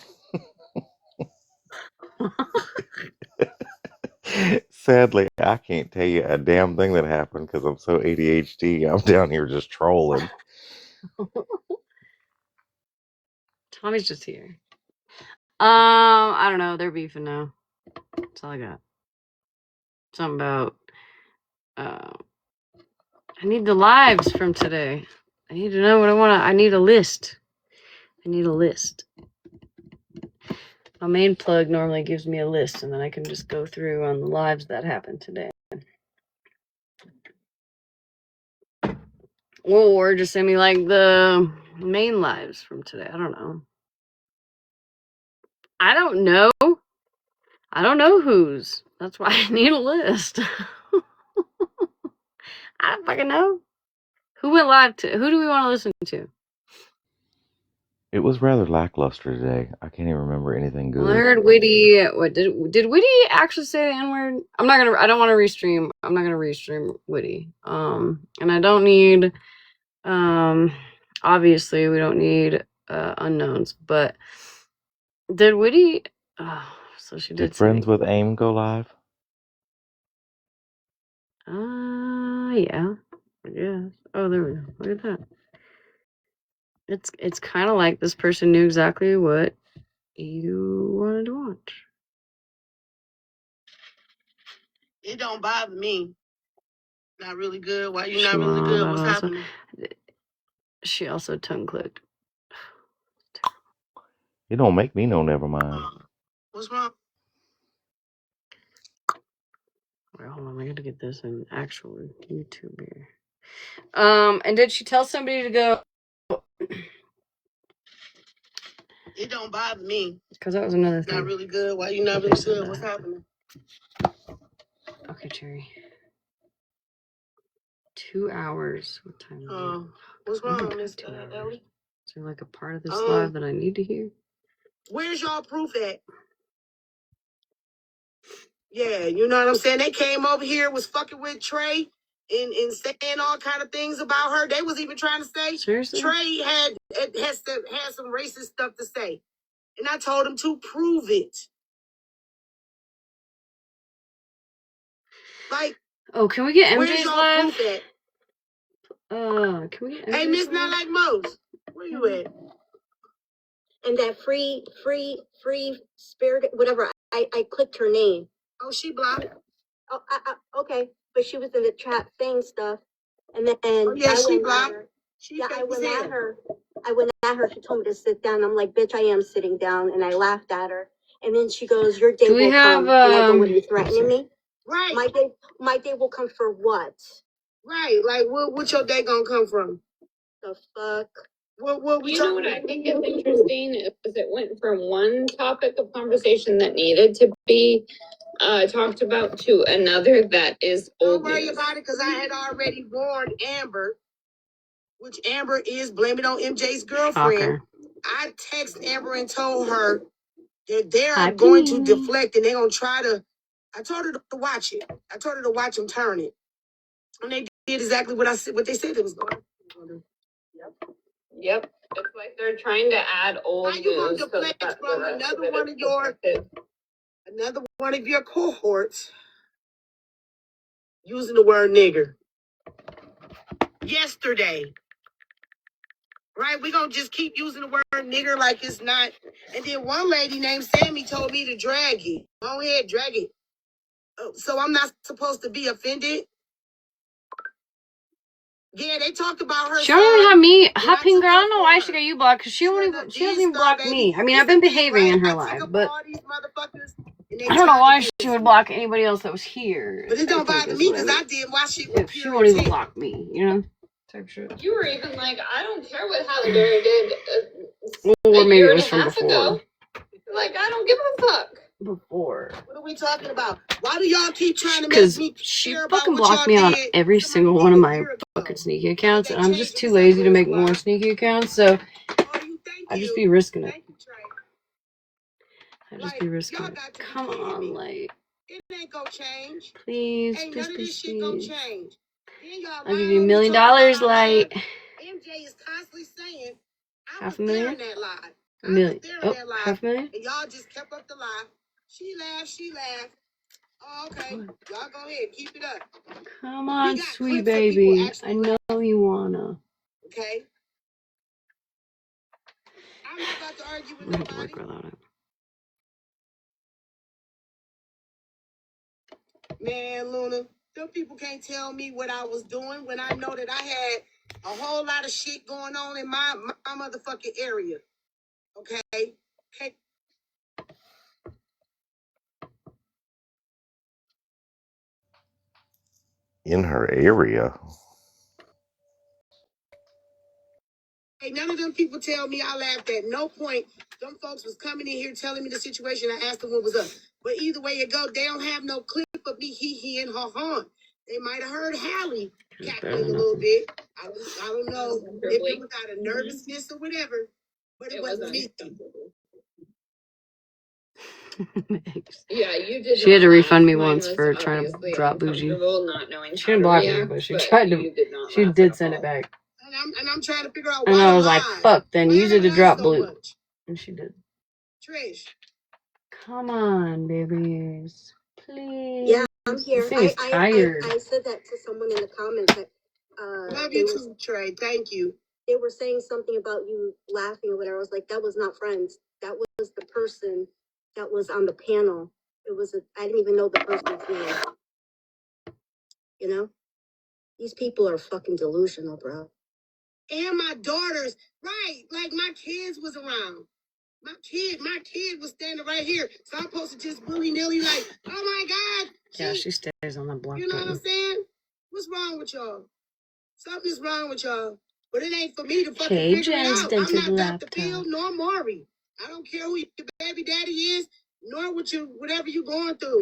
Sadly, I can't tell you a damn thing that happened because I'm so ADHD. I'm down here just trolling. Tommy's just here. I don't know. They're beefing now. That's all I got. Something about. I need the lives from today. I need to know what I want. I need a list. I need a list. My main plug normally gives me a list, and then I can just go through on the lives that happened today. Or just send me like the main lives from today. I don't know. I don't know. I don't know whose. That's why I need a list. I don't fucking know. Who went live to? Who do we want to listen to? It was rather lackluster today. I can't even remember anything good. Well, I heard Witty. What did Witty actually say the N-word? I don't want to restream. I'm not gonna restream Witty. And I don't need. Obviously we don't need unknowns, but did Witty? Oh, so she did. Did Friends with AIM go live? Yeah. I guess. Oh, there we go. Look at that. It's kind of like this person knew exactly what you wanted to watch. It don't bother me. Not really good. Why you not really good? What's happening? She also tongue clicked. It don't make me no never mind. What's wrong? Wait, hold on. I gotta get this in actual YouTube here. And did she tell somebody to go? It don't bother me. Because that was another thing. Not really good. Why you not really good? What's happening? Okay, Cherry. 2 hours. What time is it? What's wrong, Miss Ellie? Is there like a part of this live that I need to hear? Where's y'all proof at? Yeah, you know what I'm saying? They came over here, was fucking with Trey and saying all kind of things about her. They was even trying to say Seriously? Trey had some racist stuff to say. And I told him to prove it. Like, oh, can we get MJ's where's y'all live? proof at? Can we get MJ's Hey, Miss live? Not Like Mose, where you at? And that free spirit, whatever. I clicked her name. Oh, she blocked. Oh, okay, but she was in the chat saying stuff, and then she blocked. I went at her. She told me to sit down. I'm like, bitch, I am sitting down, and I laughed at her. And then she goes, "Your day will come." And I go, "What are you threatening me?" Right. My day will come for what? Right. Like, what your day gonna come from? The fuck. What we know what I think is interesting is it went from one topic of conversation that needed to be talked about to another that is old. Don't worry about it, because I had already warned Amber, which Amber is Blame It on MJ's girlfriend. Shocker. I text Amber and told her that they're going to deflect and they're going to try to. I told her to watch it. I told her to watch them turn it. And they did exactly what they said it was going to. Yep. It's like they're trying to add old How you going news to deflect from another one of your cohorts using the word nigger? Yesterday. Right? We're going to just keep using the word nigger like it's not. And then one lady named Sammy told me to drag it. Go ahead, drag it. So I'm not supposed to be offended? Yeah, they talked about her. She don't even have me. Hot pink girl. I don't know why she got you blocked, because she doesn't even block me. I mean, I've been behaving in her life, but I don't know why she would block anybody else that was here. But it don't bother me because I did watch it with she won't even block me, you know? Type shit. You were even like, I don't care what Halle Berry did Or maybe it was from before. ago. Like, I don't give a fuck. Before. What are we talking about? Why do y'all keep trying to make me she fucking blocked me on every single one of my fucking sneaky accounts, and I'm just too lazy to make more sneaky accounts, so I just be risking it. I just be risking it. Come on, Light. It ain't gonna change. Please, ain't please, none of please, this shit gonna please. change. I'll give you $1 million, Light. MJ is constantly saying, I was $500,000? there in that lie. $1 million. Oh, $500,000? and y'all just kept up the lie. She laughed. Oh, okay. Y'all go ahead. Keep it up. Come on, sweet baby. I know you wanna. Okay. I'm not about to argue with nobody. Man, Luna, them people can't tell me what I was doing when I know that I had a whole lot of shit going on in my motherfucking area. Okay? In her area. Hey, none of them people tell me I laughed at no point. Them folks was coming in here telling me the situation. I asked them what was up. But either way it go, they don't have no clip of me hee and ha. They might have heard Hallie cackling a little bit. I don't know if it was out of nervousness or whatever, but it wasn't me. Yeah, you did. She had to refund me once for trying to drop Bougie. She didn't block me, but she tried to. She did send it back. And I'm trying to figure out why. And I was like, fuck, then use it to drop Blue. And she did. Trish. Come on, babies. Please. Yeah, I'm here. This thing is tired. I said that to someone in the comments. That, love you too, Trey. Thank you. They were saying something about you laughing or whatever. I was like, that was not friends. That was the person that was on the panel. I didn't even know the person's name. You know? These people are fucking delusional, bro. And my daughters, right? Like my kids was around. My kid was standing right here. So I'm supposed to just willy-nilly like, oh my God. Yeah, she stays on the block. You know what I'm saying? What's wrong with y'all? Something's wrong with y'all. But it ain't for me to fucking figure it out. I'm not Dr. Phil nor Maury. I don't care who your baby daddy is, nor whatever you going through.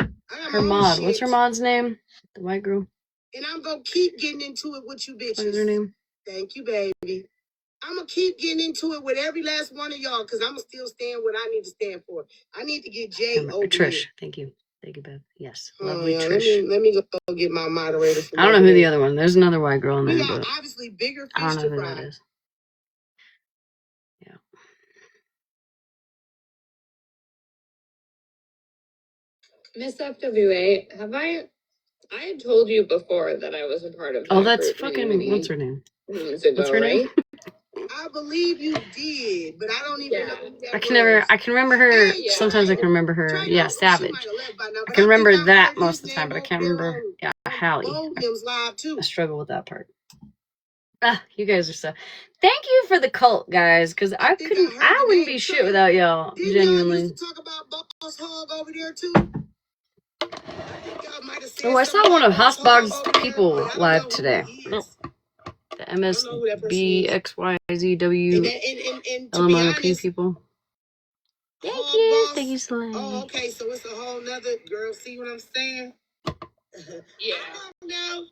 Her mod. What's her mod's name? The white girl. And I'm gonna keep getting into it with you bitches. What is her name? Thank you, baby. I'm gonna keep getting into it with every last one of y'all because I'm gonna still stand what I need to stand for. I need to get Jay over Trish. here. Thank you, Beth. Yes, lovely Trish. Let me go get my moderator. I don't know who the other one. There's another white girl in there, got but obviously bigger I fish don't know to who fry. that is. Yeah. Miss FWA, I had told you before that I was a part of that. Oh, that's fucking, what's her name? What's her name? I believe you did, but I don't even know who that I can remember her. Sometimes I can remember her. Yeah, Savage. I can remember that most of the time, but I can't remember. Yeah, Hallie. I struggle with that part. You guys are so. Thank you for the cult, guys, because I wouldn't be shit without y'all. Genuinely. Over there too? Oh, I saw one of Haasbog's people live today. The MSBXYZW people. Thank you, Slay. Oh, okay, so it's a whole nother girl. See what I'm saying? Yeah. No.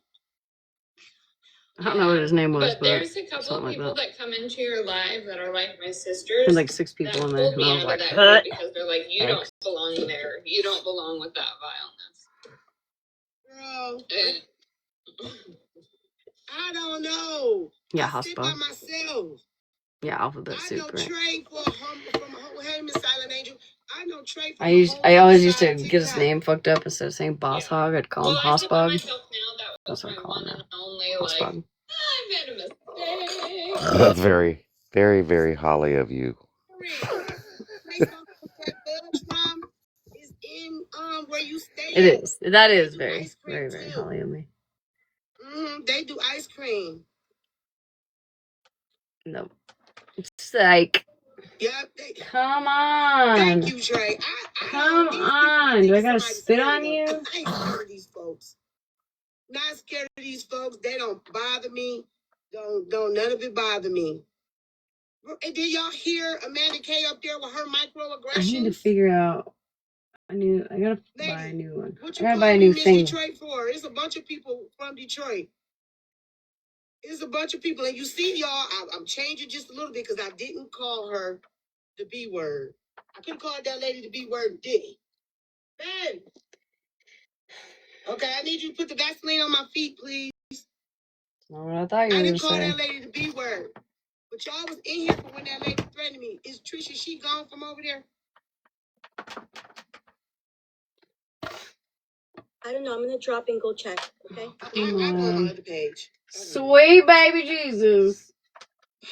I don't know what his name was, but there's a couple of something people like that come into your life that are like my sisters. There's like 6 people that in there, pulled and me I was out like, of that group because they're like, you don't Thanks. belong there. You don't belong with that vileness. Girl, And I don't know. Yeah, I sit by Hospo. myself. Yeah, alphabet I soup, know right? Trey from a whole hey, Miss Silent Angel. I know Trey from I always used to get his name fucked up instead of saying Boss Hog. I'd call him I sit by Hospog. myself now. That was That's what I my call him one and now. only Hospog. I made a mistake. That's very, very, very Holly of you. That Bud from is in where you stay. It is. That They is do very, ice cream very, very too. Holly of me. They do ice cream. No. It's like, Yep. come on. Thank you, Trey. Come on. Do I gotta spit on you? I ain't scared of these folks. Not scared of these folks. They don't bother me. Don't none of it bother me. And did y'all hear Amanda K up there with her microaggressions? I need to figure out. I gotta buy a new one. What I you gotta buy call a me new Miss thing. Detroit for? It's a bunch of people from Detroit. It's a bunch of people, and you see, y'all. I'm changing just a little bit because I didn't call her the B word. I could have called that lady the B word, didn't. Ben. Okay, I need you to put the Vaseline on my feet, please. Not what I thought you were I gonna didn't call say. that lady the B word. But y'all was in here for when that lady threatened me. Is Trisha, she gone from over there? I don't know. I'm gonna drop and go check. Okay. I go on my other page. Sweet baby Jesus.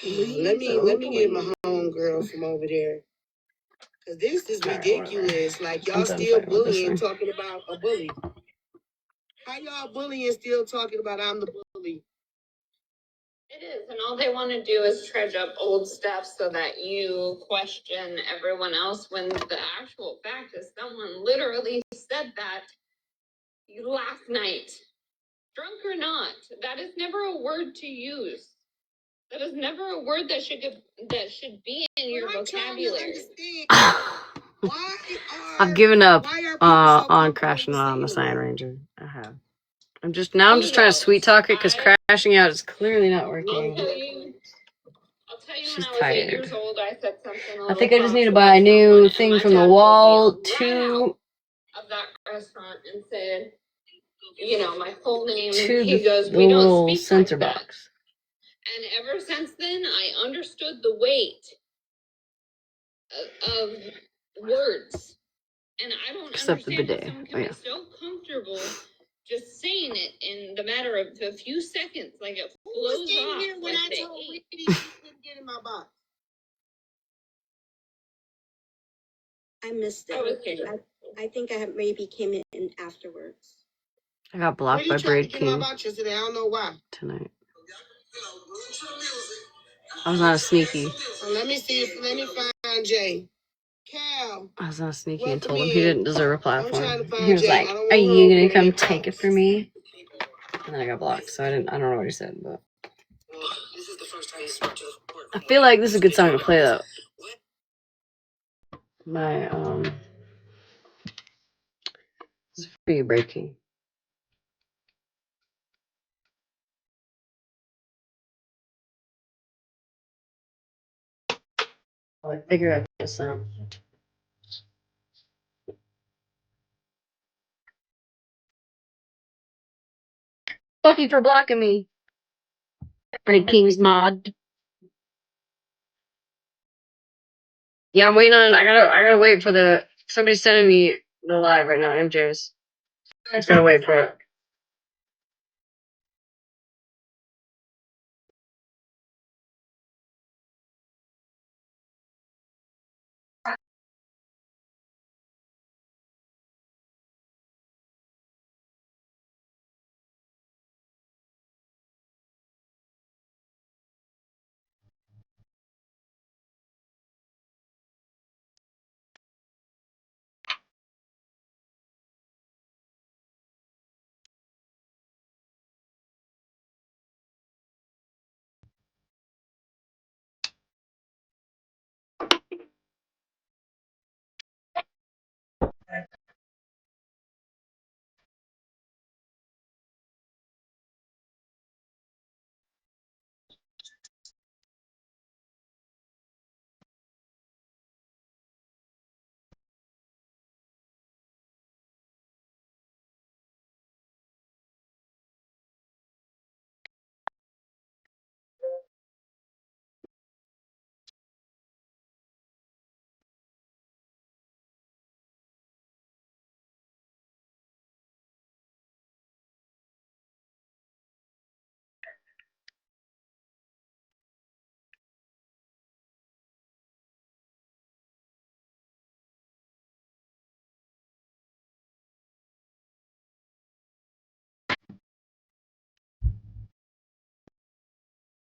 Let me get my homegirl from over there. Cause this is ridiculous. Like y'all still bullying, talking about a bully. How y'all bullying still talking about I'm the bully? It is, and all they want to do is trudge up old stuff so that you question everyone else when the actual fact is someone literally said that last night. Drunk or not, that is never a word to use. That is never a word that should be in your vocabulary. I've given up on crashing out on the Sand Ranger. I have. I'm just trying to sweet talk it because crashing out is clearly not working. I'll tell you She's when I was tired. 8 years old, I said something. I think I just need to buy a new thing from the wall of that restaurant and said, you know, my full name. to He goes, the we don't little speak sensor like that. box. And ever since then, I understood the weight of words. And I don't Except the understand how bidet. someone can be so comfortable just saying it in the matter of a few seconds, like it flows off. Here when like I told Ricky she couldn't get in my box. I missed it. I think I maybe came in afterwards. I got blocked by Braid King today. I don't know why. tonight. I was not a sneaky. Let me see. Let me find Jay. Cal. I was not sneaky and told him he didn't deserve a platform. He was like, "Are you gonna come take it from me?" And then I got blocked, so I don't know what he said, but I feel like this is a good song to play though. My this is for you, Breaking. I'll figure out this sound. Fuck you for blocking me. Breaking's mod. Yeah, I'm waiting on. I gotta wait for the. Somebody's sending me the live right now. MJ's. I just gotta wait for it.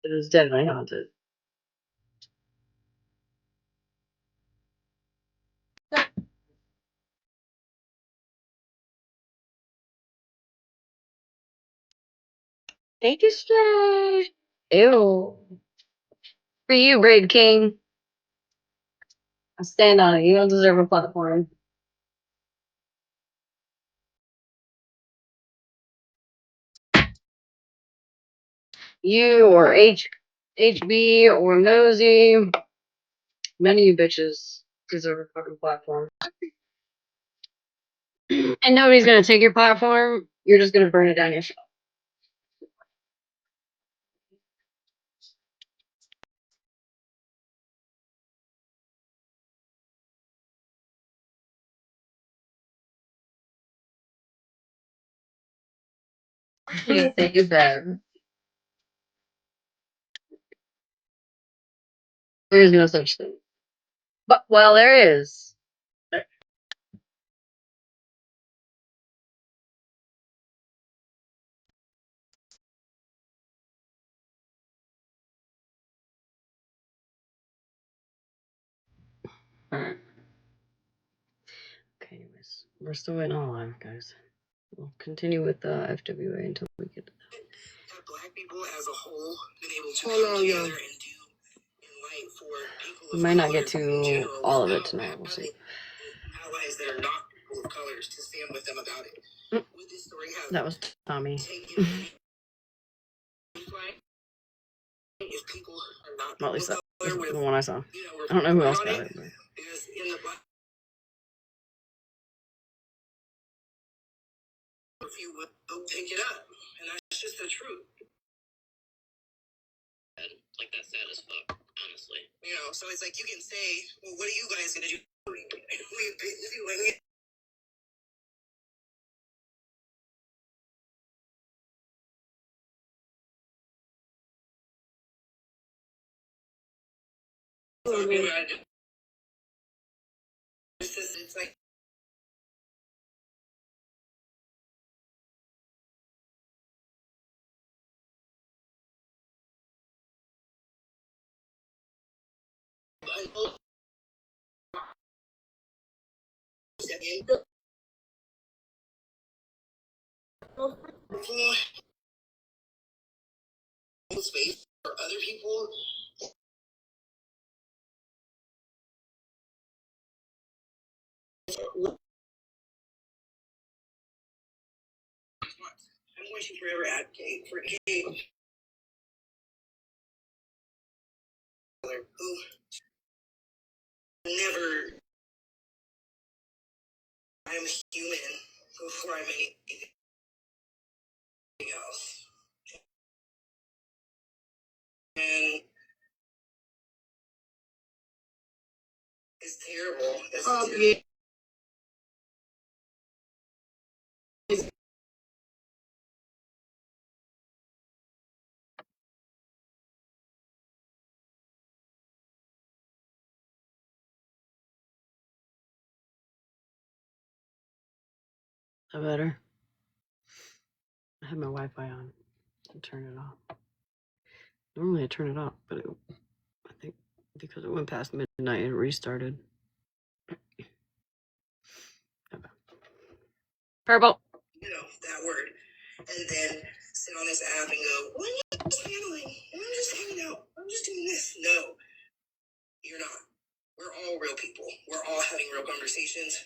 It is deadly haunted. Thank you, Stray. Ew. For you, Braid King. I stand on it. You don't deserve a platform. You or HB or Nosy. None of you bitches deserve a fucking platform. And nobody's gonna take your platform. You're just gonna burn it down yourself. You think it's bad. There is no such thing. But, well, there is. Alright. Okay, anyways. We're still waiting on live, guys. We'll continue with FWA until we get to that. Have Black people as a whole been able to come together and do in light for people We of might not color get to in general all of it without tonight. We'll see. allies that are not people of colors to stand with them about it? Would this story have That was Tommy. taken if people are not Well, at people least of that color was the with, one I saw. you know, I don't know who else got reporting? it. But. Because in the Black if you will, they'll pick it up, and that's just the truth. Like that's sad as fuck, honestly. You know, so it's like you can say, well, what are you guys gonna do? We've been doing it. It's like space for other people. I'm going to forever advocate for gay who never. I'm human before I'm anything else, and it's terrible. It's terrible. Is that better? I had my Wi-Fi on. I turned it off. Normally I turn it off, but I think because it went past midnight, it restarted. Purple. You know that word, and then sit on this app and go, well, I'm just handling. I'm just hanging out. I'm just doing this. No, you're not. We're all real people. We're all having real conversations.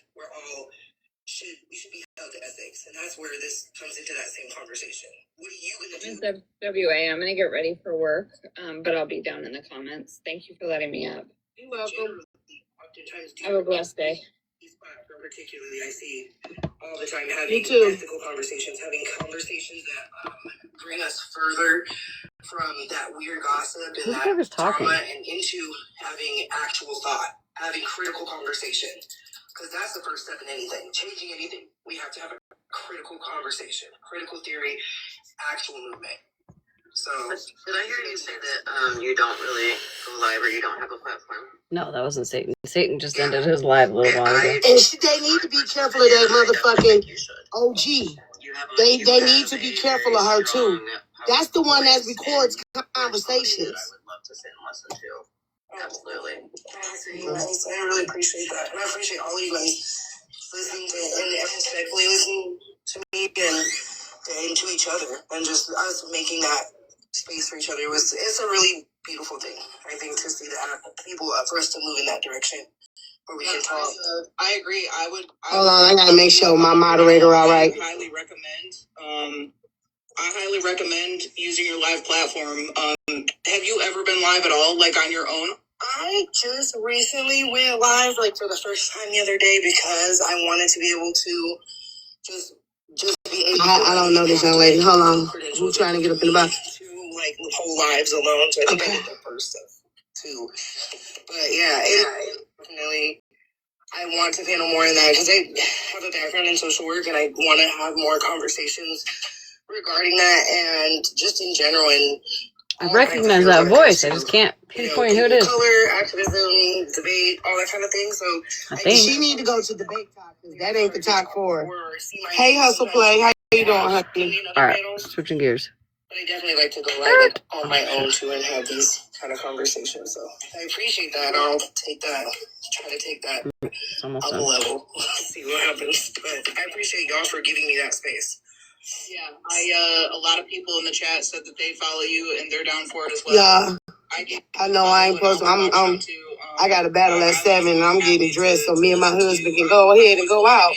We should be held to ethics, and that's where this comes into that same conversation. What are you gonna do? It's FWA. I'm gonna get ready for work, but I'll be down in the comments. Thank you for letting me up. You're welcome. Have a blessed day. Particularly, I see all the time having ethical conversations, having conversations that bring us further from that weird gossip and that drama and into having actual thought, having critical conversation. Because that's the first step in anything. Changing anything, we have to have a critical conversation, critical theory, actual movement. So, did I hear you say that you don't really go live or you don't have a platform? No, that wasn't Satan. Satan just ended his live a little while ago. And they need to be careful of that motherfucking OG. They need to be careful of her too. That's the one that records conversations. I would love to sit and listen to. Absolutely. I really appreciate that. And I appreciate all of you guys listening to and respectfully listening to me and to each other. And just us making that space for each other it's a really beautiful thing. I think to see that people for us to move in that direction where we can talk. I agree. Hold on, I gotta make sure my moderator all right. I highly recommend using your live platform. Have you ever been live at all, like on your own? I just recently went live, like for the first time the other day, because I wanted to be able to just be able. I don't know this young lady. Hold on, I'm trying to get up in the box. To like whole lives alone, so I think I did the first stuff too. But yeah, definitely. I want to handle more in that because I have a background in social work and I want to have more conversations regarding that and just in general. And I recognize that voice. I just can't pinpoint who it is. Color, activism, debate, all that kind of thing. So I think she need to go to debate talk because that ain't the talk for her. Hey, Hustle Play, how you doing, Husky? All right, switching gears. But I definitely like to go live on my own too and have these kind of conversations. So I appreciate that. I'll try to take that up a level, see what happens. But I appreciate y'all for giving me that space. Yeah, a lot of people in the chat said that they follow you and they're down for it as well. Yeah, I know I ain't supposed to. I got a battle at 7 and I'm getting dressed so me and my husband can go ahead and go out.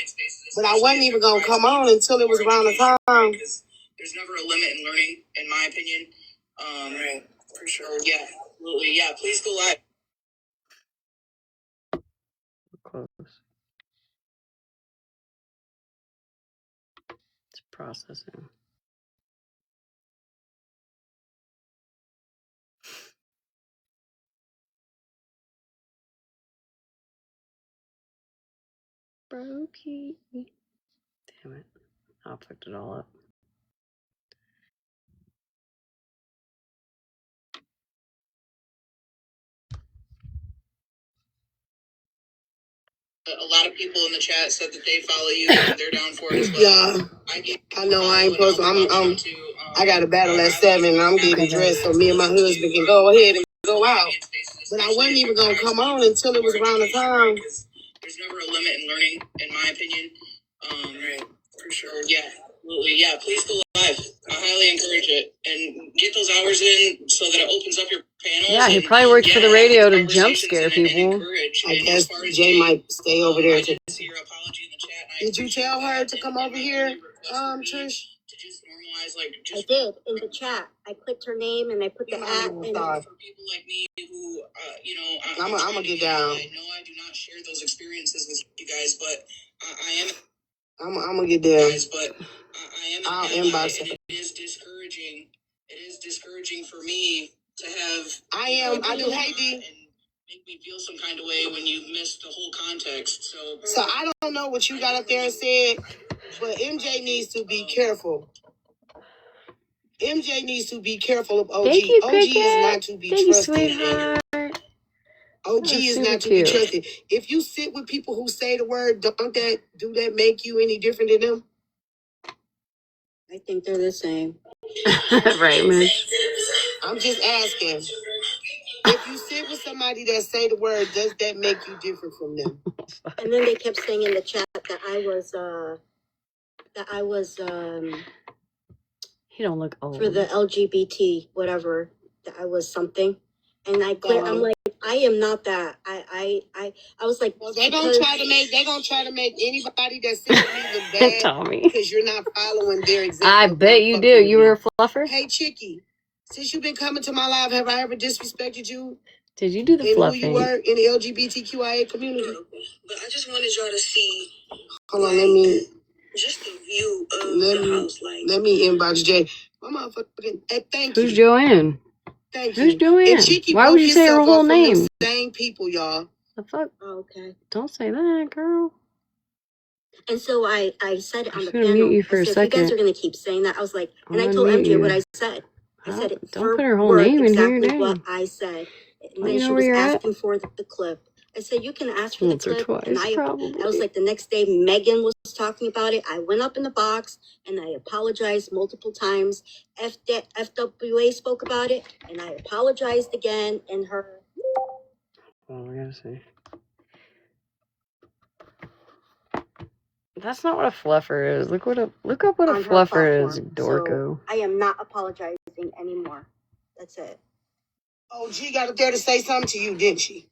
But I wasn't even gonna come on until it was around the time. There's never a limit in learning, in my opinion. Right, for sure. Yeah, absolutely. Yeah, please go live. Close. It's processing. Brokey. Damn it. I fucked it all up. A lot of people in the chat said that they follow you and they're down for it as well. Yeah, I know I ain't supposed to. I got a battle at 7 and I'm getting dressed so me and my husband can go ahead and go out. But I wasn't even gonna come on until it was around the time. There's never a limit in learning, in my opinion. Right, for sure. Yeah, absolutely. Yeah, please go live. I highly encourage it and get those hours in so that it opens up your panels. Yeah, he probably works for the radio to jump scare people. I guess Jay might stay over there. Did you tell her to come over here, Trish? I did in the chat. I clicked her name and I put the app in. For people like me who, I'm gonna get down. I know I do not share those experiences with you guys, but I am. I'm gonna get down. Guys, but I am. I'll inbox it. It is discouraging. It is discouraging for me to have. I do. Hey, D. And make me feel some kind of way when you miss the whole context. So I don't know what you got up there and said, but MJ needs to be careful. MJ needs to be careful of OG. Thank you, OG Cricket. is not to be Thank trusted. you, sweetheart. OG is not to be trusted. If you sit with people who say the word, do that make you any different than them? I think they're the same. Right, Mitch. I'm just asking. If you sit with somebody that say the word, does that make you different from them? And then they kept saying in the chat that I was He don't look old. for the LGBT whatever, that I was something. And I'm like, I am not that. I was like, well, they're gonna try to make anybody that sits with me look bad. Tommy. Because you're not following their example. I bet you do. You were a fluffer? Hey, Chicky, since you've been coming to my live, have I ever disrespected you? Did you do the fluffing? Who you were in the LGBTQIA community? But I just wanted y'all to see. Hold on, let me. Just the view of the house. Let me inbox Jay. My motherfucking. Hey, thank you. Who's Joanne? Thank Who's you. Joanne? Why would you say her whole name? Same people, y'all. The fuck? Oh, okay. Don't say that, girl. And so I said on the panel, panel, mute you for I a said, second. if you guys are going to keep saying that, I was like, and I told MJ what I said. I said it. Don't put her whole name in here. Exactly what I said. And then she was asking for the clip I said, you can ask for the Once or clip. twice, And I probably. was like, the next day, Megan was talking about it. I went up in the box and I apologized multiple times. FWA spoke about it and I apologized again. And her. Oh, we gotta see. That's not what a fluffer is. Look up what a fluffer is, Dorco. So I am not apologizing anymore. That's it. Oh, G got up there to say something to you, didn't she?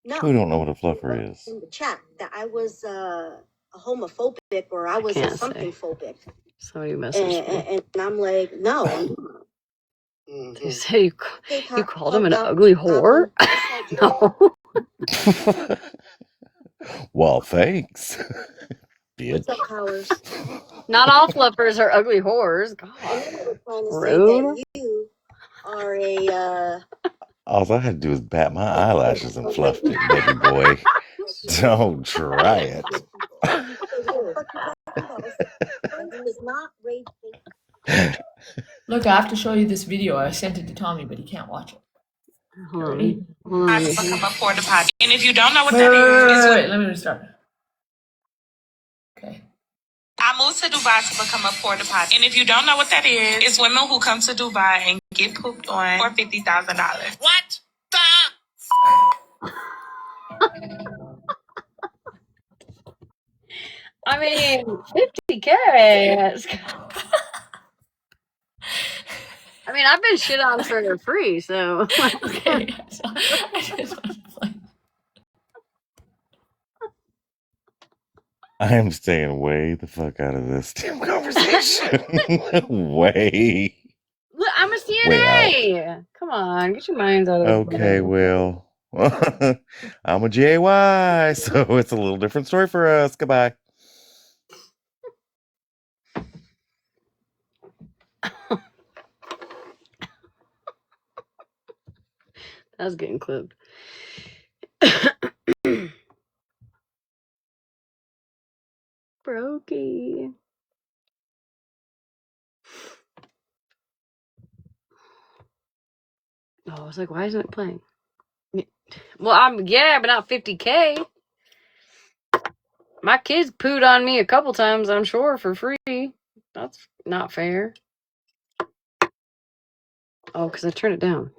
No. We don't know what a fluffer is. In the chat that I was a homophobic or I was a something phobic. Somebody messaged me. And I'm like, no. You say you called him an ugly whore? No. Well, thanks. What's up, Powers? Not all fluffers are ugly whores. God. Rude. You are a All I had to do was bat my eyelashes and fluffed it, baby boy. Don't try it. Look, I have to show you this video. I sent it to Tommy, but he can't watch it. Hold on. Hold on. And if you don't know what that is, wait, let me restart. Okay. I moved to Dubai to become a porta potty. And if you don't know what that is, it's women who come to Dubai and get pooped on for $50,000. What the? I mean, 50K. I mean, I've been shit on for free, so. Okay. So, I just want to play. I am staying way the fuck out of this damn conversation. Way. Look, I'm a CNA. Come on, get your minds out of the Okay, well, I'm a JY, so it's a little different story for us. Goodbye. That was getting clipped. Brokey. Oh, I was like, why isn't it playing? Well, yeah, but not 50K. My kids pooed on me a couple times, I'm sure, for free. That's not fair. Oh, because I turned it down.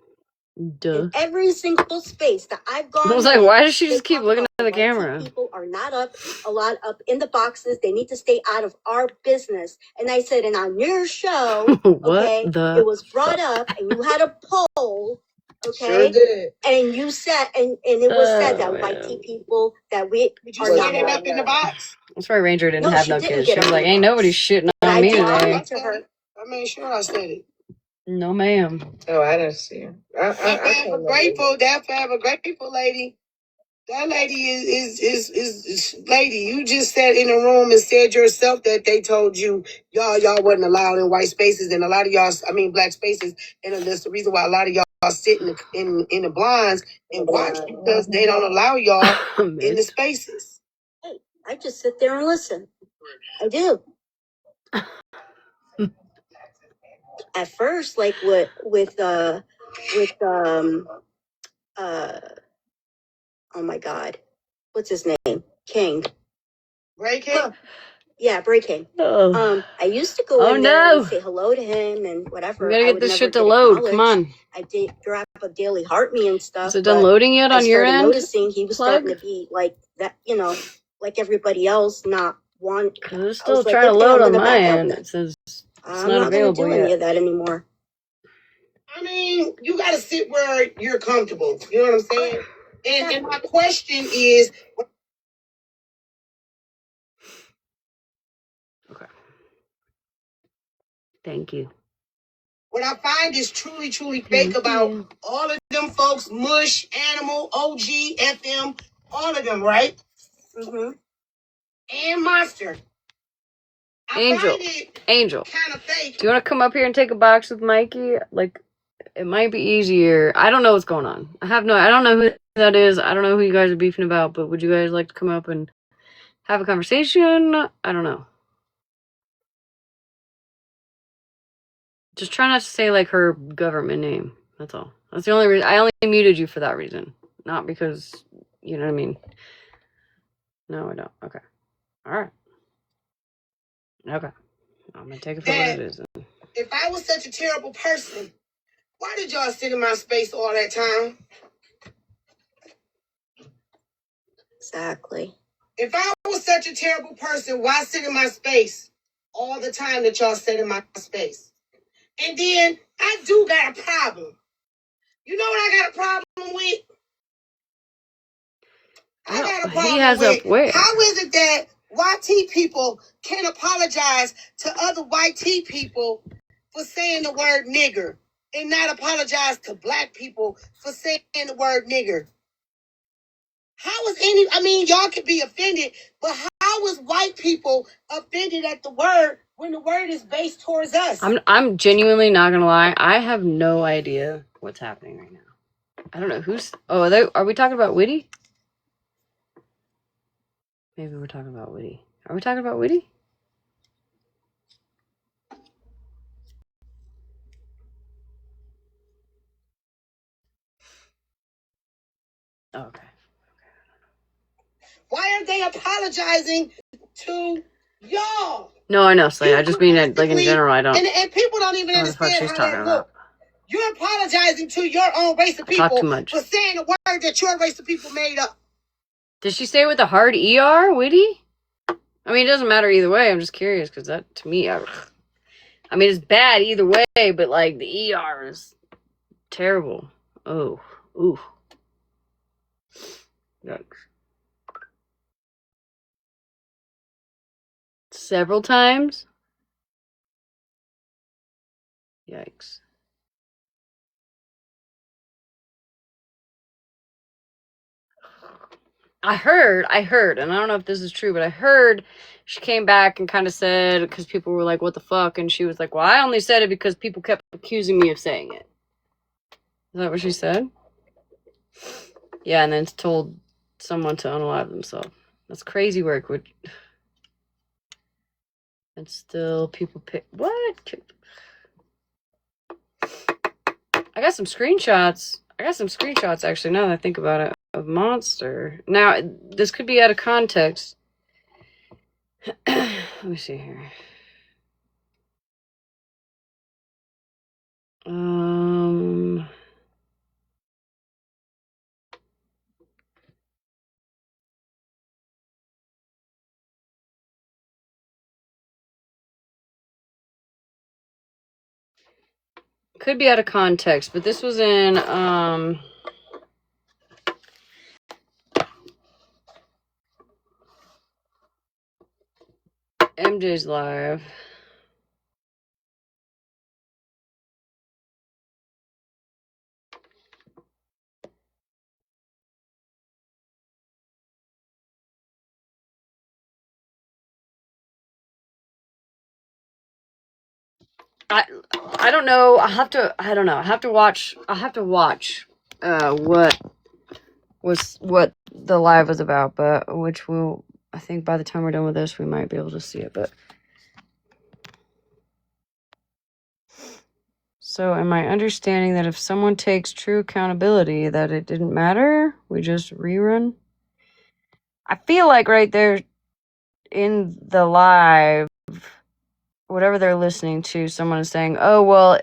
Duh. in every single space that I've gone. I was like, why does she just keep looking at the camera? People are not up in the boxes. They need to stay out of our business. And I said, and on your show, okay, it was brought up, and you had a poll. Okay, sure did. And you said, and it was said that white people that we are not up in the box. That's why Ranger didn't have no kids. She was like, ain't nobody shitting on me today. I made sure I said it. No, ma'am. Oh, I didn't see her. I'm grateful. That forever grateful lady. That lady is lady. You just sat in a room and said yourself that they told you y'all wasn't allowed in white spaces, and a lot of y'all, black spaces, and that's the reason why a lot of y'all sit in the blinds and watch because they don't allow y'all in the spaces. Hey, I just sit there and listen. I do. At first, like oh my God, what's his name? King. Bray King? Yeah, Bray King. I used to go in there and say hello to him and whatever. We gotta get this shit to load. Come on. I did drop a daily heart me and stuff. Is it done loading yet on your end? Noticing he was starting to be like that, like everybody else, not one. It's still trying to load on my end. It says it's not available yet. Any of that anymore. I mean, you got to sit where you're comfortable. You know what I'm saying? And my question is. Okay. Thank you. What I find is truly, truly fake about all of them folks, Mush, Animal, OG, FM, all of them, right? Mm-hmm. And Monster. Angel. Kind of fake. Do you want to come up here and take a box with Mikey? Like, it might be easier. I don't know what's going on. I don't know who that is. I don't know who you guys are beefing about, but would you guys like to come up and have a conversation? I don't know. Just try not to say, like, her government name. That's all. That's the only reason. I only muted you for that reason. Not because You know what I mean? No, I don't. Okay. All right. Okay. I'm going to take it for what it is. If I was such a terrible person, why did y'all sit in my space all that time? Exactly. If I was such a terrible person, why sit in my space all the time that y'all sit in my space? And then I do got a problem. You know what I got a problem with? I got a problem he has with up where? how is it that YT people can't apologize to other YT people for saying the word nigger and not apologize to black people for saying the word nigger? How is y'all can be offended, but how is white people offended at the word when the word is based towards us? I'm genuinely not gonna lie. I have no idea what's happening right now. I don't know who's. Oh, are we talking about Witty? Maybe we're talking about Witty. Are we talking about Witty? Oh, okay. Why are they apologizing to y'all? No, I know, Slay. I just mean it, like in general. I don't. And people don't even What the fuck understand she's how talking that about? look. You're apologizing to your own race of Talk people too much. for saying a word that your race of people made up. Did she say it with a hard ER, Witty? I mean, it doesn't matter either way. I'm just curious because that, to me, I mean, it's bad either way, but like the ER is terrible. Oh, ooh. Yikes. Several times? Yikes. I heard, and I don't know if this is true, but I heard she came back and kind of said, because people were like, what the fuck? And she was like, well, I only said it because people kept accusing me of saying it. Is that what she said? Yeah, and then told someone to unalive themselves. That's crazy work. And still people pick. What? I got some screenshots. Actually, now that I think about it, of Monster. Now, this could be out of context. Let me see here. Could be out of context, but this was in MJ's live. I don't know. I have to watch what the live was about, but which will, I think by the time we're done with this we might be able to see it. But so am I understanding that if someone takes true accountability that it didn't matter, we just rerun? I feel like right there in the live, whatever they're listening to, someone is saying, oh, well,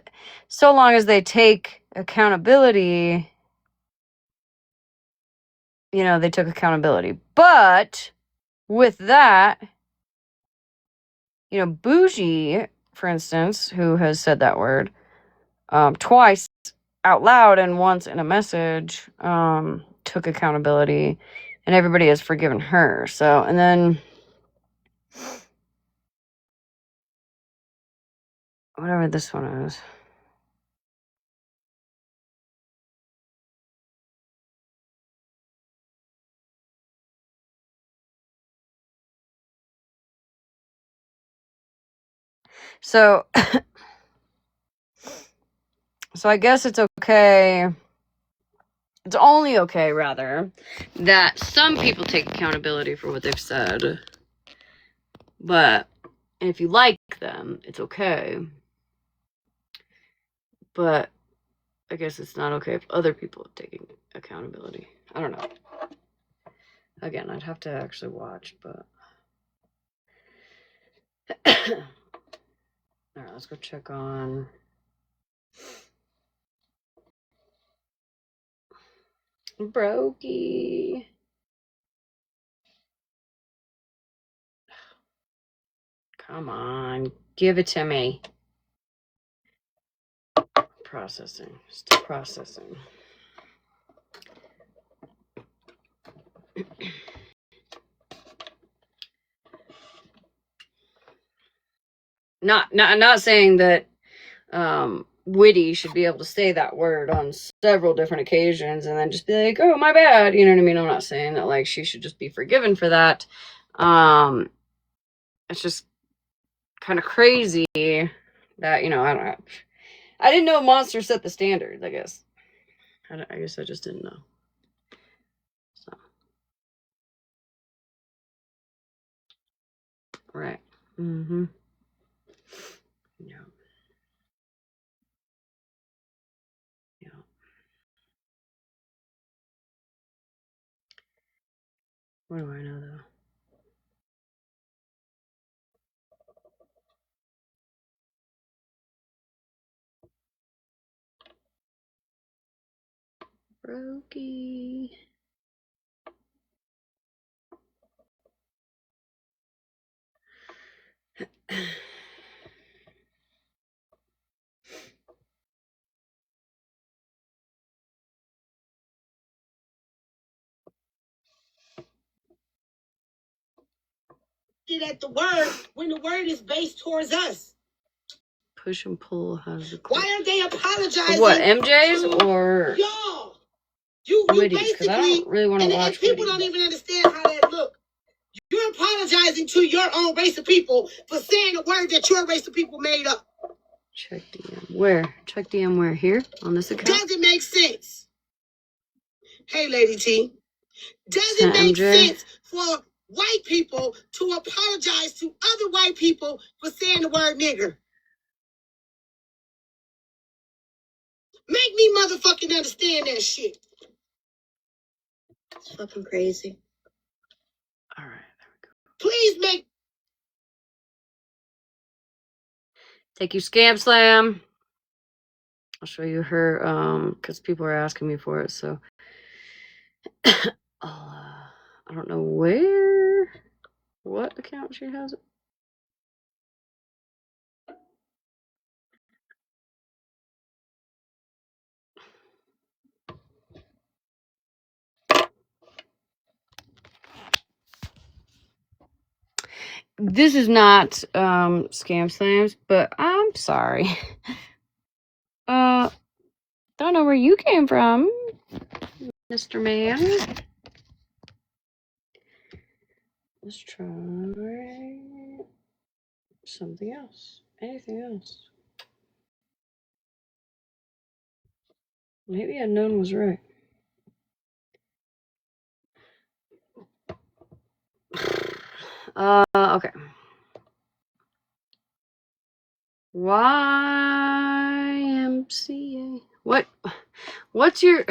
so long as they take accountability, they took accountability. But with that, Bougie, for instance, who has said that word twice out loud and once in a message, took accountability, and everybody has forgiven her. So, and then whatever this one is. So, so I guess it's okay. It's only okay, rather, that some people take accountability for what they've said. But if you like them, it's okay. But I guess it's not okay if other people are taking accountability. I don't know. Again, I'd have to actually watch, but. All right, let's go check on. Brokey. Come on, give it to me. Processing. Still processing. Not saying that Witty should be able to say that word on several different occasions and then just be like, oh, my bad. You know what I mean? I'm not saying that like she should just be forgiven for that. It's just kind of crazy that, you know, I don't know. I didn't know Monster set the standards, I guess. I guess I just didn't know. So. Right. Mm-hmm. Yeah. Yeah. What do I know, though? Brokey. At the word when the word is based towards us. Push and pull has the. Why aren't they apologizing? What, MJ's or y'all? You Witty's? Because I don't really want to watch. And people don't even understand how that look. You're apologizing to your own race of people for saying a word that your race of people made up. Check DM. Where? Check DM where? Here? On this account? Doesn't make sense. Hey, Lady T. Doesn't make sense for white people to apologize to other white people for saying the word nigger. Make me motherfucking understand that shit. It's fucking crazy. All right. Please make. Thank you, Scam Slam. I'll show you her, because people are asking me for it, so. I don't know what account she has it. This is not Scam Slams, but I'm sorry. Don't know where you came from, Mr. Man. Let's try something else. Anything else? Maybe unknown was right. Okay. YMCA. What's your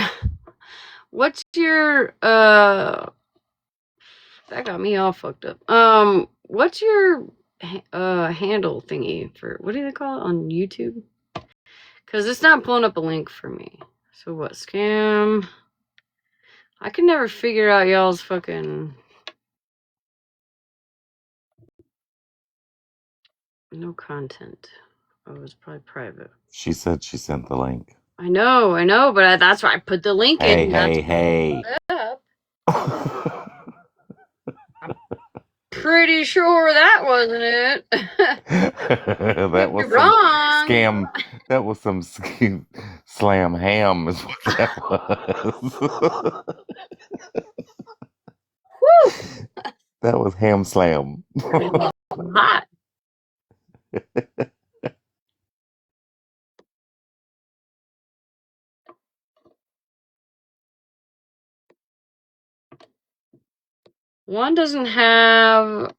that got me all fucked up. What's your handle thingy for, what do they call it on YouTube? Because it's not pulling up a link for me. So what, Scam? I can never figure out y'all's fucking. No content. Oh, it's probably private. She said she sent the link. I know, but that's why I put the link in. Hey. Pretty sure that wasn't it. That was some wrong. scam. That was some slam ham is what that was. Woo. That was ham slam. Hot. One doesn't have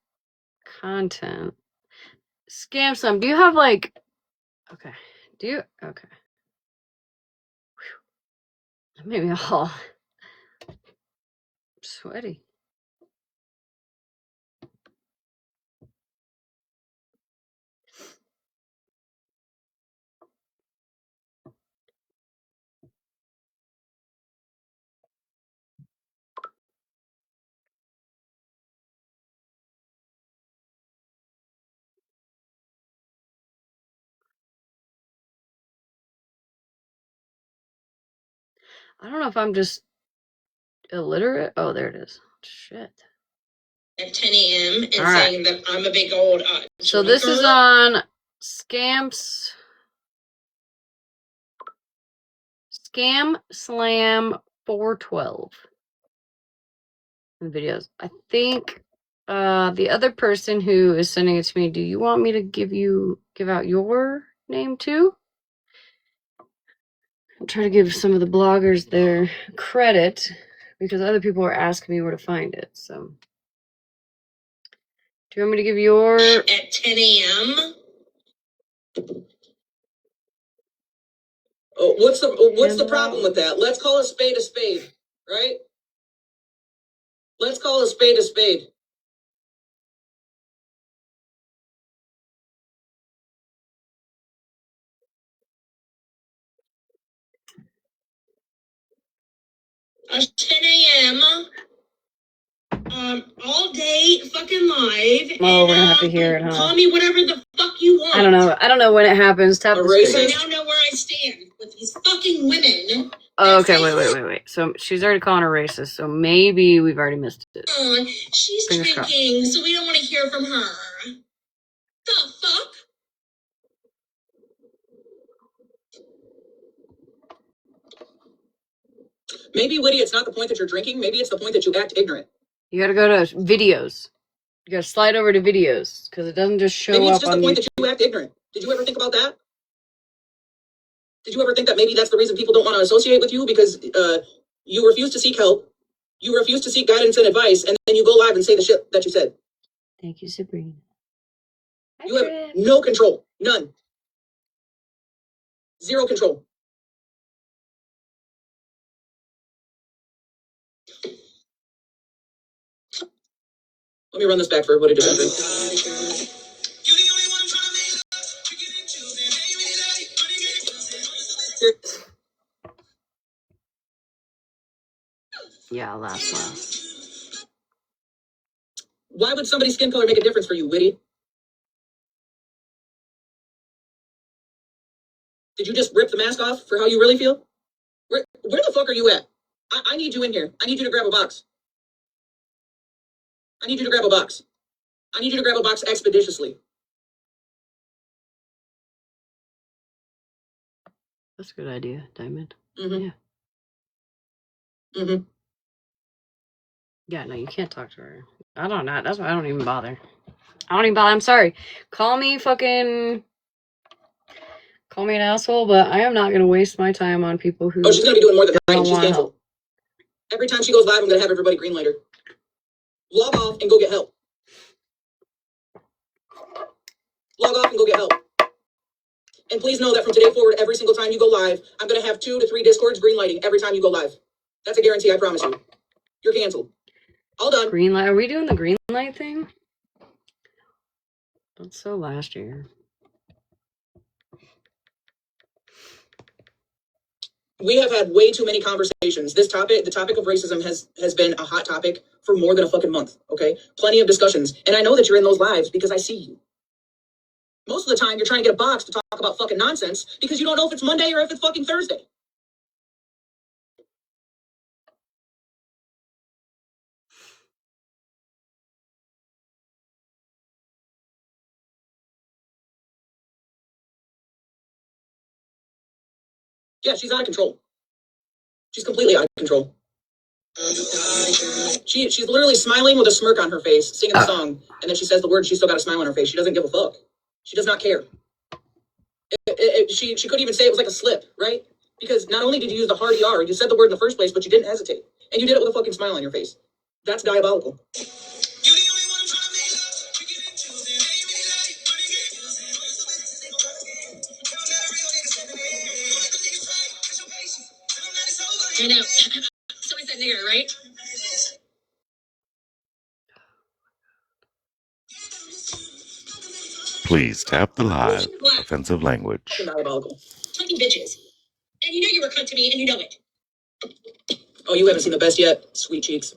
content. Scam some. Do you have like? Okay. Do you? Okay. Whew. That made me all sweaty. I don't know if I'm just illiterate. Oh, there it is. Shit. At 10 a.m. and All right. saying that I'm a big old. So this is on Scam Slam 412 videos. I think the other person who is sending it to me, do you want me to give out your name too? I'll try to give some of the bloggers their credit because other people are asking me where to find it. So do you want me to give your at 10 a.m.? Oh, what's the problem with that? Let's call a spade, right? Let's call a spade a spade. At 10 a.m. All day fucking live. Oh, we're gonna have to hear it, huh? Call me whatever the fuck you want. I don't know. I don't know when it happens. Tap the screen. I now know where I stand with these fucking women. Oh, okay, wait. So she's already calling her racist, so maybe we've already missed it. She's Fingers drinking, crossed. so we don't want to hear from her. The fuck? Maybe, Witty, it's not the point that you're drinking. Maybe it's the point that you act ignorant. You gotta go to videos. You gotta slide over to videos because it doesn't just show up on. Maybe it's just the point that you act ignorant. Did you ever think about that? Did you ever think that maybe that's the reason people don't want to associate with you because you refuse to seek help, you refuse to seek guidance and advice, and then you go live and say the shit that you said? Thank you, Sabrina. You have no control. None. Zero control. Let me run this back for everybody to listen. Yeah, last. Why would somebody's skin color make a difference for you, Witty? Did you just rip the mask off for how you really feel? Where the fuck are you at? I need you in here. I need you to grab a box. I need you to grab a box. I need you to grab a box expeditiously. That's a good idea, Diamond. Mm-hmm. Yeah. Mm-hmm. Yeah, no, you can't talk to her. I don't know. That's why I don't even bother. I'm sorry. Call me an asshole, but I am not gonna waste my time on people who. Oh, she's gonna be doing more than that. She's canceled. Help. Every time she goes live, I'm gonna have everybody greenlight her. Log off and go get help. Log off and go get help. And please know that from today forward, every single time you go live, I'm gonna have 2 to 3 Discords greenlighting every time you go live. That's a guarantee, I promise you. You're canceled. All done. Green light. Are we doing the green light thing? That's so last year. We have had way too many conversations. This topic, the topic of racism, has been a hot topic for more than a fucking month. Okay, plenty of discussions, and I know that you're in those lives because I see you. Most of the time, you're trying to get a box to talk about fucking nonsense because you don't know if it's Monday or if it's fucking Thursday. Yeah, she's out of control. She's completely out of control. She's literally smiling with a smirk on her face, singing the song, and then she says the words. She's still got a smile on her face. She doesn't give a fuck. She does not care. She couldn't even say it was like a slip, right? Because not only did you use the hard ER, you said the word in the first place, but you didn't hesitate, and you did it with a fucking smile on your face. That's diabolical. I know. Somebody said nigger, right? Please tap the live offensive language. Diabolical. Fucking bitches. And you know you were cut to me, and you know it. Oh, you haven't seen the best yet, sweet cheeks.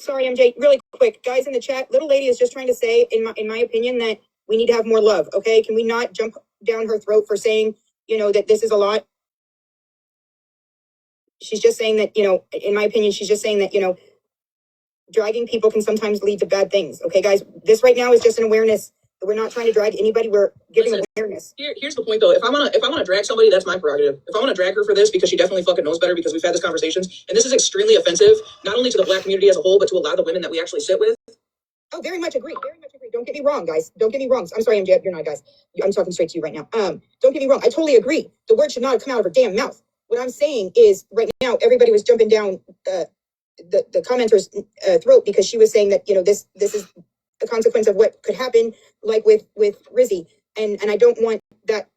Sorry, MJ, really quick. Guys in the chat, little lady is just trying to say, in my opinion, that we need to have more love, okay? Can we not jump down her throat for saying, that this is a lot? She's just saying that, in my opinion, she's just saying that, dragging people can sometimes lead to bad things. Okay, guys, this right now is just an awareness. We're not trying to drag anybody. We're giving awareness. Here's the point, though. If I wanna drag somebody, that's my prerogative. If I want to drag her for this because she definitely fucking knows better, because we've had this conversations, and this is extremely offensive, not only to the Black community as a whole, but to a lot of the women that we actually sit with. Oh, very much agree. Very much agree. Don't get me wrong, guys. Don't get me wrong. I'm sorry, MJ. You're not, guys. I'm talking straight to you right now. Don't get me wrong. I totally agree. The word should not have come out of her damn mouth. What I'm saying is, right now, everybody was jumping down the commenter's throat because she was saying that this is a consequence of what could happen, like with Rizzy, and I don't want that.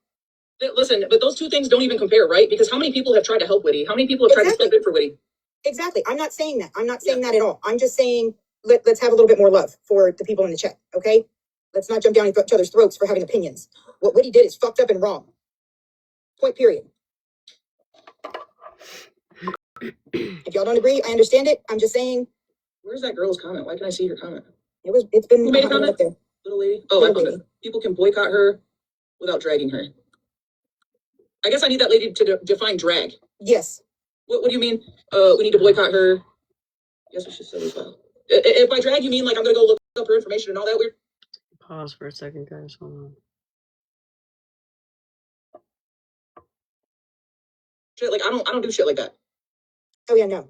Listen, but those two things don't even compare, right? Because how many people have tried to help Whitty? How many people have tried to step in for Whitty? Exactly. I'm not saying that. I'm not saying that at all. I'm just saying let's have a little bit more love for the people in the chat, okay? Let's not jump down each other's throats for having opinions. What Whitty did is fucked up and wrong. Point period. If y'all don't agree, I understand it. I'm just saying. Where's that girl's comment? Why can't I see her comment? It's been. Who made a comment? Up there. Little lady. Oh, I found it. People can boycott her without dragging her. I guess I need that lady to define drag. Yes. What do you mean? We need to boycott her. I guess we should say as well. If by drag you mean like I'm gonna go look up her information and all that weird. Pause for a second, guys. Hold on. Shit, like I don't do shit like that. Oh yeah, no.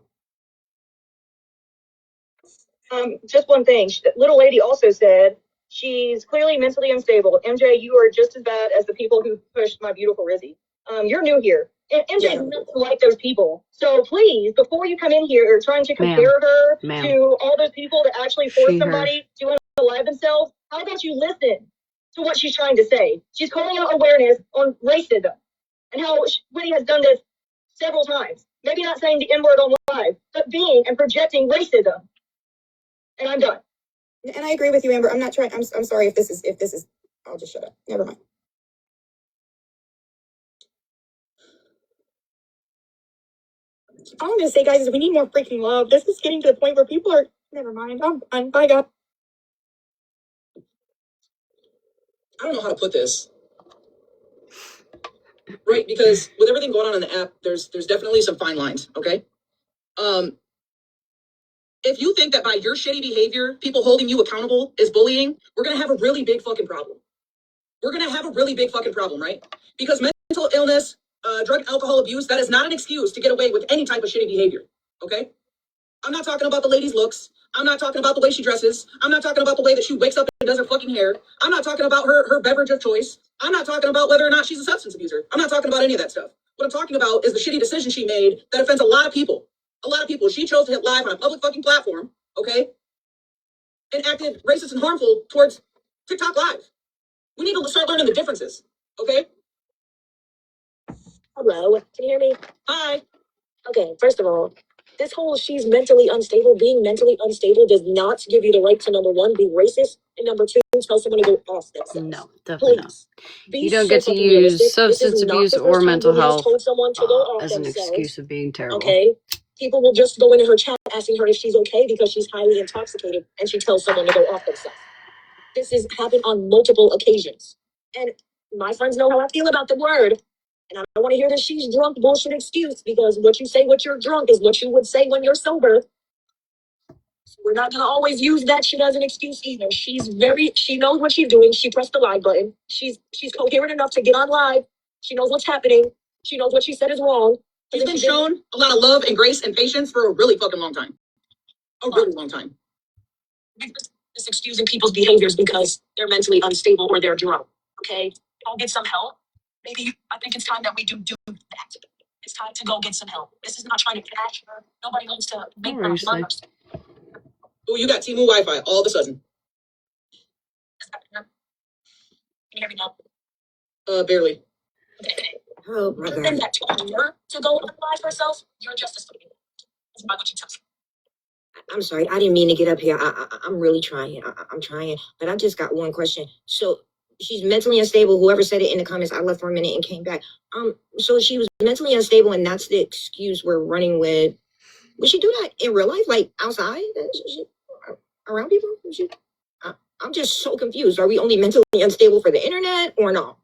Just one thing. Little lady also said she's clearly mentally unstable. MJ, you are just as bad as the people who pushed my beautiful Rizzy. You're new here. And MJ is not like those people. So please, before you come in here trying to compare her to all those people that actually force somebody to unalive themselves, how about you listen to what she's trying to say? She's calling out awareness on racism and how Whitty has done this several times. Maybe not saying the N-word on live, but being and projecting racism. And I'm done. And I agree with you, Amber. I'm not trying. I'm sorry if this is. I'll just shut up. Never mind. All I'm gonna say, guys, is we need more freaking love. This is getting to the point where people are. Never mind. I'm bye, God. I don't know how to put this. Right, because with everything going on in the app, there's definitely some fine lines. Okay. If you think that by your shitty behavior, people holding you accountable is bullying, we're gonna have a really big fucking problem. We're gonna have a really big fucking problem, right? Because mental illness, drug and alcohol abuse, that is not an excuse to get away with any type of shitty behavior. Okay? I'm not talking about the lady's looks. I'm not talking about the way she dresses. I'm not talking about the way that she wakes up and does her fucking hair. I'm not talking about her beverage of choice. I'm not talking about whether or not she's a substance abuser. I'm not talking about any of that stuff. What I'm talking about is the shitty decision she made that offends a lot of people. A lot of people. She chose to hit live on a public fucking platform, okay? And acted racist and harmful towards TikTok Live. We need to start learning the differences, okay? Hello, can you hear me? Hi. Okay, first of all, this whole she's mentally unstable, being mentally unstable does not give you the right to, number one, be racist, and number two, tell someone to go off themselves. No, definitely not. Be You don't so get to fucking use realistic. This substance is not abuse the or first time mental Whitney has health told someone to go off as an themselves. excuse of being terrible. Okay. People will just go into her chat asking her if she's okay because she's highly intoxicated and she tells someone to go off themselves. This has happened on multiple occasions. And my friends know how I feel about the word. And I don't want to hear this she's drunk bullshit excuse, because what you say when you're drunk is what you would say when you're sober. So we're not going to always use that shit as an excuse either. She knows what she's doing. She pressed the live button. She's coherent enough to get on live. She knows what's happening. She knows what she said is wrong. She's been shown a lot of love and grace and patience for a really fucking long time. A really long time. Just excusing people's behaviors because they're mentally unstable or they're drunk. Okay, go get some help. I think it's time that we do that. It's time to go get some help. This is not trying to catch her. Nobody wants to make her lovers. Oh, you got T-Mobile Wi-Fi all of a sudden. Can you hear me now? Barely. Okay. Oh my God. That told her to go unalive herself. You're justice for me. That's not what you tell me. I'm sorry, I didn't mean to get up here. I'm really trying. I'm trying, but I just got one question. So she's mentally unstable. Whoever said it in the comments, I left for a minute and came back. So she was mentally unstable, and that's the excuse we're running with. Would she do that in real life, like outside, around people? I'm just so confused. Are we only mentally unstable for the internet or no?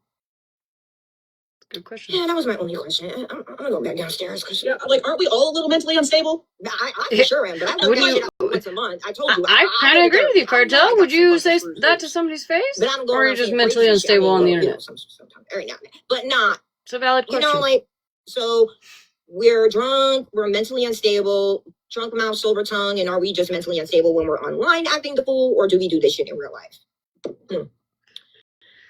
Good question. Yeah, that was my only question. I'm gonna go back downstairs because aren't we all a little mentally unstable? I for sure am, but I work that shit out once a month. I told you. I kind of agree with you, Cartel. Would you say that to somebody's face? But I don't go or are around you just saying mentally crazy shit. unstable on the internet? Sometimes, every now and then. But not. It's a valid question. So we're drunk, we're mentally unstable, drunk mouth, sober tongue, and are we just mentally unstable when we're online acting the fool, or do we do this shit in real life?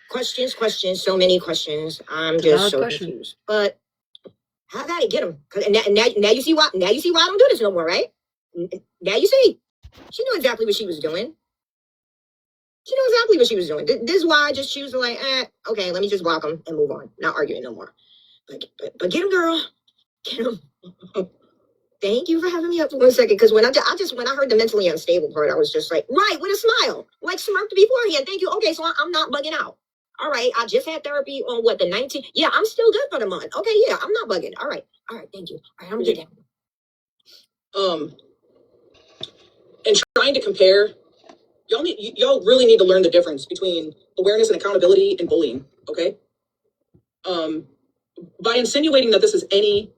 Questions, so many questions. I'm just so confused. But how did I get them? Now you see why. Now you see why I don't do this no more, right? Now you see. She knew exactly what she was doing. This is why I just choose to okay, let me just block them and move on. Not arguing no more. But get him, girl. Get him. Thank you for having me up for 1 second. Because when I heard the mentally unstable part, I was just like, right, with a smile, like smirked beforehand. Thank you. Okay, so I'm not bugging out. All right, I just had therapy on the 19th. Yeah, I'm still good for the month. Okay, yeah, I'm not bugging. All right, thank you. All right, I'm getting. And trying to compare, y'all really need to learn the difference between awareness and accountability and bullying. Okay. By insinuating that this is in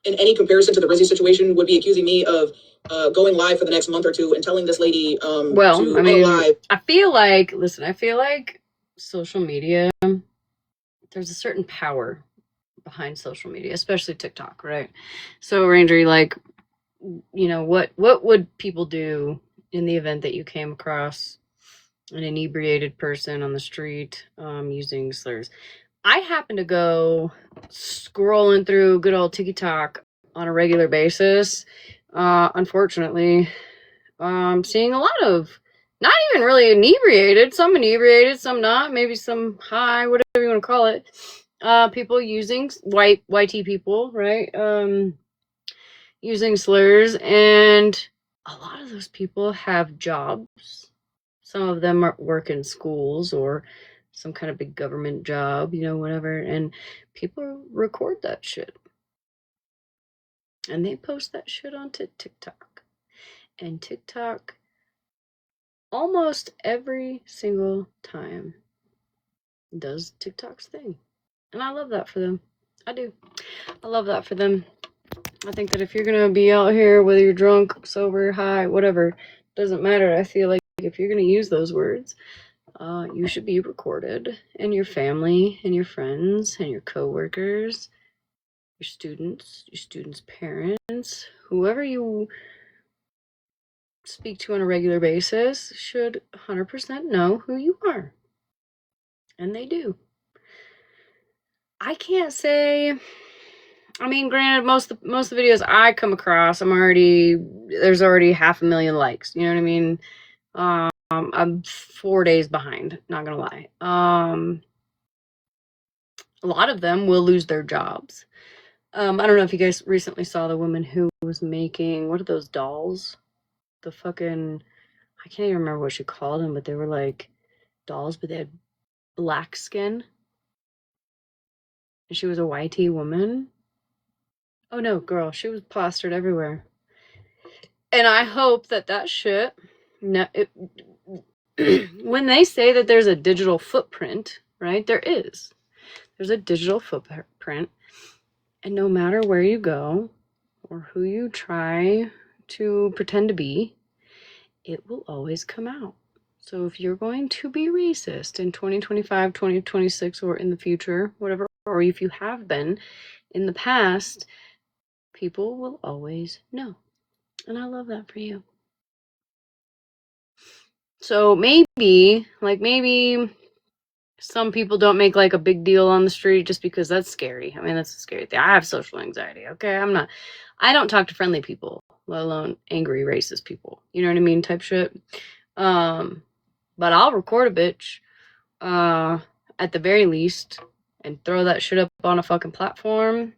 any comparison to the Rizzy situation would be accusing me of going live for the next month or two and telling this lady I feel like social media, there's a certain power behind social media, especially TikTok, right? So Ranger, what would people do in the event that you came across an inebriated person on the street using slurs? I happen to go scrolling through good old TikTok on a regular basis. Unfortunately, seeing a lot of not even really inebriated, some not, maybe some high, whatever you want to call it. People using YT people, right? Using slurs, and a lot of those people have jobs. Some of them work in schools or some kind of big government job, whatever. And people record that shit. And they post that shit onto TikTok. And TikTok, almost every single time, does TikTok's thing. And I love that for them. I do. I love that for them. I think that if you're going to be out here, whether you're drunk, sober, high, whatever, doesn't matter. I feel like if you're going to use those words, you should be recorded, and your family and your friends and your coworkers, your students' parents, whoever you speak to on a regular basis should 100% know who you are. And they do. I can't say, granted, most of the videos I come across, there's already 500,000 likes, you know what I mean? I'm 4 days behind, not gonna lie. A lot of them will lose their jobs. I don't know if you guys recently saw the woman who was making, what are those dolls? The fucking, I can't even remember what she called them, but they were like dolls, but they had black skin. And she was a YT woman. Oh no, girl, she was plastered everywhere. And I hope that shit, when they say that there's a digital footprint, right? There's a digital footprint. And no matter where you go or who you try to pretend to be, it will always come out. So if you're going to be racist in 2025, 2026, or in the future, whatever, or if you have been in the past, people will always know. And I love that for you. So maybe some people don't make like a big deal on the street just because that's scary. That's a scary thing. I have social anxiety, okay? I don't talk to friendly people, let alone angry racist people. You know what I mean? Type shit. But I'll record a bitch, at the very least, and throw that shit up on a fucking platform.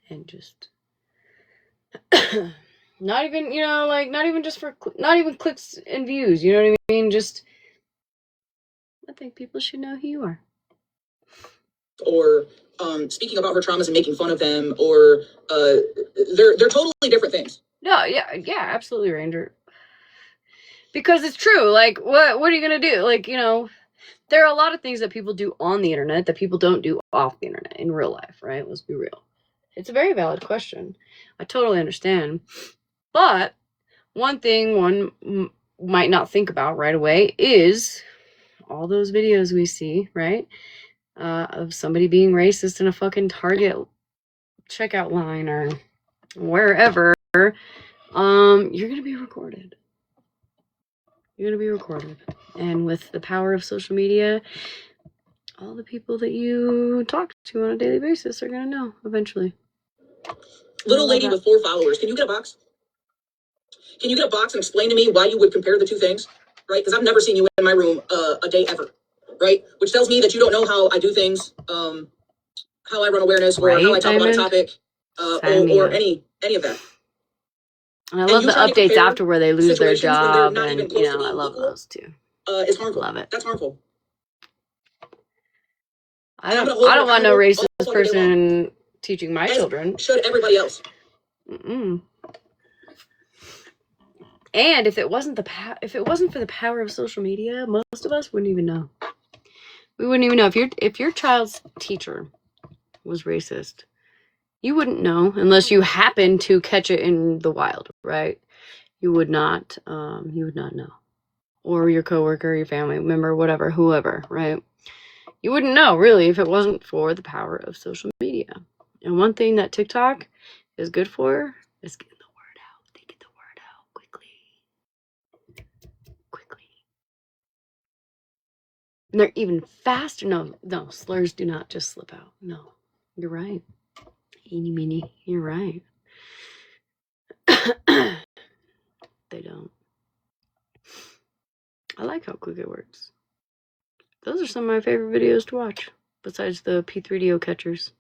And just not even clicks and views, you know what I mean? Just, I think people should know who you are. or speaking about her traumas and making fun of them, or they're totally different things. No, yeah, absolutely, Ranger. Because it's true. Like, what are you gonna do? Like, there are a lot of things that people do on the internet that people don't do off the internet in real life, right? Let's be real. It's a very valid question. I totally understand. But one thing one might not think about right away is all those videos we see, right? Of somebody being racist in a fucking Target checkout line or wherever. You're gonna be recorded. You're gonna be recorded. And with the power of social media, all the people that you talk to on a daily basis are gonna know eventually. Little lady with 4 followers. Can you get a box? Can you get a box and explain to me why you would compare the two things? Right? Because I've never seen you in my room a day ever. Right? Which tells me that you don't know how I do things, how I run awareness, or how I talk about a topic, or any of that. And I love the updates after where they lose their job, and I love those too. It's harmful. Love it. That's harmful. I don't want no racist person teaching my children. Should everybody else. Mm-mm. And if it wasn't for the power of social media, most of us wouldn't even know. We wouldn't even know if your child's teacher was racist. You wouldn't know unless you happened to catch it in the wild, right? You would not know. Or your coworker, your family member, whatever, whoever, right? You wouldn't know really if it wasn't for the power of social media. And one thing that TikTok is good for is getting the word out. They get the word out quickly. And they're even faster. No, slurs do not just slip out. No, you're right. Eeny meeny, you're right. They don't. I like how quick it works. Those are some of my favorite videos to watch, besides the P3DO catchers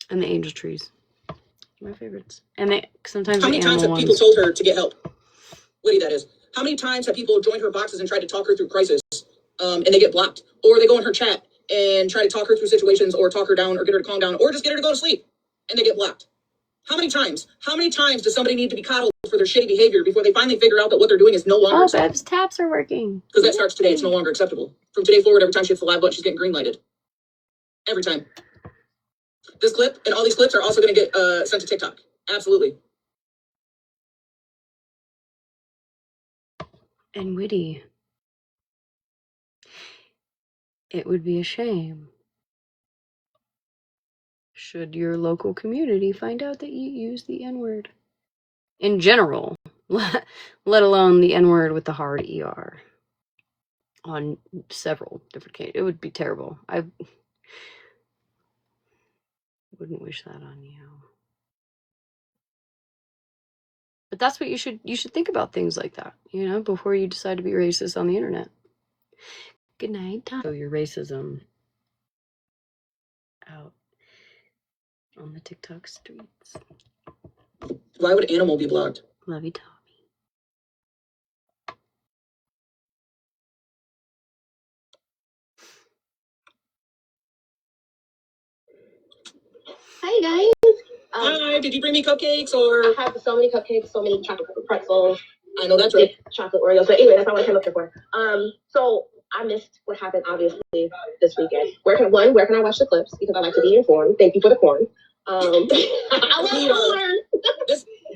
and the angel trees. My favorites. And they sometimes How many times have people told her to get help? Witty, that is. How many times have people joined her boxes and tried to talk her through crisis, and they get blocked? Or they go in her chat and try to talk her through situations, or talk her down, or get her to calm down, or just get her to go to sleep, and they get blocked? How many times? How many times does somebody need to be coddled for their shitty behavior before they finally figure out that what they're doing is no longer acceptable? Bev's taps are working. Because that starts today. It's no longer acceptable. From today forward, every time she hits the live button, she's getting green lighted. Every time. This clip and all these clips are also going to get sent to TikTok. Absolutely. And witty. It would be a shame should your local community find out that you use the N-word. In general, let alone the N-word with the hard ER. On several different cases. It would be terrible. I wouldn't wish that on you. But that's what you should think about things like that, before you decide to be racist on the internet. Good night, Tom. Show your racism out on the TikTok streets. Why would animal be blocked? Love you, Tommy. Hi guys. Hi, did you bring me cupcakes or? I have so many cupcakes, so many chocolate pretzels. I know that's right. Chocolate Oreos. But anyway, that's not what I came up here for. So I missed what happened obviously this weekend. Where can I watch the clips? Because I like to be informed. Thank you for the corn. I love corn.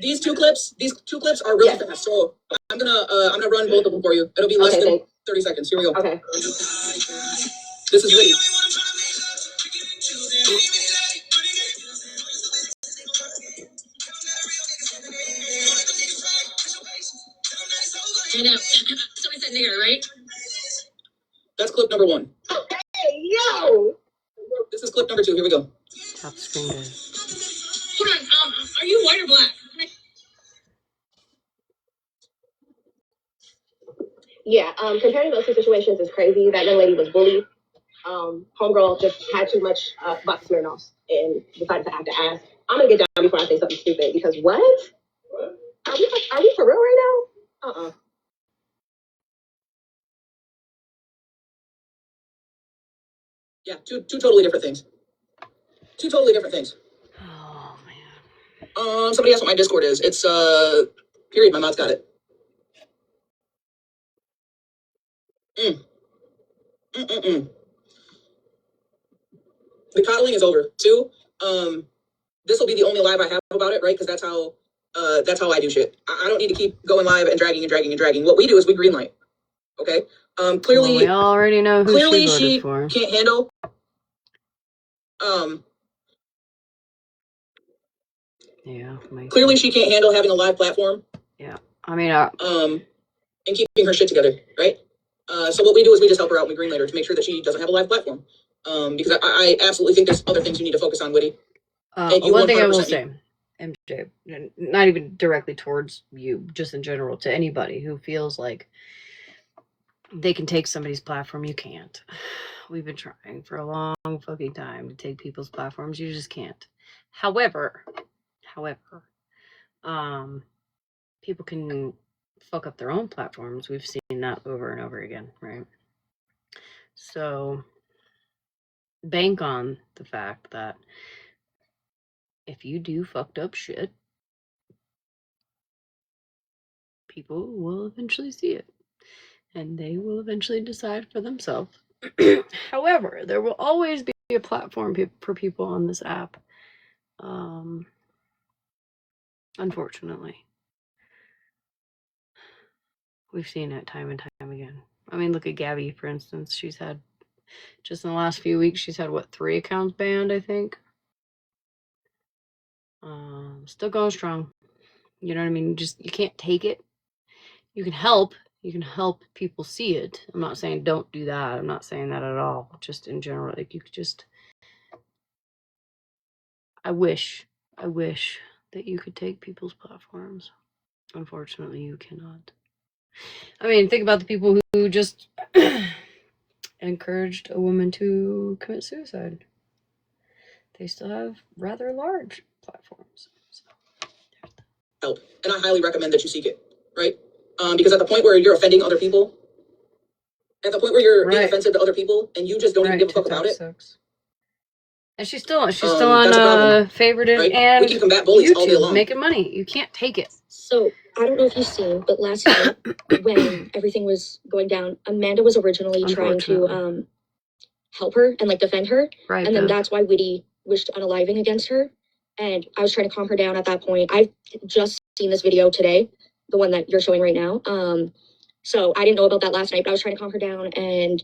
These two clips are really fast. So I'm gonna run both of them for you. It'll be less than 30 seconds. Here we go. Okay. This is Witty. I know. Somebody said nigger, right? That's clip number 1. Hey, yo! This is clip number 2. Here we go. Top screen, guys. Hold on. Are you white or black? Yeah, comparing those two situations is crazy. That young lady was bullied. Homegirl just had too much box Smirnoffs and decided to have to ask. I'm gonna get down before I say something stupid because what? Are we for real right now? Yeah, two totally different things. Two totally different things. Oh man. Somebody asked what my Discord is. It's period. My mouth got it. The coddling is over. Two. This will be the only live I have about it, right? Because that's how I do shit. I don't need to keep going live and dragging. What we do is we greenlight. Okay. Clearly, Well, we already know who clearly she voted for. can't handle. Yeah. Clearly, she can't handle having a live platform. Yeah. I mean, and keeping her shit together, right? So what we do is we just help her out and we greenlight her to make sure that she doesn't have a live platform. Because I absolutely think there's other things you need to focus on, Witty. one thing I will say, MJ, not even directly towards you, just in general, to anybody who feels like they can take somebody's platform, you can't. We've been trying for a long fucking time to take people's platforms. You just can't. However, people can fuck up their own platforms. We've seen that over and over again, right? So bank on the fact that if you do fucked up shit, people will eventually see it and they will eventually decide for themselves. However, there will always be a platform for people on this app. Unfortunately, we've seen it time and time again. I mean, look at Gabby, for instance. She's had, just in the last few weeks, she's had, 3 accounts banned, I think. Still going strong. You know what I mean? You can't take it. You can help people see it. I'm not saying don't do that. I'm not saying that at all. Just in general, like, you could just, I wish that you could take people's platforms. Unfortunately, you cannot. I mean, think about the people who just encouraged a woman to commit suicide. They still have rather large platforms. So. Help, and I highly recommend that you seek it, right? Because at the point where you're offending other people, at the point where you're being offensive to other people, and you just don't even give a fuck about it. Sucks. And she's still on favorited, right? And we can combat bullies YouTube, all day long. Making money. You can't take it. So I don't know if you've seen, but last night when everything was going down, Amanda was originally trying to help her and like defend her. Right. And then that's why Witty wished unaliving against her. And I was trying to calm her down at that point. I've just seen this video today, the one that you're showing right now. So I didn't know about that last night, but I was trying to calm her down, and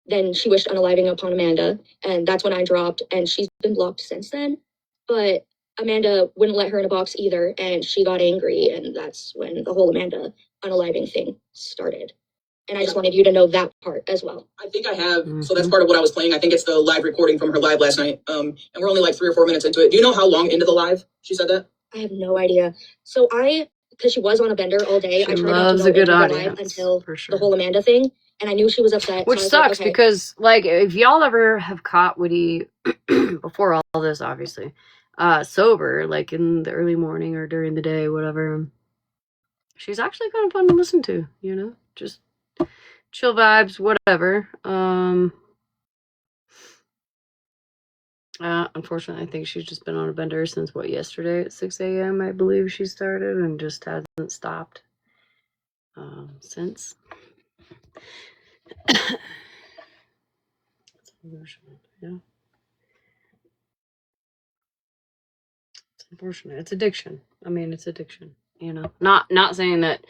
then she wished unaliving upon Amanda, and that's when I dropped, and she's been blocked since then. But Amanda wouldn't let her in a box either, and she got angry, and that's when the whole Amanda unaliving thing started. And I just wanted you to know that part as well. I think I have. Mm-hmm. So that's part of what I was playing. I think it's the live recording from her live last night. And we're only like 3 or 4 minutes into it. Do you know how long into the live she said that? I have no idea. So because she was on a bender all day, I tried not to go into the live until the whole Amanda thing. And I knew she was upset. Which sucks because, like, if y'all ever have caught Witty before all this, obviously, sober, like in the early morning or during the day, whatever, she's actually kind of fun to listen to, you know? Just chill vibes, whatever. Unfortunately, I think she's just been on a bender since, yesterday at 6 a.m., I believe she started, and just hasn't stopped since. It's unfortunate, yeah. It's unfortunate. It's addiction. I mean, it's addiction, you know? Not saying that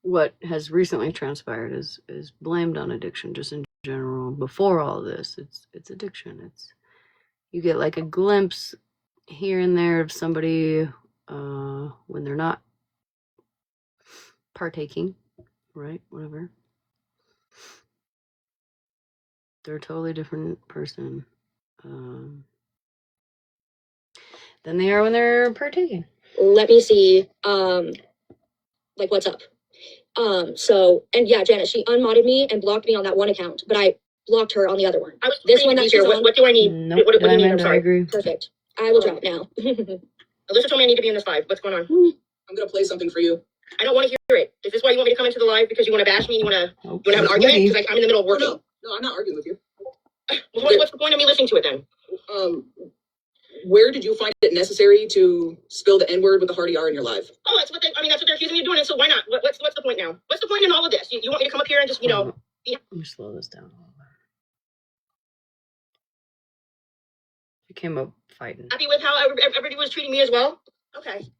what has recently transpired is blamed on addiction, just in general. Before all this, it's addiction. You get like a glimpse here and there of somebody when they're not partaking, right? Whatever. They're a totally different person than they are when they're partaking. Let me see, like, what's up. So, and yeah, Janet, she unmodded me and blocked me on that one account, but I blocked her on the other one. This one that she's on. What do I need? Nope, what do you need? I'm sorry. I agree. Perfect. I will drop now. Alyssa told me I need to be in this live. What's going on? I'm gonna play something for you. I don't want to hear it. Is this why you want me to come into the live? Because you want to bash me? You want to have an argument? Because I'm in the middle of working. No, I'm not arguing with you. What's the point of me listening to it then? Where did you find it necessary to spill the N-word with the hard ER in your life? Oh, that's what that's what they're accusing me of doing. And so why not? What's the point now? What's the point in all of this? You want me to come up here and just Let me slow this down a little bit. You came up fighting. Happy with how everybody was treating me as well? Okay.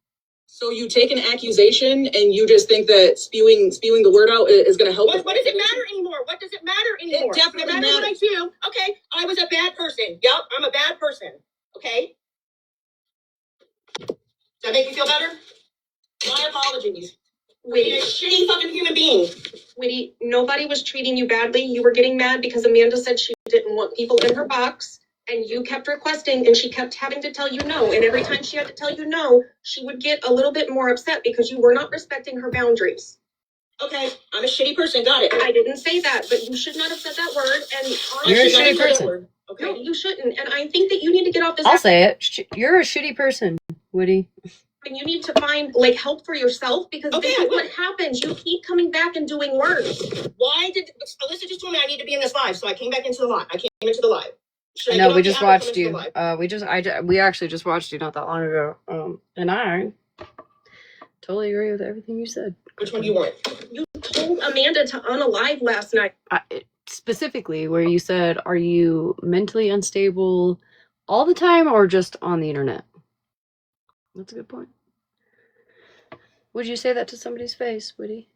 So you take an accusation and you just think that spewing the word out is going to help? What does it matter anymore? What does it matter anymore? It definitely matters. matters. What I do. Okay, I was a bad person. Yep, I'm a bad person. Okay. Does that make you feel better? My apologies. Being a shitty fucking human being. Witty, nobody was treating you badly. You were getting mad because Amanda said she didn't want people in her box, and you kept requesting, and she kept having to tell you no. And every time she had to tell you no, she would get a little bit more upset because you were not respecting her boundaries. Okay, I'm a shitty person. Got it. I didn't say that, but you should not have said that word. And You're a shitty person. Okay, no, you shouldn't. And I think that you need to get off this. I'll say it. You're a shitty person, Woody. And you need to find help for yourself because this is what happens. You keep coming back and doing worse. Why did Alyssa just told me I need to be in this live? So I came back into the live. I came into the live. No, we just watched you. We actually just watched you not that long ago. And I totally agree with everything you said. Which one do you want? You told Amanda to unalive last night. Specifically, where you said, "Are you mentally unstable all the time, or just on the internet?" That's a good point. Would you say that to somebody's face, Woody?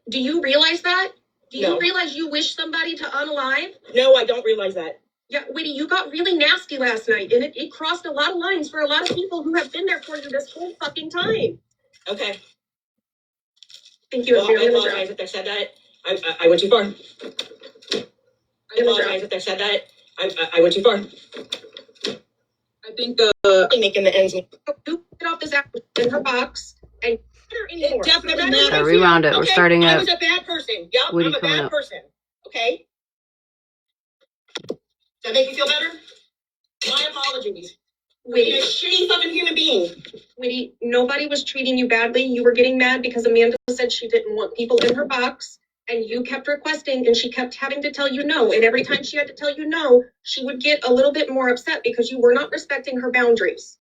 Do you realize that? Do you realize you wish somebody to unalive? No, I don't realize that. Yeah, Witty, you got really nasty last night, and it crossed a lot of lines for a lot of people who have been there for you this whole fucking time. Okay. Thank you. Well, I apologize if I said that. I went too far. I apologize if I said that. I went too far. I think making the ends meet. You get off this app in her box and it definitely matters. I rewound it. We're starting I at was a bad person. Yep, Woody I'm a coming bad up. person. Okay. Does that make you feel better? My apologies. Being a shitty fucking human being. Witty, nobody was treating you badly. You were getting mad because Amanda said she didn't want people in her box, and you kept requesting, and she kept having to tell you no. And every time she had to tell you no, she would get a little bit more upset because you were not respecting her boundaries.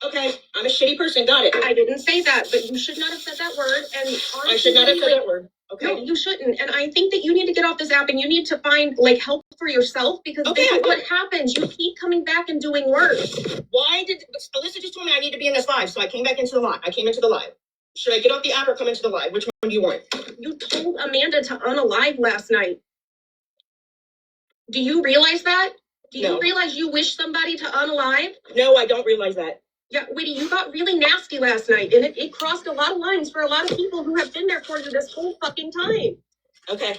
Okay, I'm a shitty person. Got it. I didn't say that, but you should not have said that word. And honestly, I should not have said that word. Okay. No, you shouldn't. And I think that you need to get off this app and you need to find help for yourself because this is what happens. You keep coming back and doing worse. Why did Alyssa just told me I need to be in this live? So I came back into the live. I came into the live. Should I get off the app or come into the live? Which one do you want? You told Amanda to unalive last night. Do you realize that? Do you realize you wish somebody to unalive? No, I don't realize that. Yeah, Witty, you got really nasty last night, and it crossed a lot of lines for a lot of people who have been there for you this whole fucking time. Okay.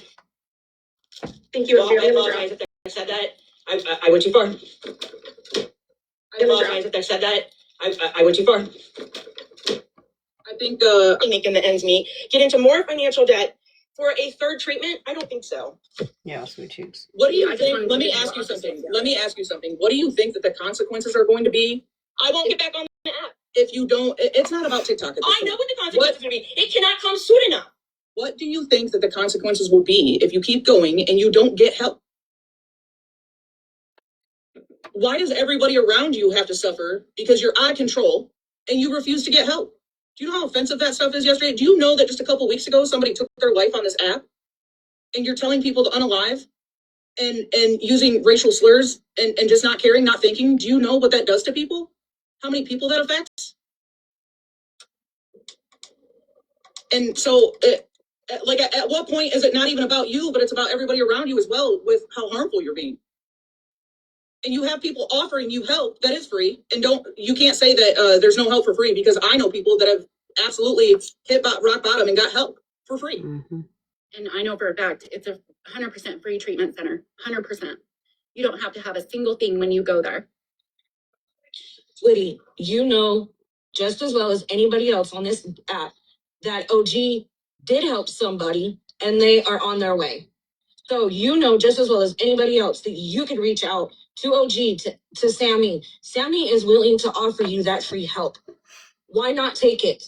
Thank you. Well, I apologize if I said that. I went too far. I apologize if I said that. I went too far. I think making the ends meet. Get into more financial debt for a third treatment? I don't think so. Yeah, sweet cheeks. What do you think? Let me ask you something. What do you think that the consequences are going to be? I won't get back on the app. If you don't, it's not about TikTok. I know what the consequences are going to be. It cannot come soon enough. What do you think that the consequences will be if you keep going and you don't get help? Why does everybody around you have to suffer because you're out of control and you refuse to get help? Do you know how offensive that stuff is yesterday? Do you know that just a couple weeks ago, somebody took their life on this app and you're telling people to unalive and using racial slurs and just not caring, not thinking? Do you know what that does to people? How many people that affects? And so at what point is it not even about you, but it's about everybody around you as well with how harmful you're being? And you have people offering you help that is free, and you can't say that there's no help for free, because I know people that have absolutely hit rock bottom and got help for free. Mm-hmm. And I know for a fact it's a 100% free treatment center. 100%. You don't have to have a single thing when you go there. Liddy, you know just as well as anybody else on this app that OG did help somebody and they are on their way. So you know just as well as anybody else that you could reach out to OG, to Sammy. Sammy is willing to offer you that free help. Why not take it?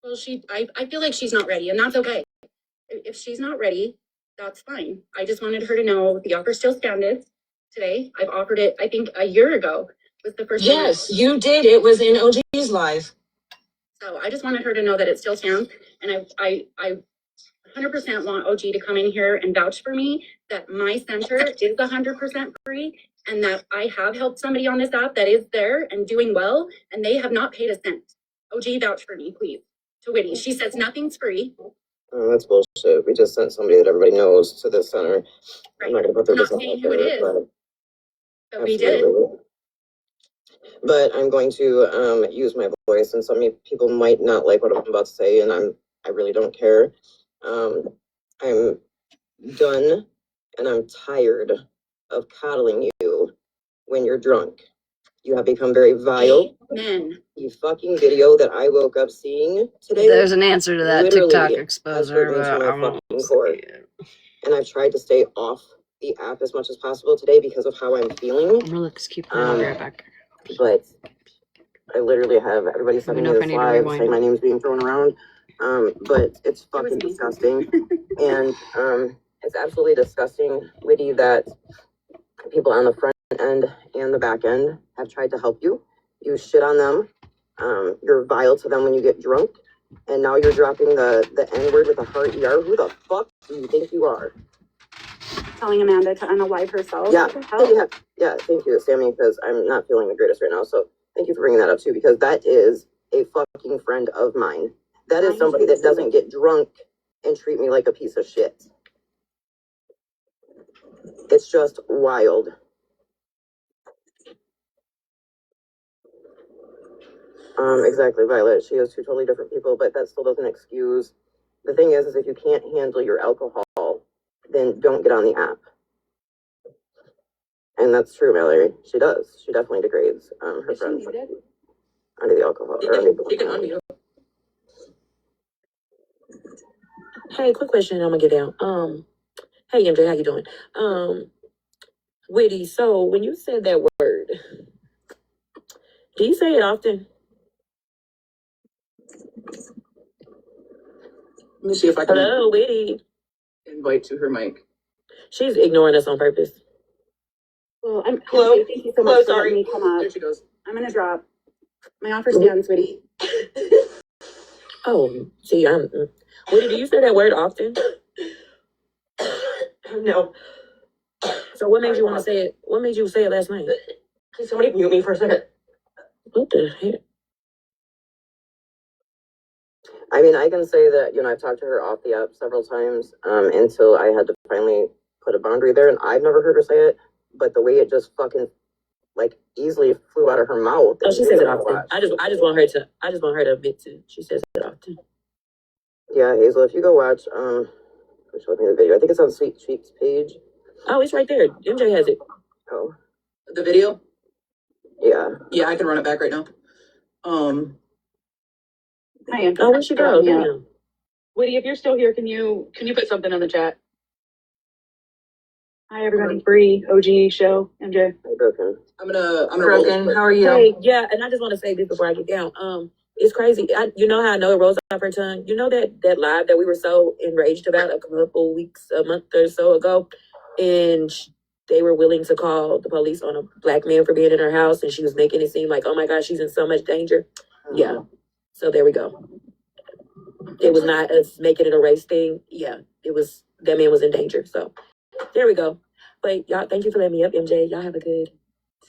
Well, I feel like she's not ready, and that's okay. If she's not ready, that's fine. I just wanted her to know the offer still stands today. I've offered it, I think, a year ago was the first time. Yes, you did. It was in OG's live. So I just wanted her to know that it still stands. And I 100% want OG to come in here and vouch for me that my center is 100% free and that I have helped somebody on this app that is there and doing well, and they have not paid a cent. OG, vouch for me, please. To Whitty, she says nothing's free. Oh, that's bullshit. We just sent somebody that everybody knows to this center. Right. I'm not gonna put their Not business saying out who it there, is, but we absolutely. did. But I'm going to use my voice, and some people might not like what I'm about to say, and I really don't care. I'm done, and I'm tired of coddling you when you're drunk. You have become very vile. Amen. The fucking video that I woke up seeing today. There's an answer to that literally TikTok has hurt exposure, me to but my I won't fucking say core. it. And I've tried to stay off the app as much as possible today because of how I'm feeling. Let's keep playing. I'll be right back. But I literally have everybody sending me this live saying my name's being thrown around. But it's fucking disgusting. And it's absolutely disgusting, Whitty, that people on the front end and the back end have tried to help you. You shit on them. You're vile to them when you get drunk. And now you're dropping the N-word with a heart ER. Who the fuck do you think you are? Telling Amanda to unalive herself. Yeah, thank you, Sammy, because I'm not feeling the greatest right now. So thank you for bringing that up too, because that is a fucking friend of mine. That is somebody that doesn't get drunk and treat me like a piece of shit. It's just wild. Exactly, Violet. She is two totally different people, but that still doesn't excuse. The thing is if you can't handle your alcohol, then don't get on the app. And that's true, Mallory. She does. She definitely degrades her friends under the alcohol. You can unmute. Hey, quick question. I'm gonna get down. Hey MJ, how you doing? Whitty. So when you said that word, do you say it often? Let me see if I can. Hello, Whitty. Invite to her mic. She's ignoring us on purpose. Well, Hello? thank you so much for letting me come up. There she goes. I'm gonna drop. My offer stands, Whitty. Oh, see, Whitty, do you say that word often? No. So what made you want to say it? What made you say it last night? Can somebody mute me for a second? What the heck? I mean, I can say that, I've talked to her off the app several times until I had to finally put a boundary there, and I've never heard her say it, but the way it just fucking, easily flew out of her mouth. Oh, she says it often. I just want her to admit to it. She says it often. Yeah, Hazel, if you go watch, she showed me the video. I think it's on Sweet Cheeks page. Oh, it's right there. MJ has it. Oh. The video? Yeah. Yeah, I can run it back right now. Hi, Andrew. Oh, where'd she go? Damn. Whitty, if you're still here, can you put something in the chat? Hi, everybody. Bree, OG show, MJ. Hey, Broken. I'm gonna Broken, how are you? Hey, yeah, and I just want to say this before I get down. It's crazy. You know how I know it rolls off her tongue? You know that live that we were so enraged about a month or so ago? And they were willing to call the police on a black man for being in her house, and she was making it seem like, oh my gosh, she's in so much danger. Yeah. So there we go. It was not us making it a race thing. Yeah, it was, that man was in danger. So there we go. But y'all, thank you for letting me up, MJ. Y'all have a good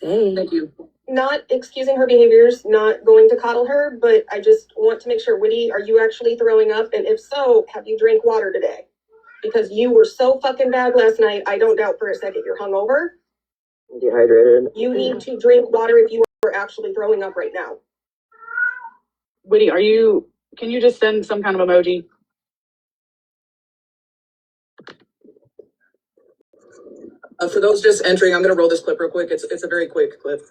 day. Thank you. Not excusing her behaviors, not going to coddle her, but I just want to make sure, Whitty, are you actually throwing up? And if so, have you drank water today? Because you were so fucking bad last night, I don't doubt for a second you're hungover. Dehydrated. You need to drink water if you are actually throwing up right now. Whitty, can you just send some kind of emoji? For those just entering, I'm gonna roll this clip real quick. It's a very quick clip.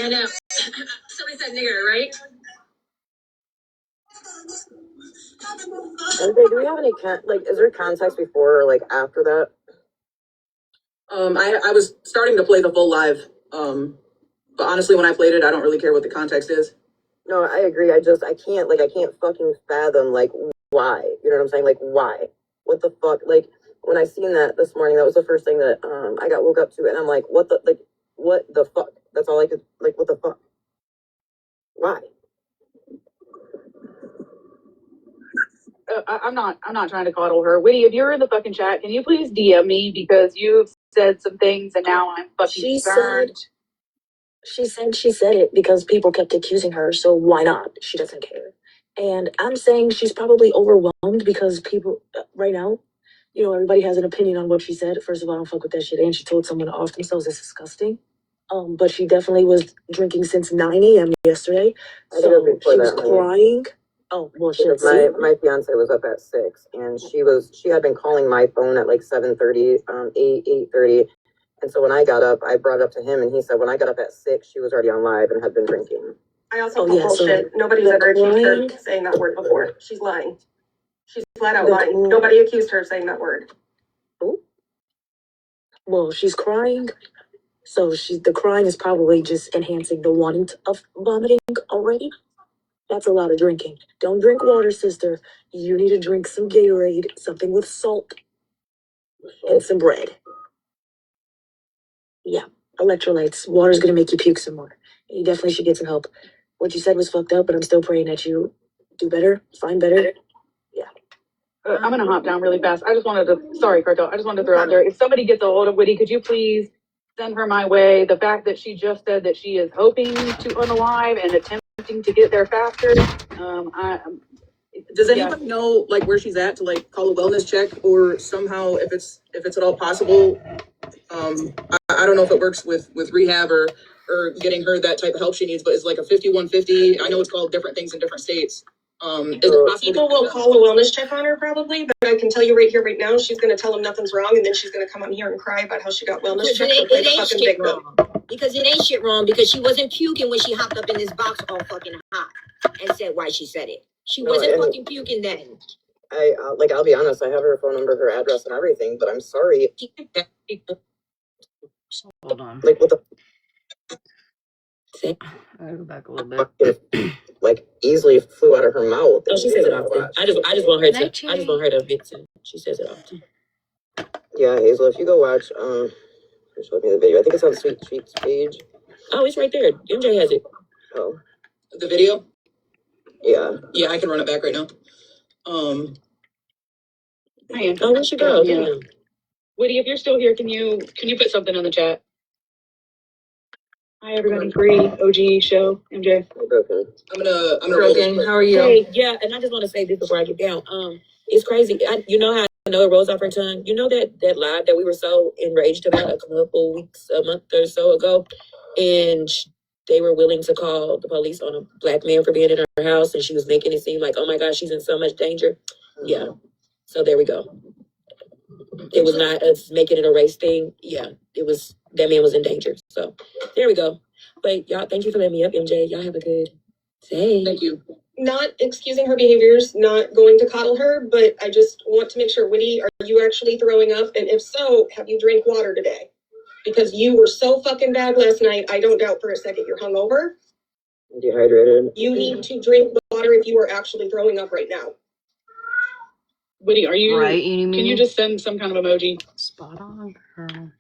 I know. Somebody said nigger, right? Okay, do we have any is there context before or like after that? I was starting to play the full live. But honestly, when I played it, I don't really care what the context is. No, I agree. I can't fucking fathom like why. You know what I'm saying? Like why? What the fuck? Like when I seen that this morning, that was the first thing that I got woke up to, and I'm like, what the fuck? That's all I could like. What the fuck? Why? I'm not trying to coddle her. Whitty, if you're in the fucking chat, can you please DM me because you've said some things and now I'm fucking concerned. She said it because people kept accusing her, so why not? She doesn't care. And I'm saying she's probably overwhelmed because people right now, everybody has an opinion on what she said. First of all, I don't fuck with that shit. And she told someone to off themselves. It's disgusting. But she definitely was drinking since 9 a.m. yesterday. So she was crying. Oh, well, shit. My fiance was up at 6, and she had been calling my phone at like 7:30, 8:30. And so when I got up, I brought it up to him, and he said when I got up at 6, she was already on live and had been drinking. I also call bullshit. Nobody's ever accused her of saying that word before. She's lying. She's flat out lying. Nobody accused her of saying that word. Oh, well, she's crying. So the crying is probably just enhancing the wanting of vomiting already. That's a lot of drinking. Don't drink water, sister. You need to drink some Gatorade, something with salt, and some bread. Yeah, electrolytes. Water's gonna make you puke some more. You definitely should get some help. What you said was fucked up, but I'm still praying that you do better, find better. Yeah. I'm gonna hop down really fast. Sorry, Cartel. I just wanted to throw out there. If somebody gets a hold of Whitty, could you please send her my way? The fact that she just said that she is hoping to unalive and attempting to get there faster. Does anyone know like where she's at to like call a wellness check or somehow if it's at all possible? I don't know if it works with rehab or getting her that type of help she needs, but it's like a 5150. I know it's called different things in different states. Is it possible? People will call a wellness check on her probably, but I can tell you right here, right now, she's going to tell them nothing's wrong, and then she's going to come on here and cry about how she got wellness checked. It ain't shit wrong. Because it ain't shit wrong because she wasn't puking when she hopped up in this box all fucking hot and said why she said it. She wasn't fucking puking then. I'll be honest, I have her phone number, her address, and everything, but I'm sorry. Hold on. Like, what the? I'll go back a little bit. Like, easily flew out of her mouth. Oh, she says it often. I just want her to admit to. She says it often. Yeah, Hazel, if you go watch, she showed me the video. I think it's on Sweet Treats page. Oh, it's right there. MJ has it. Oh, The video? yeah. Yeah, I can run it back right now. Hi, Oh, where'd she go? Yeah. Damn. Whitty, if you're still here, can you put something in the chat? Hi everybody, free OG show, MJ. I'm gonna Broken. How are you? Hey, yeah, and I just want to say this before I get down. It's crazy. You know how I know it rolls off her tongue. You know that live that we were so enraged about a couple weeks, a month or so ago, and they were willing to call the police on a black man for being in her house, and she was making it seem like, oh my gosh, she's in so much danger. Yeah. So there we go. It was not us making it a race thing. Yeah, it was that man was in danger. So there we go. But y'all, thank you for letting me up, MJ. Y'all have a good day. Thank you. Not excusing her behaviors, not going to coddle her, but I just want to make sure, Whitty, are you actually throwing up? And if so, have you drank water today? Because you were so fucking bad last night, I don't doubt for a second you're hungover. Dehydrated. You need to drink water if you are actually throwing up right now. Whitty, are you right? Can you just send some kind of emoji? Spot on, girl.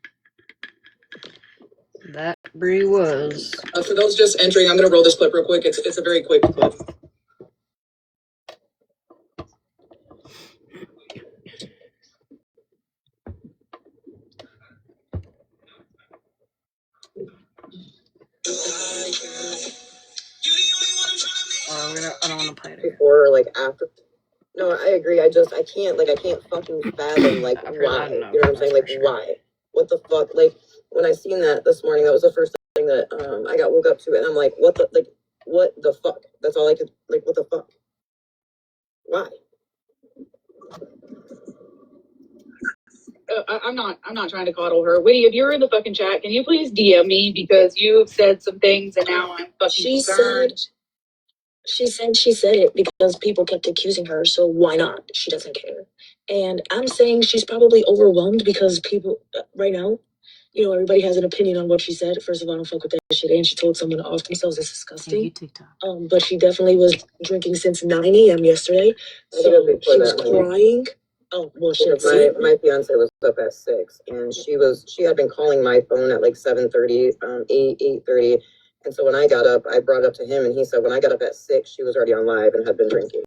That Bree was. For those just entering, I'm gonna roll this clip real quick. It's a very quick clip. I don't want to play it Before or like after. No, I agree. I can't fucking fathom like why. You know what I'm saying? Like why? What the fuck? Like when I seen that this morning, that was the first thing that I got woke up to, and I'm like, what the fuck? That's all I could like. What the fuck? Why? I'm not trying to coddle her. Whitty, if you're in the fucking chat, can you please DM me because you've said some things and now I'm fucking concerned. She said it because people kept accusing her, so why not? She doesn't care. And I'm saying she's probably overwhelmed because people, right now, everybody has an opinion on what she said. First of all, I don't fuck with that shit. And she told someone to off themselves. It's disgusting. But she definitely was drinking since 9 a.m. yesterday. So she was crying. Oh, well, shit. My fiance was up at 6, and she had been calling my phone at like 7:30, 8:30. And so when I got up, I brought it up to him, and he said when I got up at 6, she was already on live and had been drinking.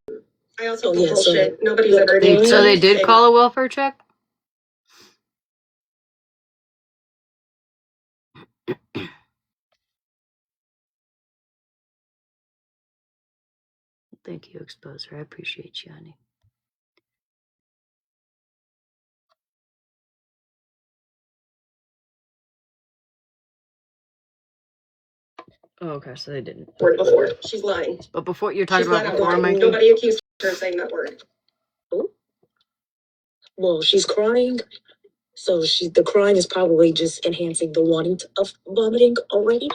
I also bullshit. Nobody's ever. So they did call a welfare check? Thank you, Exposer. I appreciate you, honey. Oh, okay, so they didn't. Word before. She's lying. But before you're talking about before, Mikey? Nobody accused her of saying that word. Well, she's crying. So the crying is probably just enhancing the wanting of vomiting already.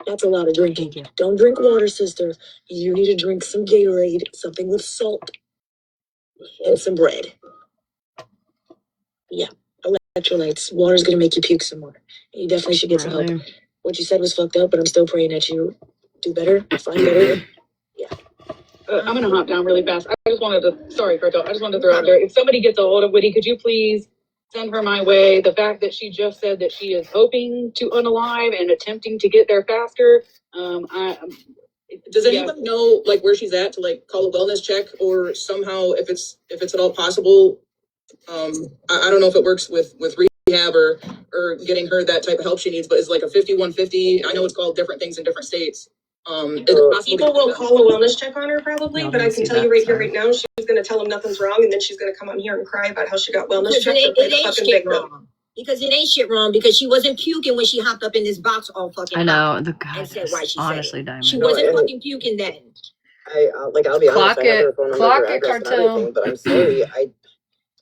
That's a lot of drinking. Don't drink water, sister. You need to drink some Gatorade, something with salt, and some bread. Yeah, electrolytes. Water's gonna make you puke some more. You definitely should get some help. What you said was fucked up, but I'm still praying that you do better, find better. Yeah. I'm gonna hop down really fast. I just wanted to, sorry, Cartel, I just wanted to throw out there, if somebody gets a hold of Whitty, could you please send her my way? The fact that she just said that she is hoping to unalive and attempting to get there faster. Does anyone know like where she's at to like call a wellness check or somehow if it's at all possible? I don't know if it works with rehab or getting her that type of help she needs, but it's like a 5150. I know it's called different things in different states. People will call a wellness check on her probably, but I can tell you right here, right now, she's going to tell them nothing's wrong, and then she's going to come on here and cry about how she got wellness checked. It ain't shit wrong. Because it ain't shit wrong because she wasn't puking when she hopped up in this box all fucking. I know the guy and said why she honestly said diamond. She wasn't fucking puking then. I'll be honest, I have her phone number, her address, and everything, but I'm sorry,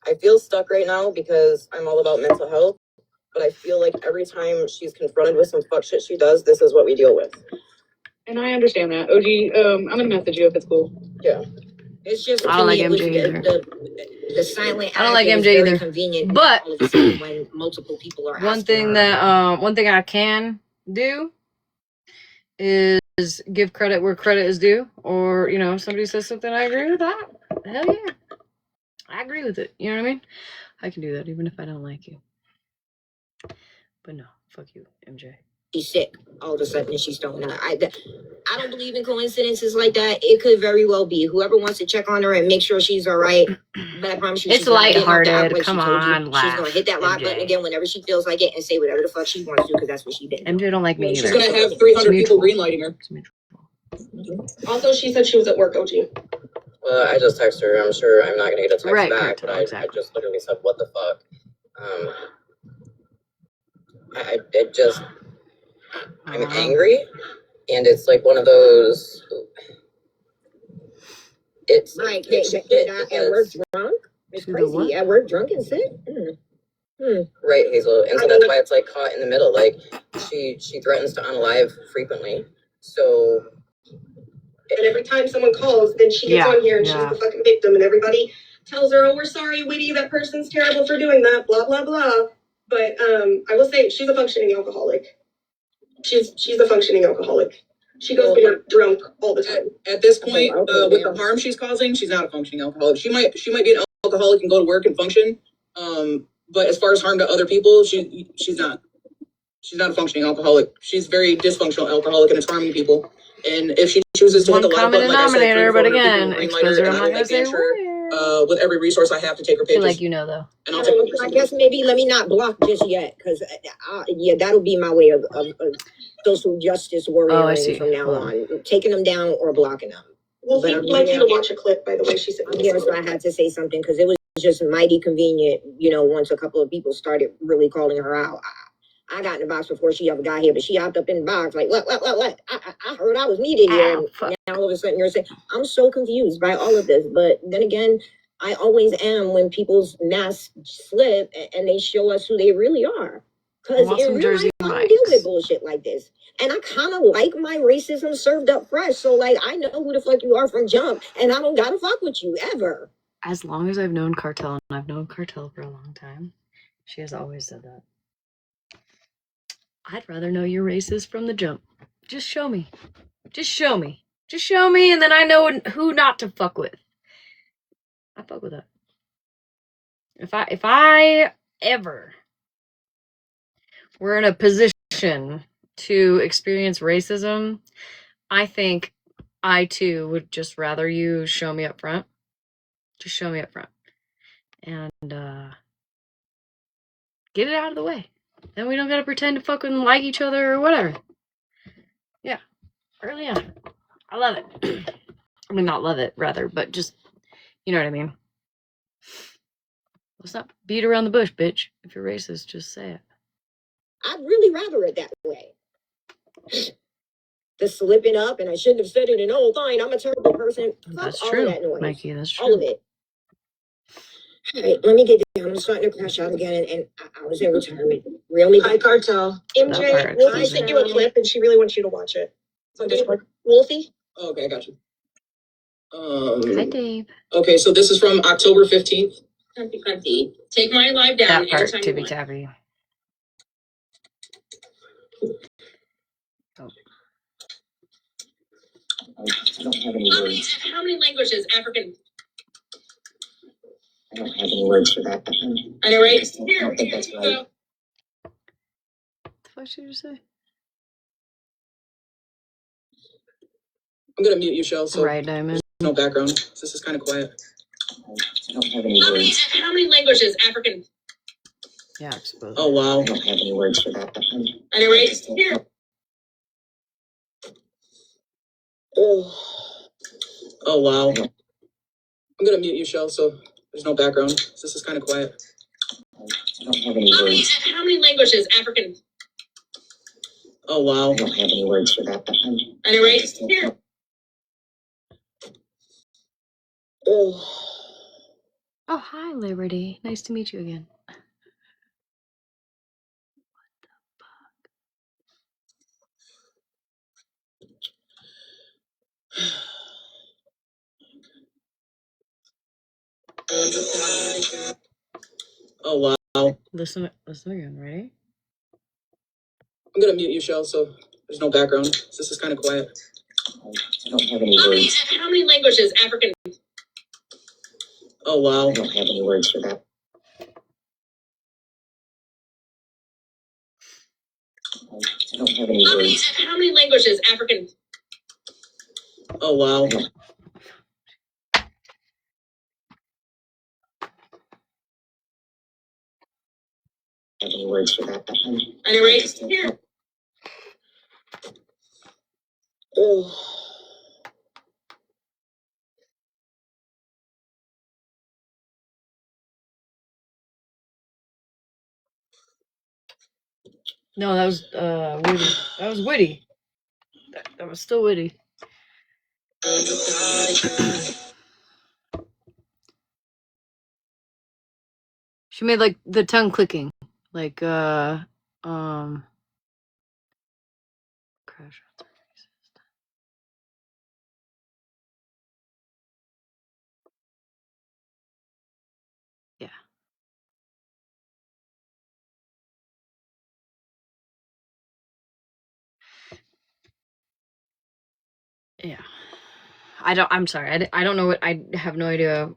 I feel stuck right now because I'm all about mental health, but I feel like every time she's confronted with some fuck shit she does, this is what we deal with. And I understand that. OG, I'm gonna message you if it's cool. Yeah. It's just I don't like MJ either. The silent. I don't like MJ either. Convenient, but all of a sudden when multiple people are one thing I can do is give credit where credit is due. Or somebody says something, I agree with that. Hell yeah, I agree with it. You know what I mean? I can do that even if I don't like you. But no, fuck you, MJ. She's sick all of a sudden and she's throwing up. I don't believe in coincidences like that. It could very well be whoever wants to check on her and make sure she's all right. But I promise you, it's lighthearted. Like come on, she's gonna hit that lock button again whenever she feels like it and say whatever the fuck she wants to because that's what she did. MJ don't like me either. She's gonna have 300 people greenlighting her. Also, she said she was at work, OG. Well, I just texted her. I'm sure I'm not gonna get a text back, but I just literally said, "What the fuck?" I'm angry, and it's like one of those. It's like and we're drunk. It's crazy. Yeah, we're drunk and sick. Right, Hazel, and so that's why it's like caught in the middle. Like she threatens to unalive frequently. So, and every time someone calls, then she gets on here and she's the fucking victim, and everybody tells her, "Oh, we're sorry, Whitty. That person's terrible for doing that." Blah blah blah. But I will say she's a functioning alcoholic. She's a functioning alcoholic. She goes to work drunk all the time. At this point, with the harm she's causing, she's not a functioning alcoholic. She might be an alcoholic and go to work and function. But as far as harm to other people, she's not. She's not a functioning alcoholic. She's very dysfunctional alcoholic and it's harming people. And if she chooses to hit the like button, like I said, but again, Exposer, I'm not gonna say with every resource I have to take her pictures. Like though. And I'll take pictures. I guess maybe let me not block just yet, because that'll be my way of social justice warrior from now on. Taking them down or blocking them. Well, I'd like you to watch a clip, by the way. She said. Yes, I had to say something because it was just mighty convenient. Once a couple of people started really calling her out. I got in the box before she ever got here, but she hopped up in the box like, what? I heard I was needed here. And now all of a sudden you're saying, I'm so confused by all of this. But then again, I always am when people's masks slip and they show us who they really are. Because in real life, I don't deal with bullshit like this. And I kind of like my racism served up fresh. So, like, I know who the fuck you are from jump, and I don't gotta fuck with you ever. As long as I've known Cartel, and I've known Cartel for a long time, she has always said that. I'd rather know you're racist from the jump. Just show me. Just show me. Just show me, and then I know who not to fuck with. I fuck with that. If I ever were in a position to experience racism, I think I too would just rather you show me up front. Just show me up front. And get it out of the way. Then we don't gotta pretend to fucking like each other or whatever. Yeah. Early on. I love it. I mean, not love it, rather, but just, you know what I mean. Let's not beat around the bush, bitch. If you're racist, just say it. I'd really rather it that way. The slipping up, and I shouldn't have said it, and oh, fine, I'm a terrible person. That's all true, of that noise. Mikey, that's true. All of it. All right, let me get down. I'm starting to crash out again, and I was in retirement. Reel me back. Hi, Cartel. MJ, Wolfie sent you a clip, and she really wants you to watch it. It's on Discord. Wolfie? Oh, okay, I got you. Hi, Dave. Okay, so this is from October 15th. Take my live down. That part, tippy tappy. Oh. I don't have any words. How many languages African? I don't have any words for that. Anyway, I don't think that's right. What the fuck did you say? I'm gonna mute you, Shell, so right, Diamond. No background. This is kind of quiet. I don't have any words. How many languages African? Yeah, I suppose. Oh, wow. I don't have any words for that. Anyway, here. Oh, wow. I'm gonna mute you, Shell, so there's no background. This is kind of quiet. I don't have any words. How many languages African? Oh, wow. I don't have any words for that. Anyway, here. Oh, hi, Liberty. Nice to meet you again. Oh, wow. Listen again. Ready? I'm gonna mute you, Shell, so there's no background. This is kind of quiet. I don't have any words. How many languages African? Oh, wow. I don't have any words for that. I don't have any words. How many languages African? Oh, wow. Have any words for that. Anyway, here. No, that was witty. That was witty. That was still witty. She made like the tongue clicking, like crash. Yeah. Yeah. I'm sorry. I don't know what. I have no idea.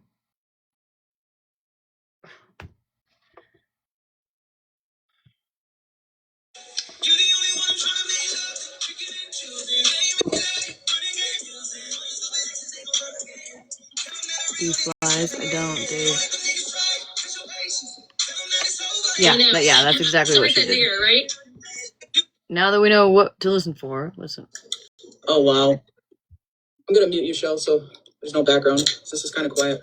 He flies. I don't, Dave. Yeah, that's exactly what she did. Here, right? Now that we know what to listen for, listen. Oh, wow. I'm gonna mute you, Shell, so there's no background. This is kind of quiet.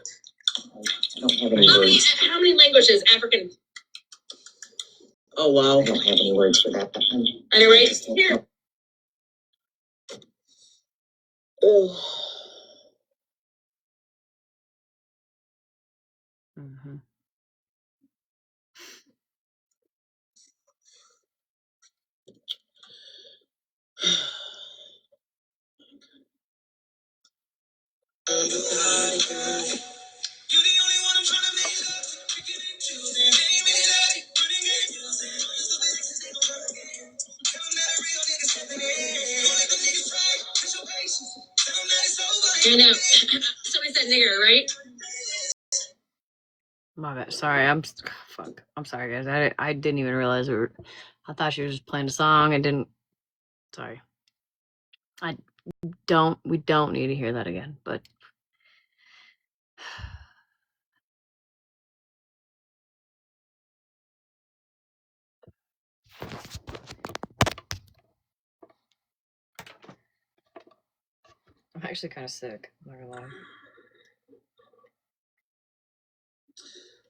I don't have any words. How many languages African? Oh, wow. I don't have any words for that. Anyway, here. Mm-hmm. I know. Somebody said nigger, right? My bad. Sorry, fuck. I'm sorry, guys. I didn't even realize I thought she was just playing a song. I didn't. Sorry. We don't need to hear that again. But I'm actually kind of sick. I'm not gonna lie.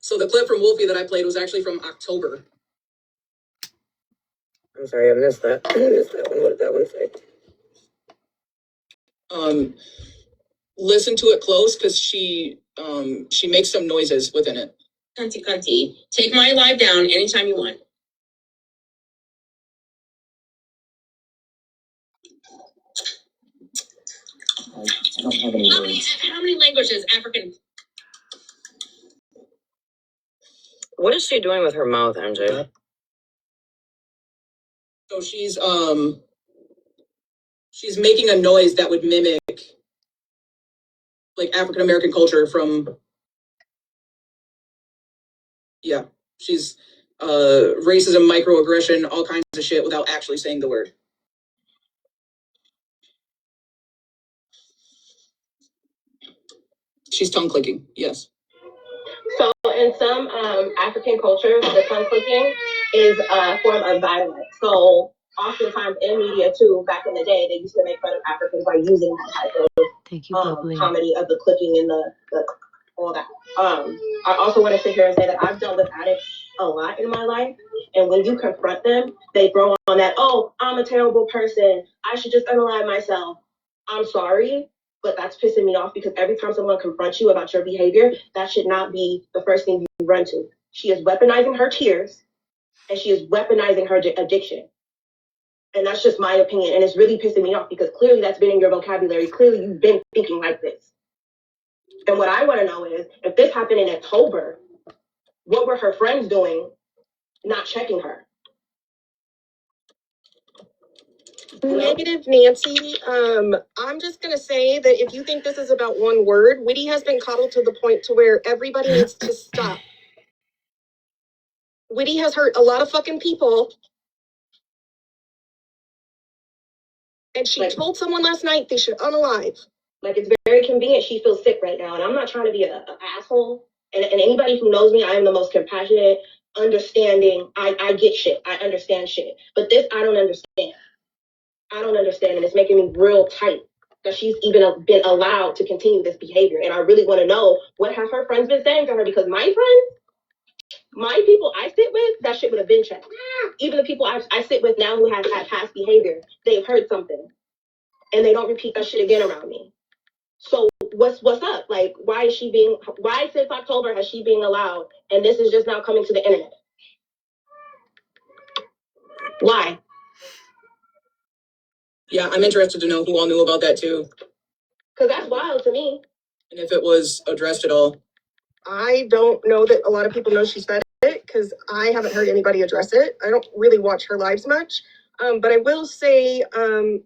So the clip from Wolfie that I played was actually from October. I'm sorry, I missed that. I missed that one. What did that one say? Listen to it close because she makes some noises within it. Cunty, cunty. Take my live down anytime you want. I don't have any words. How many languages African? What is she doing with her mouth, MJ? So she's making a noise that would mimic like African American culture from, yeah. She's racism, microaggression, all kinds of shit without actually saying the word. She's tongue clicking, yes. So in some African cultures, the tongue clicking is a form of violence. So oftentimes in media too, back in the day, they used to make fun of Africans by using that type of comedy of the clicking and the all that. I also want to sit here and say that I've dealt with addicts a lot in my life, and when you confront them, they throw on that, oh, I'm a terrible person, I should just unalive myself. I'm sorry, but that's pissing me off because every time someone confronts you about your behavior, that should not be the first thing you run to. She is weaponizing her tears, and she is weaponizing her addiction. And that's just my opinion, and it's really pissing me off because clearly that's been in your vocabulary. Clearly you've been thinking like this. And what I want to know is, if this happened in October, what were her friends doing not checking her? Negative Nancy, I'm just going to say that if you think this is about one word, Witty has been coddled to the point to where everybody needs to stop. Witty has hurt a lot of fucking people. And she told someone last night they should unalive. Like, it's very convenient she feels sick right now. And I'm not trying to be an asshole. And anybody who knows me, I am the most compassionate, understanding. I get shit. I understand shit. But this, I don't understand. I don't understand. And it's making me real tight that she's even been allowed to continue this behavior. And I really want to know, what have her friends been saying to her? Because my friends, my people I sit with, that shit would have been checked. Even the people I sit with now who have had past behavior, they've heard something. And they don't repeat that shit again around me. So what's up? Like, why since October has she being allowed, and this is just now coming to the internet? Why? Yeah, I'm interested to know who all knew about that too. Because that's wild to me. And if it was addressed at all. I don't know that a lot of people know she said it because I haven't heard anybody address it. I don't really watch her lives much. But I will say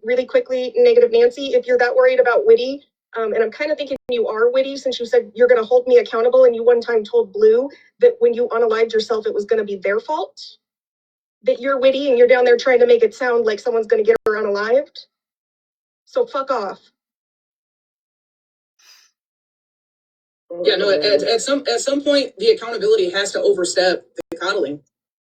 really quickly, Negative Nancy, if you're that worried about Witty, and I'm kind of thinking you are Witty since you said you're going to hold me accountable, and you one time told Blue that when you unalived yourself, it was going to be their fault. That you're Witty and you're down there trying to make it sound like someone's going to get her unalived. So fuck off. Yeah, no, at some point, the accountability has to overstep the coddling.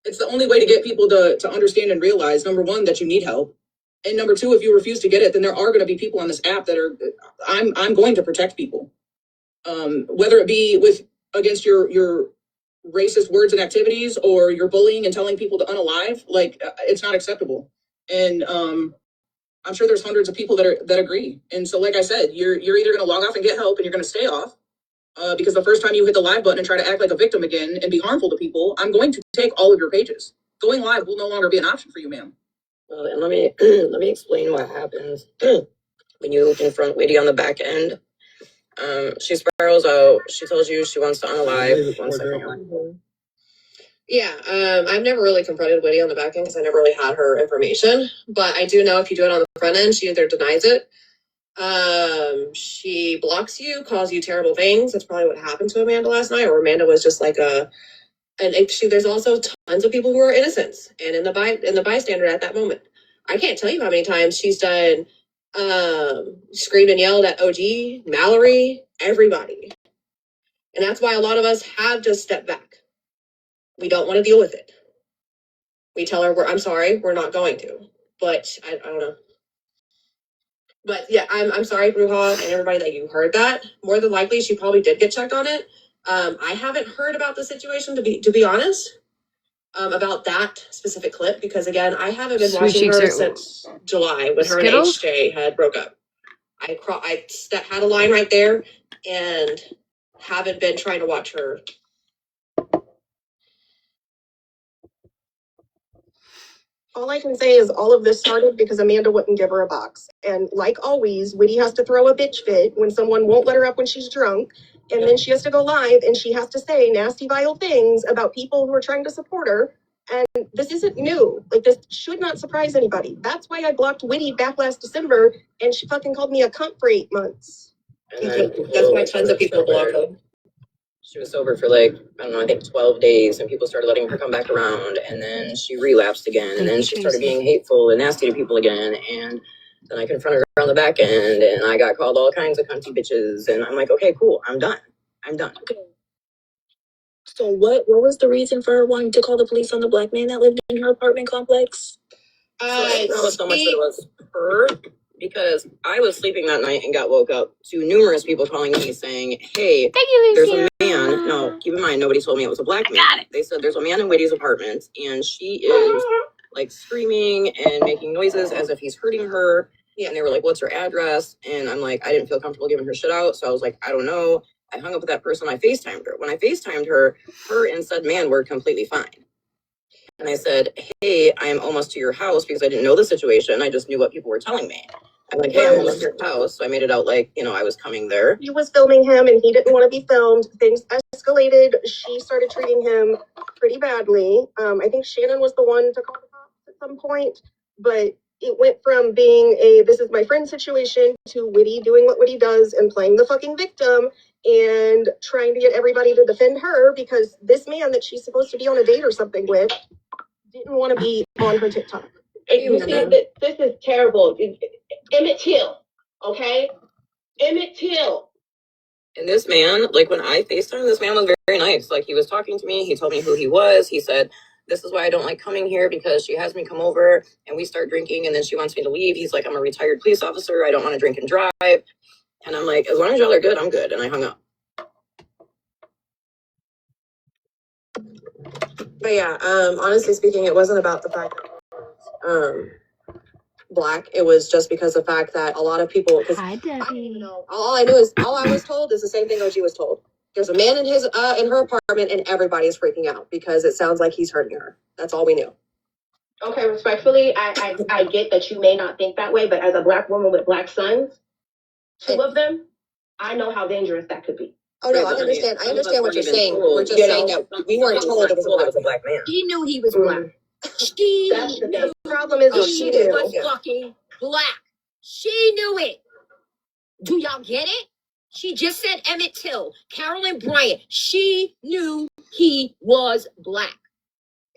It's the only way to get people to understand and realize, number one, that you need help. And number two, if you refuse to get it, then there are going to be people on this app that are, I'm going to protect people. Whether it be against your racist words and activities, or you're bullying and telling people to unalive, like, it's not acceptable. And I'm sure there's hundreds of people that agree. And so, like I said, you're either going to log off and get help and you're going to stay off, Because the first time you hit the live button and try to act like a victim again and be harmful to people, I'm going to take all of your pages. Going live will no longer be an option for you, ma'am. Well, and let me let me explain what happens when you confront Witty on the back end. She spirals out. She tells you she wants to unalive. 1 second. Yeah, I've never really confronted Witty on the back end because I never really had her information. But I do know if you do it on the front end, she either denies it, she blocks you, calls you terrible things. That's probably what happened to Amanda last night. Or Amanda was just like there's also tons of people who are innocent and in the bystander at that moment. I can't tell you how many times she's done screamed and yelled at OG, Mallory, everybody. And that's why a lot of us have just stepped back. We don't want to deal with it. We tell her, I'm sorry, we're not going to. But I don't know. But yeah, I'm sorry, Bruja, and everybody that you heard that. More than likely, she probably did get checked on it. I haven't heard about the situation, to be honest, about that specific clip, because again, I haven't been watching her since July when her and HJ had broke up. I had a line right there and haven't been trying to watch her. All I can say is all of this started because Amanda wouldn't give her a box. And like always, Witty has to throw a bitch fit when someone won't let her up when she's drunk. And then she has to go live and she has to say nasty, vile things about people who are trying to support her. And this isn't new. Like, this should not surprise anybody. That's why I blocked Witty back last December and she fucking called me a cunt for 8 months. That's why tons of people blocked her. She was sober for like, I don't know, I think 12 days, and people started letting her come back around, and then she relapsed again, and then she started being hateful and nasty to people again, and then I confronted her on the back end, and I got called all kinds of cunty bitches, and I'm like, okay, cool, I'm done. Okay. So what was the reason for her wanting to call the police on the black man that lived in her apartment complex? So I don't know so much that it was her, because I was sleeping that night and got woke up to numerous people calling me saying, hey, there's a man. No, keep in mind, nobody told me it was a black man. They said there's a man in Witty's apartment and she is like screaming and making noises as if he's hurting her. Yeah. And they were like, what's her address? And I'm like, I didn't feel comfortable giving her shit out. So I was like, I don't know. I hung up with that person. I FaceTimed her. When I FaceTimed her and said man were completely fine. And I said, hey, I am almost to your house, because I didn't know the situation. I just knew what people were telling me. I'm like, hey, I'm almost to your house. So I made it out like, I was coming there. He was filming him and he didn't want to be filmed. Things escalated. She started treating him pretty badly. I think Shannon was the one to call the cops at some point. But it went from being this is my friend situation to Witty doing what Witty does and playing the fucking victim and trying to get everybody to defend her because this man that she's supposed to be on a date or something with didn't want to be on her TikTok. You see, this is terrible. Emmett Till, okay? Emmett Till. And this man, like when I FaceTimed, this man was very nice. Like he was talking to me. He told me who he was. He said, this is why I don't like coming here, because she has me come over and we start drinking and then she wants me to leave. He's like, I'm a retired police officer. I don't want to drink and drive. And I'm like, as long as y'all are good, I'm good. And I hung up. But yeah, honestly speaking, it wasn't about the fact that black. It was just because of the fact that a lot of people, because I didn't even know. All I was told is the same thing OG was told. There's a man in her apartment and everybody is freaking out because it sounds like he's hurting her. That's all we knew. Okay, respectfully, I get that you may not think that way, but as a black woman with black sons, two of them, I know how dangerous that could be. Oh no, I understand. I understand what you're saying. We're just saying that we weren't told it was a black man. She knew he was black. The problem is that she was fucking black. She knew it. Do y'all get it? She just said Emmett Till, Carolyn Bryant. She knew he was black.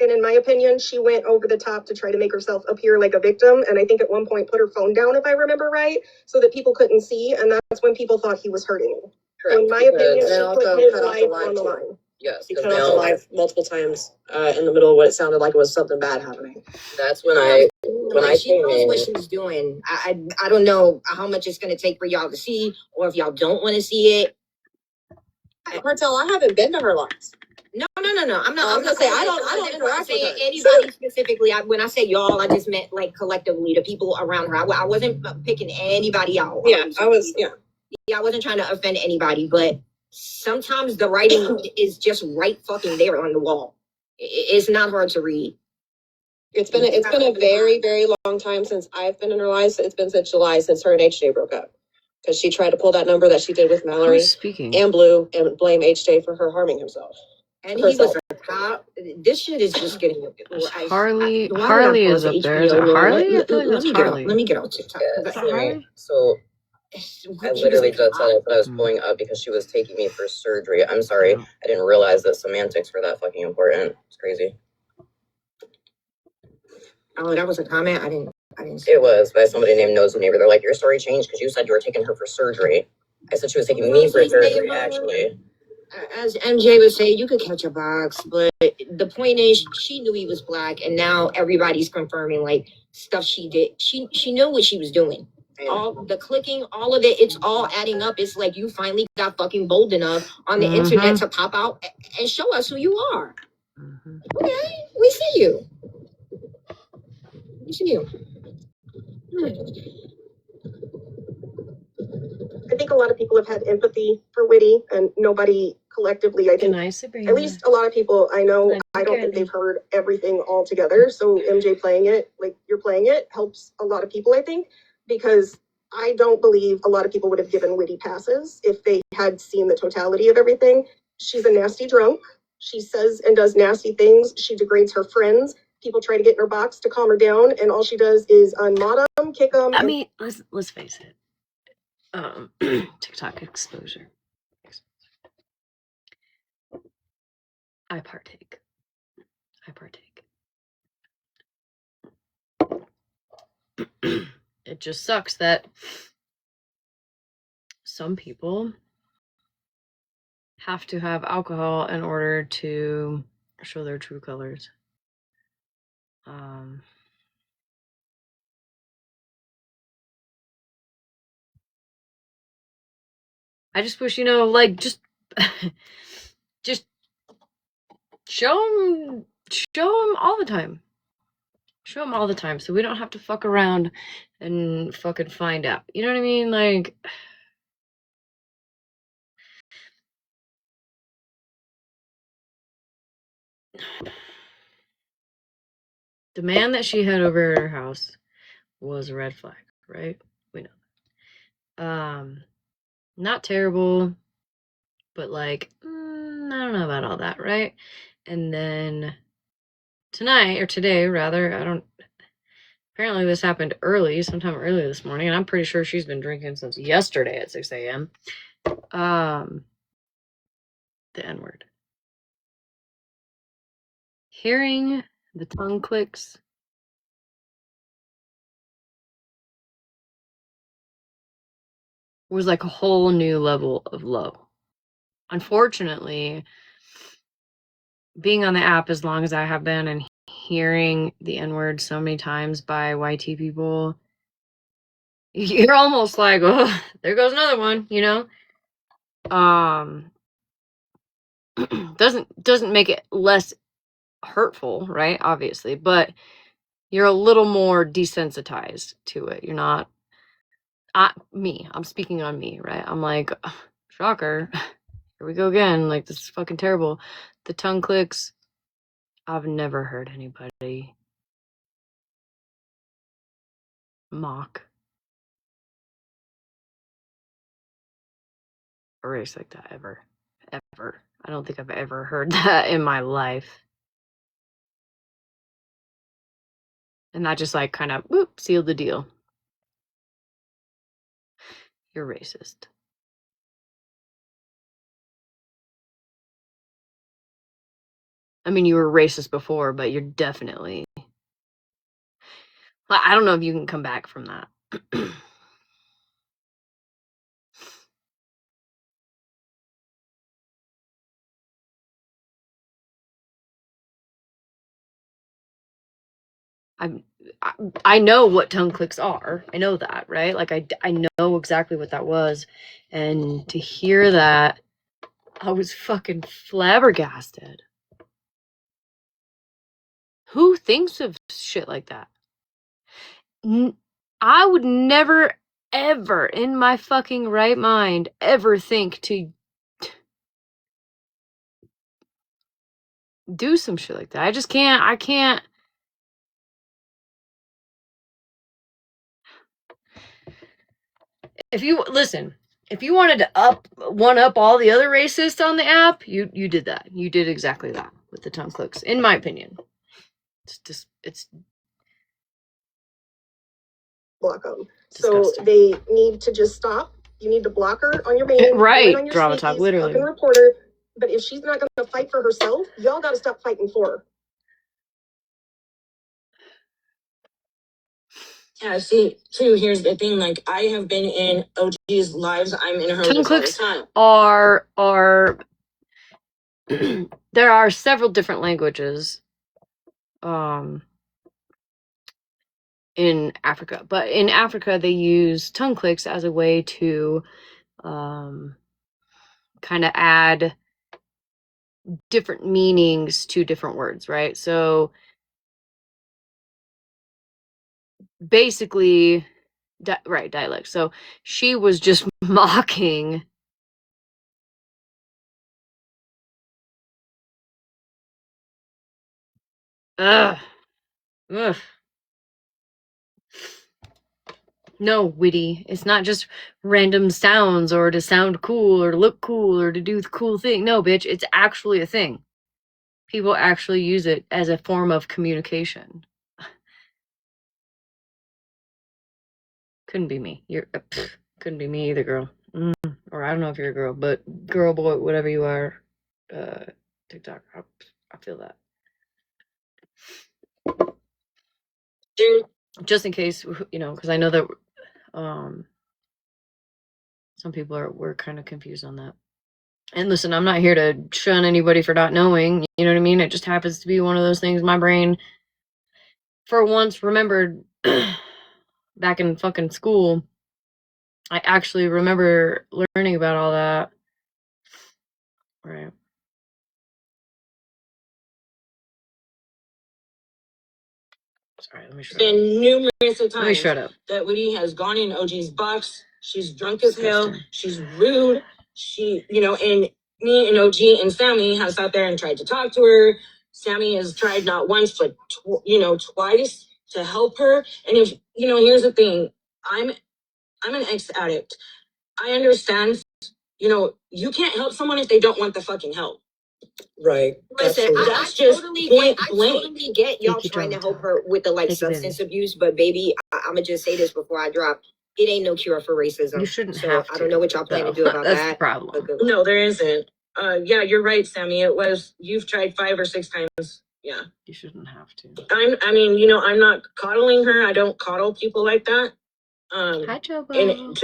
And in my opinion, she went over the top to try to make herself appear like a victim. And I think at one point put her phone down, if I remember right, so that people couldn't see. And that's when people thought he was hurting her. Correct. In my opinion, she put his life on the line. Yes, he cut off the live multiple times in the middle of what it sounded like it was something bad happening. That's when I she knows what she's doing. I don't know how much it's going to take for y'all to see, or if y'all don't want to see it. Martel, I haven't been to her lives. No. I'm not gonna say I don't interact with her. Anybody specifically. When I say y'all, I just meant like collectively the people around her. I wasn't picking anybody out. Yeah, I was. Yeah, I wasn't trying to offend anybody, but sometimes the writing is just right fucking there on the wall. It's not hard to read. It's been a very, very long time since I've been in her life. It's been since July, since her and HJ broke up. Because she tried to pull that number that she did with Mallory and Blue and blame HJ for her harming himself. And he was a cop. This shit is just getting. Harley is up there. Is it Harley? I feel like that's Harley. Let me get on TikTok. Yeah, so I literally just saw that I was pulling up because she was taking me for surgery. I'm sorry. I didn't realize that semantics were that fucking important. It's crazy. Oh, that was a comment? I didn't see it. Was by somebody named Nosy Neighbor. They're like, your story changed because you said you were taking her for surgery. I said she was taking me for surgery, actually. As MJ would say, you could catch a box, but the point is, she knew he was black, and now everybody's confirming like stuff she did. She knew what she was doing. Yeah. All the clicking, all of it, it's all adding up. It's like you finally got fucking bold enough on the internet to pop out and show us who you are. Okay, we see you. We see you. I think a lot of people have had empathy for Whitty, and nobody collectively, I think, at least a lot of people I know, I don't think they've heard everything all together. So MJ playing it, like you're playing it, helps a lot of people, I think, because I don't believe a lot of people would have given Whitty passes if they had seen the totality of everything. She's a nasty drunk. She says and does nasty things. She degrades her friends. People try to get in her box to calm her down, and all she does is unmod them, kick them. I mean, let's face it. TikTok exposure. I partake. It just sucks that some people have to have alcohol in order to show their true colors. I just wish, like, just show them all the time. Show them all the time so we don't have to fuck around and fucking find out. You know what I mean? Like, the man that she had over at her house was a red flag, right? We know. Not terrible, but like, I don't know about all that, right? And then today, apparently this happened sometime early this morning, and I'm pretty sure she's been drinking since yesterday at 6 a.m. The N-word. Hearing the tongue clicks was like a whole new level of low. Unfortunately, being on the app as long as I have been and hearing the N-word so many times by YT people, you're almost like, oh, there goes another one, doesn't make it less hurtful, right? Obviously, but you're a little more desensitized to it. You're not I'm speaking on me, right? I'm like, shocker, here we go again. Like, this is fucking terrible. The tongue clicks. I've never heard anybody mock a race like that ever. I don't think I've ever heard that in my life. And that just like kind of sealed the deal. You're racist. I mean, you were racist before, but you're definitely... I don't know if you can come back from that. I know what tongue clicks are. I know that, right? Like, I know exactly what that was. And to hear that, I was fucking flabbergasted. Who thinks of shit like that? I would never, ever, in my fucking right mind, ever think to do some shit like that. I just can't. I can't. If you wanted to one up all the other racists on the app, you did that. You did exactly that with the tongue clicks, in my opinion. It's block them. disgusting. So they need to just stop. You need to block her on your main, right? on your Drama talk, literally. fucking reporter. But if she's not going to fight for herself, y'all got to stop fighting for her. Yeah, see, too, here's the thing. Like, I have been in OG's lives. I'm in her Tongue lives all the clicks time. are there are several different languages in Africa, but in Africa they use tongue clicks as a way to kind of add different meanings to different words, right? So basically dialect. So she was just mocking ugh. No, witty. It's not just random sounds or to sound cool or look cool or to do the cool thing. No, bitch, it's actually a thing. People actually use it as a form of communication. Couldn't be me. Couldn't be me either, girl. Or I don't know if you're a girl, but girl, boy, whatever you are, TikTok. I feel that. Just in case, because I know that some people were kind of confused on that. And listen, I'm not here to shun anybody for not knowing, you know what I mean? It just happens to be one of those things my brain, for once, remembered back in fucking school. I actually remember learning about all that. Right. Sorry, let me shut up. Been numerous of times. Let me shut up. That Woody has gone in OG's box. She's drunk as hell. She's rude. And me and OG and Sammy have sat there and tried to talk to her. Sammy has tried not once, but twice to help her. And if here's the thing, I'm an ex-addict. I understand. You can't help someone if they don't want the fucking help. Right. Listen, I totally get y'all trying to help her with the substance abuse, but baby, I'm gonna just say this before I drop. It ain't no cure for racism. You shouldn't have to. I don't know what y'all plan to do about That's that. the problem. No, there isn't. Yeah, you're right, Sammy. You've tried 5 or 6 times. Yeah. You shouldn't have to. I'm not coddling her. I don't coddle people like that. Hi, Jobo. And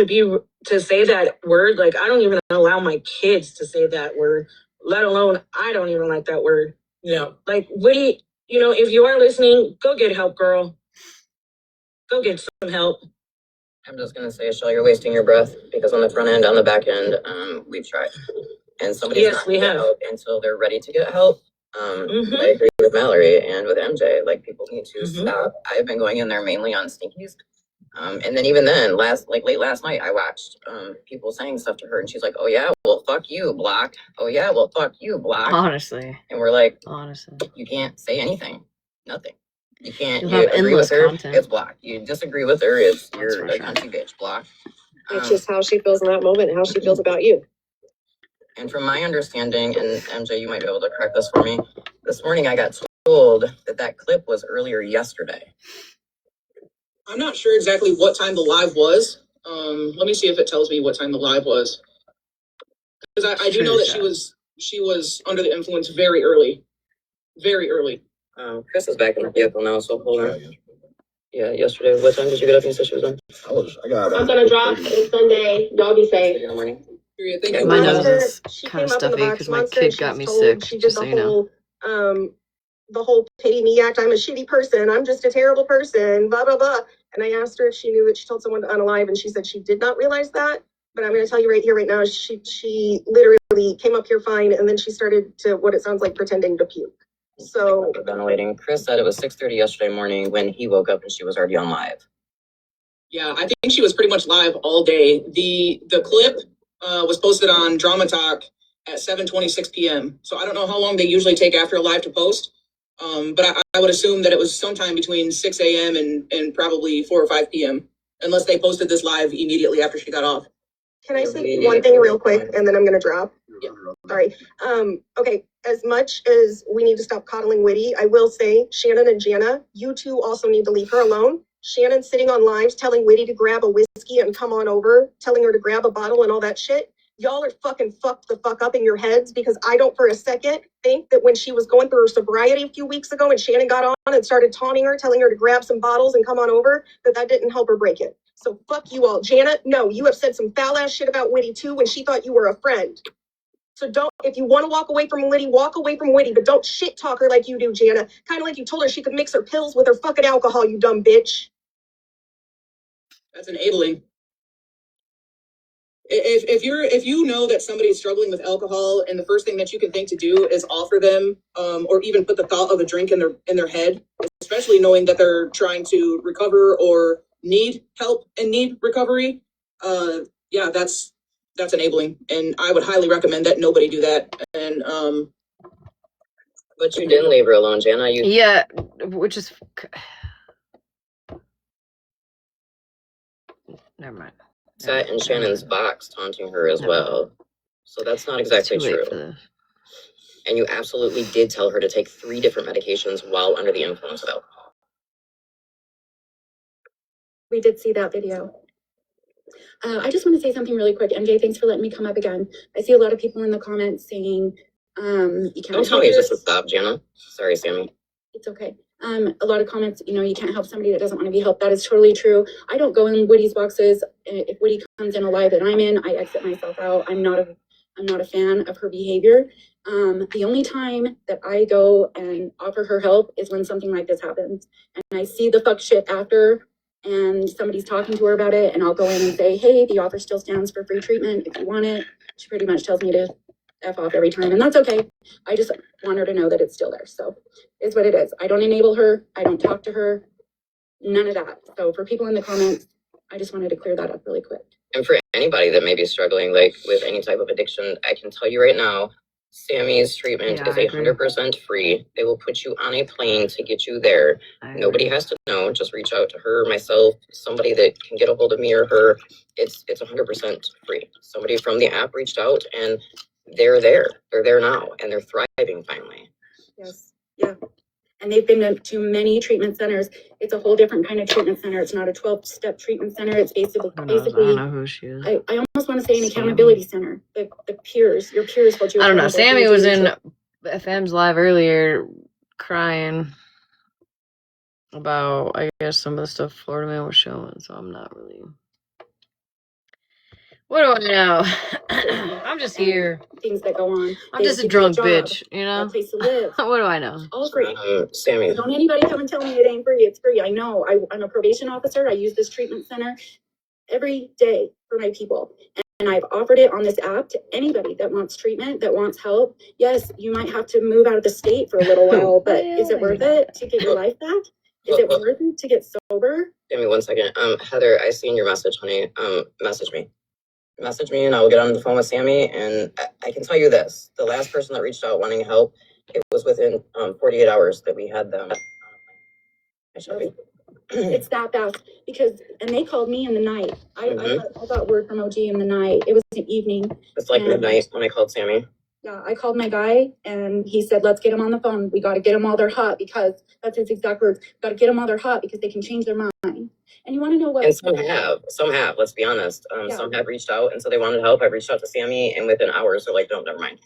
to say that word, like, I don't even allow my kids to say that word, let alone I don't even like that word. Yeah. Like, Woody, if you are listening, go get help, girl. Go get some help. I'm just gonna say, Shell, you're wasting your breath, because on the front end, on the back end, we've tried, and somebody's not gonna get help until they're ready to get help. I agree with Mallory and with MJ. Like, people need to stop. I've been going in there mainly on stinkies, and then even then, late last night, I watched people saying stuff to her, and she's like, "Oh yeah, well fuck you, block. Oh yeah, well fuck you, block." Honestly, and we're like, you can't say anything, nothing. You can't. You agree with her, content. It's blocked. You disagree with her, you're a country bitch. Block. It's just how she feels in that moment and how she feels about you. And from my understanding, and MJ, you might be able to correct this for me. This morning, I got told that clip was earlier yesterday. I'm not sure exactly what time the live was. Let me see if it tells me what time the live was. Because I do know that she was under the influence very early. Very early. Chris is back in the vehicle now, so hold on. Yeah, yesterday. What time did you get up and you said she was on? I'm gonna drop. It's Sunday. Y'all be safe. In the morning. My nose is kind of stuffy because my kid got me sick. She did the whole pity me act. I'm a shitty person. I'm just a terrible person. Blah blah blah. And I asked her if she knew that she told someone to unalive, and she said she did not realize that. But I'm going to tell you right here, right now, she literally came up here fine, and then she started to what it sounds like pretending to puke. So Ventilating. Chris said it was 6:30 yesterday morning when he woke up and she was already on live. Yeah, I think she was pretty much live all day. The clip was posted on Drama Talk at 7:26 p.m. So I don't know how long they usually take after a live to post. But I would assume that it was sometime between 6 a.m. and probably 4 or 5 p.m. unless they posted this live immediately after she got off. Can I say one thing real quick and then I'm gonna drop? Yeah. Sorry. Okay, as much as we need to stop coddling Witty, I will say, Shannon and Jana, you two also need to leave her alone. Shannon's sitting on lives telling Witty to grab a whiskey and come on over, telling her to grab a bottle and all that shit. Y'all are fucking fucked the fuck up in your heads because I don't for a second think that when she was going through her sobriety a few weeks ago and Shannon got on and started taunting her, telling her to grab some bottles and come on over, that didn't help her break it. So fuck you all. Janet, no, you have said some foul ass shit about Witty too when she thought you were a friend. So don't, if you want to walk away from Witty, walk away from Witty, but don't shit talk her like you do, Jana. Kind of like you told her she could mix her pills with her fucking alcohol, you dumb bitch. That's enabling. If you know that somebody is struggling with alcohol and the first thing that you can think to do is offer them or even put the thought of a drink in their head, especially knowing that they're trying to recover or need help and need recovery, yeah, that's enabling, and I would highly recommend that nobody do that. And but you didn't leave her alone, Jana. Yeah, which is never mind. Sat in Shannon's box taunting her as well. So that's not exactly true. And you absolutely did tell her to take 3 different medications while under the influence of alcohol. We did see that video. I just want to say something really quick. MJ, thanks for letting me come up again. I see a lot of people in the comments saying, you can't. Don't tell me just to stop, Jana. Sorry, Sammy. It's okay. A lot of comments, you can't help somebody that doesn't want to be helped. That is totally true. I don't go in Witty's boxes. If Witty comes in a live that I'm in, I exit myself out. I'm not a fan of her behavior. The only time that I go and offer her help is when something like this happens. And I see the fuck shit after and somebody's talking to her about it, and I'll go in and say, hey, the offer still stands for free treatment if you want it. She pretty much tells me to F off every time, and that's okay. I just want her to know that it's still there. So it's what it is. I don't enable her. I don't talk to her. None of that. So for people in the comments, I just wanted to clear that up really quick. And for anybody that may be struggling like with any type of addiction, I can tell you right now, Sammy's treatment is 100% free. They will put you on a plane to get you there. Nobody has to know. Just reach out to her, myself, somebody that can get a hold of me or her. It's 100% free. Somebody from the app reached out and they're there. They're there now and they're thriving finally. Yes. Yeah. And they've been to many treatment centers. It's a whole different kind of treatment center. It's not a 12-step treatment center. It's basically I don't know who she is. I almost want to say an accountability center. The peers, your peers hold you. I don't know. Sammy was in FM's live earlier crying about, I guess, some of the stuff Florida Man was showing, so I'm not really. What do I know? I'm just here. Things that go on. I'm just a drunk bitch, A place to live. What do I know? All free. Sammy. Don't anybody come and tell me it ain't free. It's free. I know. I'm a probation officer. I use this treatment center every day for my people. And I've offered it on this app to anybody that wants treatment, that wants help. Yes, you might have to move out of the state for a little while, but is it worth it to get your life back? Is it worth it to get sober? Give me 1 second. Heather, I seen your message, honey. Message me and I will get on the phone with Sammy. And I can tell you this, the last person that reached out wanting help, it was within 48 hours that we had them. It's that fast and they called me in the night. I got word from OG in the night. It was the evening. It's like midnight when I called Sammy. Yeah, I called my guy and he said, let's get them on the phone. We got to get them while they're hot because that's his exact words. Got to get them while they're hot because they can change their mind. And you want to know what? And some have, let's be honest. Some have reached out and so they wanted help. I reached out to Sammy and within hours they're like, no, never mind.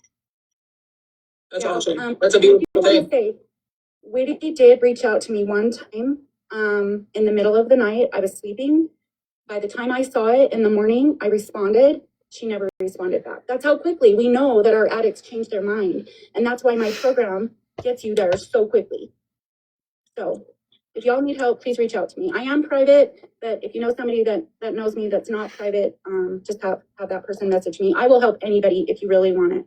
That's awesome. That's a beautiful thing. Witty did reach out to me one time in the middle of the night. I was sleeping. By the time I saw it in the morning, I responded. She never responded back. That's how quickly we know that our addicts change their mind. And that's why my program gets you there so quickly. So if y'all need help, please reach out to me. I am private, but if you know somebody that knows me that's not private, just have that person message me. I will help anybody if you really want it.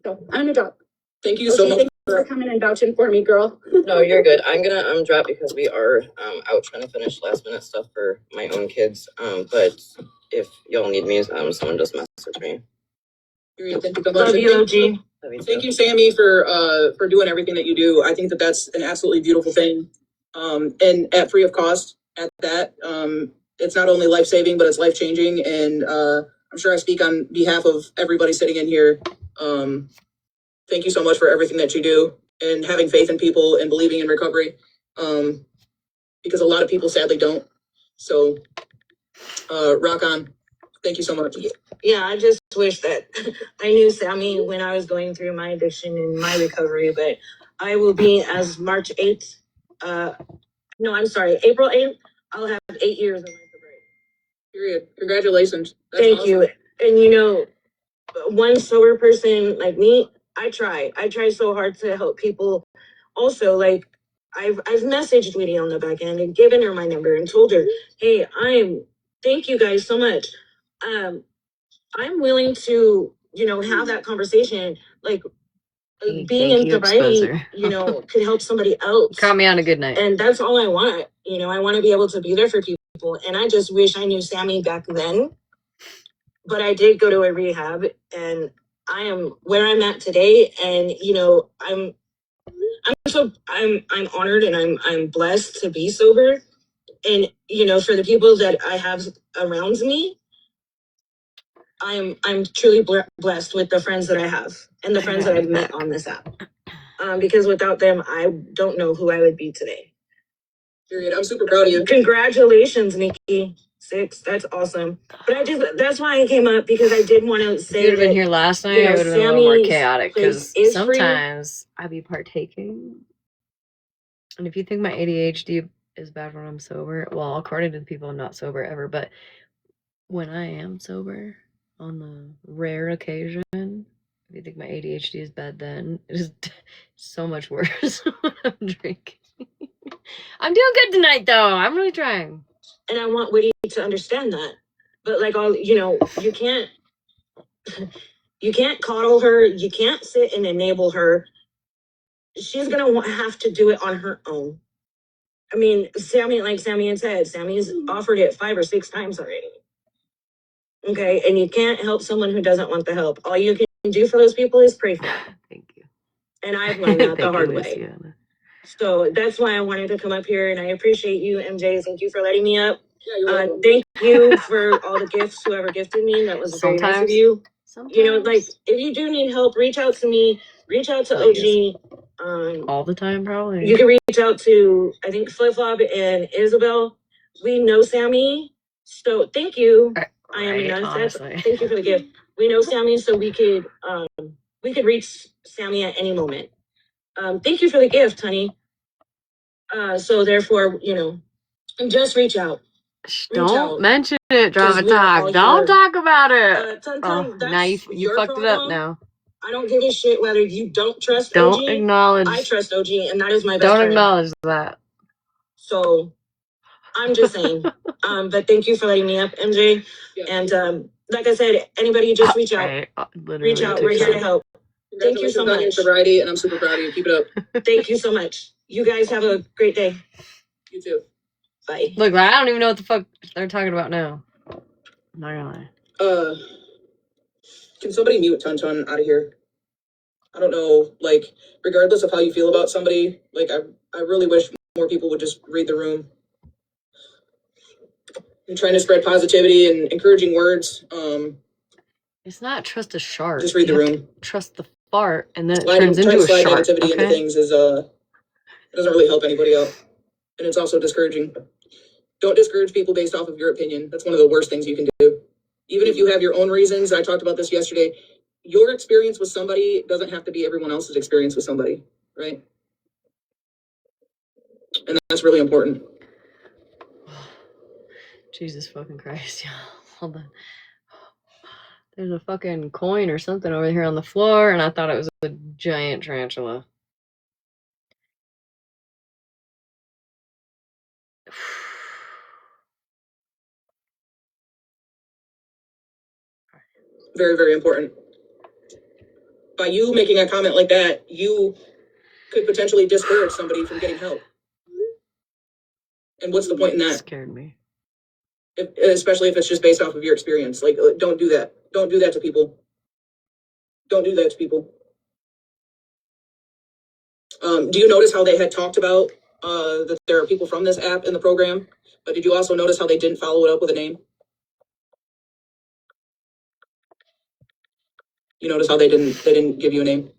So I'm gonna drop. Thank you so much. Thanks for coming and vouching for me, girl. No, you're good. I'm gonna drop because we are out trying to finish last minute stuff for my own kids. But if y'all need me, someone just message me. Thank you so much. Love you, OG. Thank you, Sammy, for doing everything that you do. I think that that's an absolutely beautiful thing. And at free of cost at that. It's not only life saving, but it's life changing. And I'm sure I speak on behalf of everybody sitting in here. Thank you so much for everything that you do and having faith in people and believing in recovery. Because a lot of people sadly don't. So rock on. Thank you so much. Yeah, I just wish that I knew Sammy when I was going through my addiction and my recovery, but I will be as March 8th. No, I'm sorry, April 8th, I'll have 8 years in my sobriety. Period. Congratulations. That's Thank awesome. You. And you know, one sober person like me, I try so hard to help people. Also, like I've messaged Whitney on the back end and given her my number and told her, hey, thank you guys so much. I'm willing to, you know, have that conversation. Like being in sobriety, you know, could help somebody else. Caught me on a good night. And that's all I want. You know, I want to be able to be there for people. And I just wish I knew Sammy back then. But I did go to a rehab and I am where I'm at today. And, you know, I'm honored and I'm blessed to be sober. And, you know, for the people that I have around me, I'm truly blessed with the friends that I have and the friends that I've met on this app. Because without them, I don't know who I would be today. Period. I'm super proud of you. Congratulations, Nikki. 6. That's awesome. But that's why I came up, because I did want to say. If you would have been here last night, it would have been a little more chaotic because sometimes I'd be partaking. And if you think my ADHD is bad when I'm sober, well, according to the people, I'm not sober ever, but when I am sober, on the rare occasion, if you think my ADHD is bad, then it is so much worse when I'm drinking. I'm doing good tonight, though. I'm really trying. And I want Whitney to understand that. But like you can't coddle her. You can't sit and enable her. She's gonna have to do it on her own. I mean, Sammy had said, Sammy's offered it 5 or 6 times already. Okay, and you can't help someone who doesn't want the help. All you can do for those people is pray for them. Thank you. And I've learned that the hard way. So that's why I wanted to come up here, and I appreciate you, MJ. Thank you for letting me up. Yeah, you're welcome. Thank you for all the gifts, whoever gifted me. That was very nice of you. Sometimes. You know, like if you do need help, reach out to me. Reach out to OG. All the time, probably. You can reach out to, I think, Flip Flop and Isabel. We know Sammy, so thank you. I am enough. Thank you for the gift. We know Sammy, so we could reach Sammy at any moment. Thank you for the gift, honey. So therefore, you know, just reach out. Don't mention it, Drama Talk. Don't talk about it. Now you fucked it up now. I don't give a shit whether you don't trust OG. Don't acknowledge. I trust OG, and that is my best friend. Don't acknowledge that. So I'm just saying. But thank you for letting me up, MJ. Yeah. And like I said, anybody just reach out. Reach out. We're here to help. Thank you so much. On your sobriety, and I'm super proud of you. Keep it up. Thank you so much. You guys have a great day. You too. Bye. Look, I don't even know what the fuck they're talking about now. I'm not gonna lie. Can somebody mute Tun out of here? I don't know, like, regardless of how you feel about somebody, like, I really wish more people would just read the room. I'm trying to spread positivity and encouraging words. It's not trust a shark. Just read the room. Trust the fart, and then it turns into a shark. Negativity into things is it doesn't really help anybody out, and it's also discouraging. Don't discourage people based off of your opinion. That's one of the worst things you can do. Even if you have your own reasons, I talked about this yesterday. Your experience with somebody doesn't have to be everyone else's experience with somebody, right? And that's really important. Jesus fucking Christ, y'all. Hold on. There's a fucking coin or something over here on the floor, and I thought it was a giant tarantula. Very, very important. By you making a comment like that, you could potentially discourage somebody from getting help. And what's the point in that? It scared me. Especially if it's just based off of your experience. Like, don't do that. Don't do that to people. Don't do that to people. Do you notice how they had talked about that there are people from this app in the program? But did you also notice how they didn't follow it up with a name? You notice how they didn't give you a name?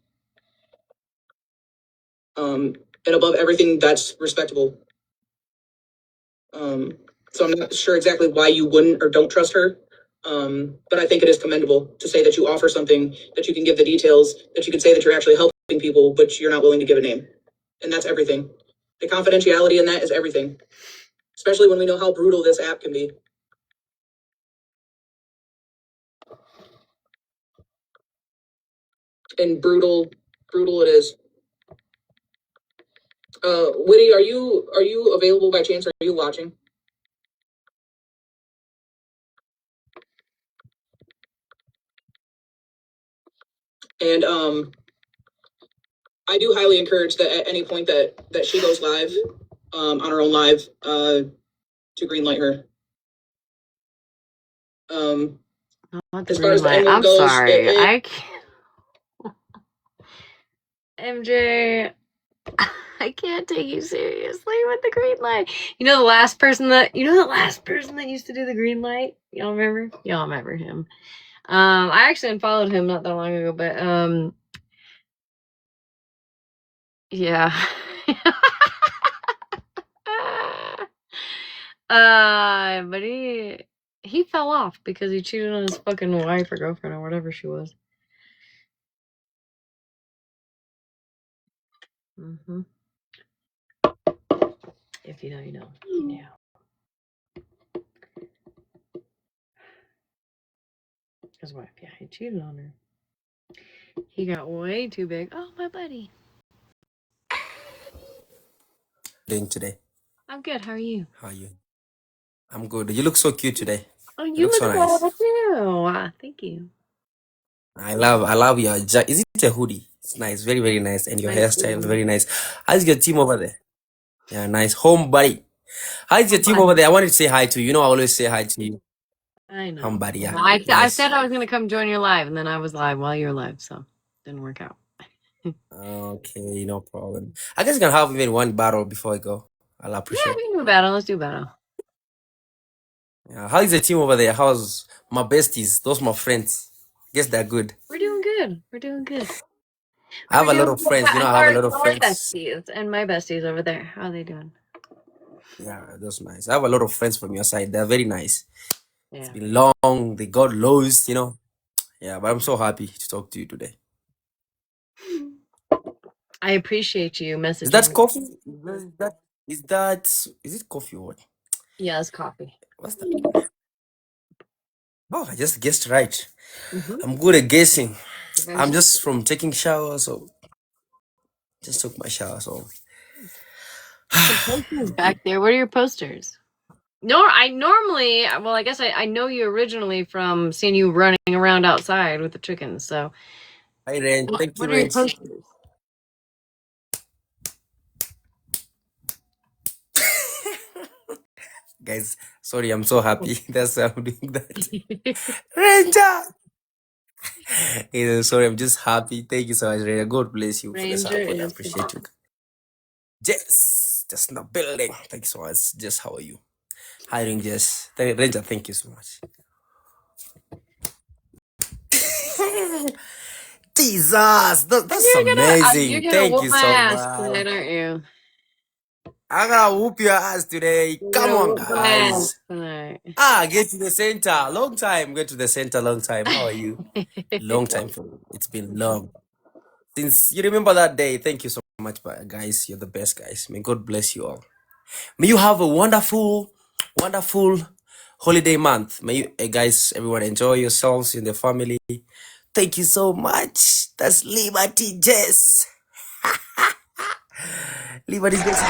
And above everything, that's respectable. So I'm not sure exactly why you wouldn't or don't trust her. But I think it is commendable to say that you offer something, that you can give the details, that you can say that you're actually helping people, but you're not willing to give a name. And that's everything. The confidentiality in that is everything, especially when we know how brutal this app can be. And brutal it is. Whitty, are you available by chance? Are you watching? And I do highly encourage that at any point that she goes live, on her own live, to greenlight her. As far as the emblem goes, sorry. I can't. MJ, I can't take you seriously with the green light. You know the last person that used to do the green light? Y'all remember? Y'all remember him. I actually unfollowed him not that long ago, but yeah. But he fell off because he cheated on his fucking wife or girlfriend or whatever she was. Mm-hmm. If you know, you know. Yeah. His wife, yeah, he cheated on her. He got way too big. Oh, my buddy. Doing today? I'm good. How are you? How are you? I'm good. You look so cute today. Oh, You you look look so nice. adorable too. Thank you. I love your jacket. Is it a hoodie? It's nice, very, very nice. And your hairstyle, very nice. How's your team over there? Yeah, nice. Home buddy. How's your team over there? I wanted to say hi to you. You know, I always say hi to you. I know. Home buddy, yeah. I Nice. said I was gonna come join your live, and then I was live while you were live, so didn't work out. Okay, no problem. I guess I can have even one battle before I go. I'll Yeah, appreciate. we can do a battle. Let's do a battle. Yeah. How is the team over there? How's my besties? Those my friends. Guess they're good. We're doing good. We're doing good. I have a lot of friends. You know, I have a lot of Our friends. besties and my besties over there. How are they doing? Yeah, that's nice. I have a lot of friends from your side. They're very nice. It's Yeah. been long. They got lost, you know. Yeah, but I'm so happy to talk to you today. I appreciate you messaging. Is that coffee? Is it coffee or what? Yeah, it's coffee. What's that? Oh, I just guessed right. I'm good at guessing. I'm just from taking shower, so just took my shower, so posters back there. What are your posters? No, I guess I know you originally from seeing you running around outside with the chickens. So, hi Range. Thank you, what are your Range. posters? Guys, sorry, I'm so happy. That's why I'm doing that. Ranger! Sorry, I'm just happy. Thank you so much, Ranger. God bless you for the Ranger support. I is appreciate you. Jess, just in the building. Thank you so much. Jess, how are you? Hi, Rangers. Ranger, thank you so much. Jesus, that's amazing. You're gonna Thank whoop you my so ass much. tonight, aren't you? I'm gonna whoop your ass today. You're Come gonna on, whoop my ass guys. tonight. Get to the center. Long time. Get to the center. Long time. How are you? Long time for me. It's been long. Since you remember that day. Thank you so much, guys. You're the best, guys. May God bless you all. May you have a wonderful, wonderful holiday month. May you, guys, everyone enjoy yourselves in the family. Thank you so much. That's Liberty Jess. Liberty Jess.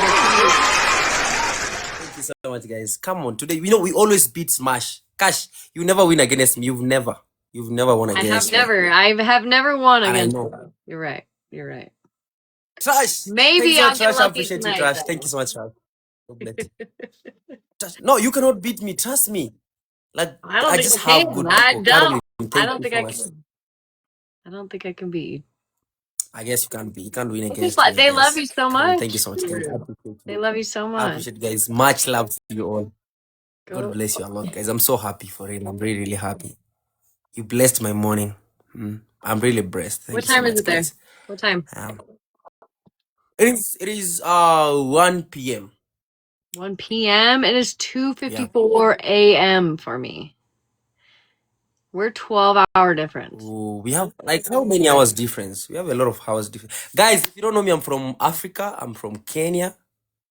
Thank you so much, guys. Come on, today, we always beat Smash. Cash, you never win against me. You've never won against me. I have never won And against I know. you. You're right. You're right. Trash. Maybe Thanks so I'll much, get Trash. I lucky appreciate you, tonight, Trash. though. Thank you so much, Trash. God bless you. Trash. No, you cannot beat me. Trust me. Like, I don't I think just I have can. good I people. don't. Caroline, I thank don't you think so I much. can. I don't think I can beat you. I guess you can't win They just against me, I they love guess. you so Come on, thank you much. so much, guys. I appreciate They you. love you so I much. appreciate you guys. Much love to you all. God Go. bless you a lot, guys. I'm so happy for real. I'm really, really happy. You blessed my morning. I'm really blessed. Thank What you so time is much, it there? guys. What time? It is 1 p.m. 1 p.m. It is Yeah. 2:54 a.m. for me. We're 12-hour difference. Ooh, we have like how many hours difference? We have a lot of hours difference. Guys, if you don't know me, I'm from Africa. I'm from Kenya.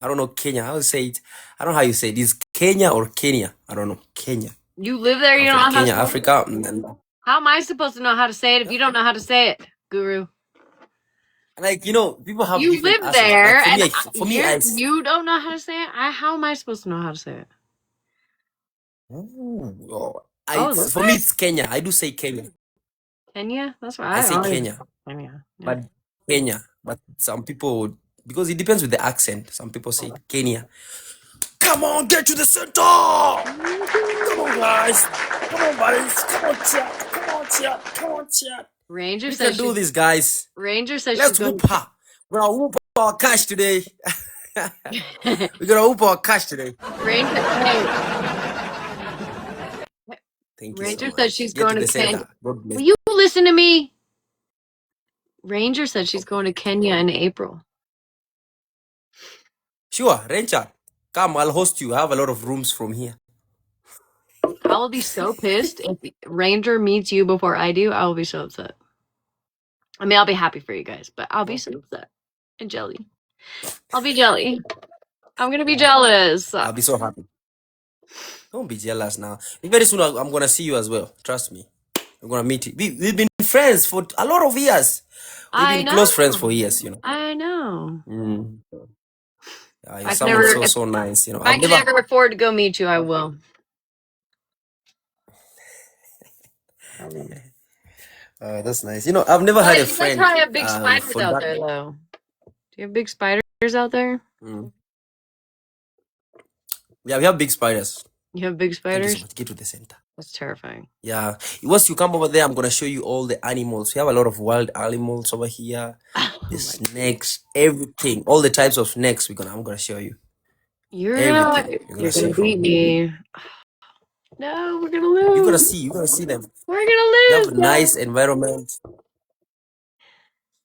I don't know Kenya. How to say it? I don't know how you say it. Is Kenya or Kenya? I don't know. Kenya. You live there, you I'm don't from know how to Kenya, say it? Africa. How am I supposed to know how to say it if you don't know how to say it, Guru? Like people have You different live accents. Like there, for and me, for me, you don't know how to say it. How am I supposed to know how to say it? Oh, for me it's Kenya. I do say Kenya. Kenya. That's what I I say always Kenya, Kenya. Yeah. but Kenya. But some people, because it depends with the accent. Some people say Kenya. Come on, get to the center. Come on, guys. Come on, buddies. Come on, chat. Come on, chat. Come on, chat. Ranger We says can do this, guys. Ranger says she's Let's going. whoop her. We're gonna whoop our cash today. We're gonna whoop our cash today. Thank you so Ranger says much. she's Get to going the to Kenya. center. God bless. Will you listen to me? Ranger said she's going to Kenya in April. Sure, Ranger. Come, I'll host you. I have a lot of rooms from here. I will be so pissed if Ranger meets you before I do. I will be so upset. I mean, I'll be happy for you guys, but I'll be so upset and jelly. I'll be jelly. I'm gonna be jealous. I'll be so happy. Don't be jealous now. Very soon I'm gonna see you as well. Trust me. I'm gonna meet you. We've been friends for a lot of years. We've I been close friends know. for years, I know. Yeah, you're I can someone never, so nice. if I can ever afford to go meet you, I will. That's nice. I've never had a You guys friend probably have big spiders for out that. there, though. Do you have big spiders out there? Yeah, we have big spiders. You have big Thank you so spiders? much. Get to the center. That's terrifying. Yeah. Once you come over there, I'm gonna show you all the animals. We have a lot of wild animals over here. The snakes, everything, all the types of snakes. I'm gonna show you everything. You're See gonna beat from. me. No, we're gonna You're gonna lose. see. You're gonna see them. We're gonna We lose. have a No. nice environment.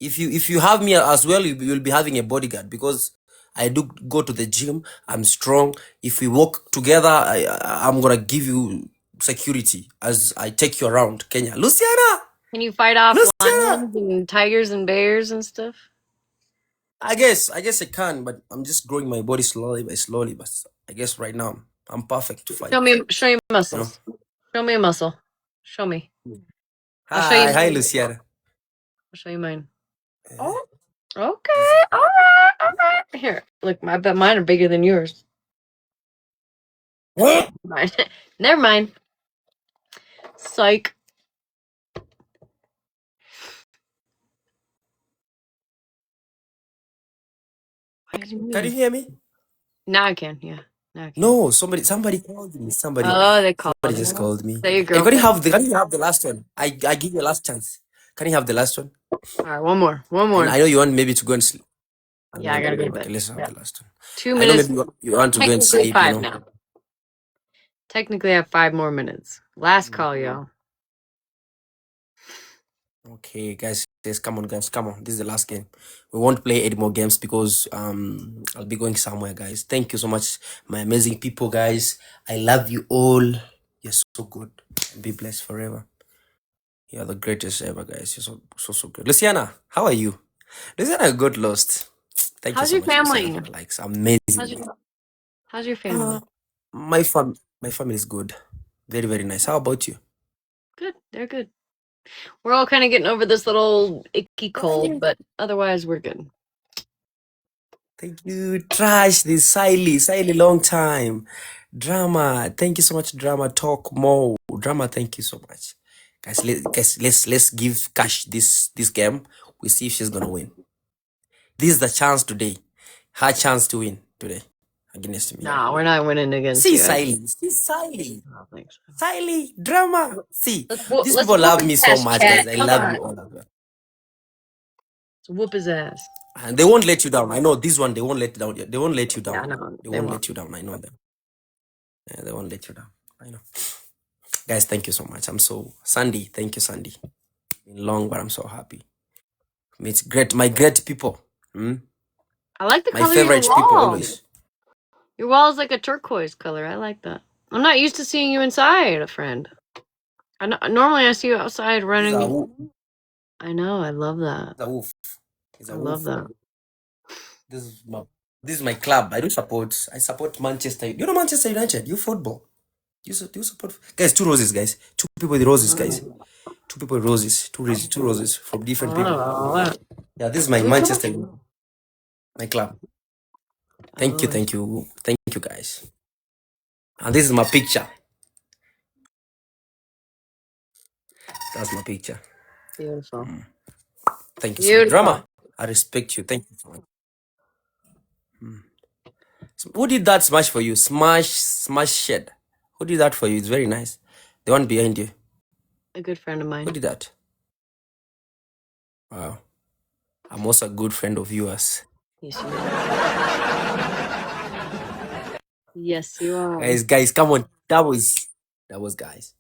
If you have me as well, you'll be having a bodyguard because I do go to the gym. I'm strong. If we work together, I'm gonna give you security as I take you around Kenya. Luciana, Can you fight off Luciana. lions and tigers and bears and stuff? I guess I can, but I'm just growing my body slowly by slowly. But I guess right now I'm perfect to fight. Show me You know. muscles. Show me a muscle. Show me. I'll show you. Hi, Luciana. I'll show you mine. Oh, okay. All right. All right. Here, look. I bet mine are bigger than yours. What? Mine. Never mind. Psych. Can you hear me? Now I can. Yeah. Now I can. No, somebody called me. Oh, they called Somebody you. just called me. Is that your Hey, girlfriend? can you have the last one? I give you a last chance. Can you have the last one? All right. One more. One And more. I know you want maybe to go and sleep. Yeah, I gotta go to Okay, bed. let's have Yeah. the last one. 2 I know minutes. maybe you want to go and Technically sleep, 5 now. Technically, I have 5 more minutes. Last call, y'all. Okay, guys, come on, guys, come on. This is the last game. We won't play any more games because I'll be going somewhere, guys. Thank you so much, my amazing people, guys. I love you all. You're so good. And be blessed forever. You're the greatest ever, guys. You're so good. Luciana, how are you? Luciana got lost. Thank How's you your so much, Luciana, family? for the likes. Amazing. How's your family? My family is good. Very, very nice. How about you? Good. They're good. We're all kind of getting over this little icky cold, but otherwise we're good. Thank you. Trash this Siley, long time. Drama. Thank you so much, Drama. Talk more. Drama, thank you so much. Guys, let's give Cash this game. We see if she's gonna win. This is the chance today. Her chance to win today. against me. No, we're not winning against See you. Siley. See Siley. I don't think so. Siley. Drama. See, these Let's people whoop love his me so ass, much, chat. guys. I Come love on. you all of you. Let's whoop his ass. And they won't let you down. I know this one, they won't let down. They won't let you Yeah, down. no, They they won't won't. let you down. I know them. Yeah, they won't let you down. I know. Guys, thank you so much. I'm so Sandy. Thank you, Sandy. Been long, but I'm so happy. It's great. My great people. I like the My color of your favorite people wall. always. Your wall is like a turquoise color. I like that. I'm not used to seeing you inside, a friend. Normally I see you outside He's a running. wolf. I know. I love that. He's a wolf. He's I a love wolf. that. This is my club. I support Manchester. You know Manchester United. You football. Do you support guys? Two roses, guys. Two people with roses, guys. Two people with roses. Two roses from different people. Oh, Yeah, this is my Manchester, my club. Thank you, thank you, thank you, guys. And this is my picture. That's my picture. beautiful. Thank you so much. Beautiful. Drama. I respect you. Thank you so much. So who did that smash for you? Smash shed. Who did that for you? It's very nice. The one behind you. A good friend of Who mine. did that? Wow. I'm also a good friend of yours. Yes, you are. Yes, you are. Guys, come on. That was guys.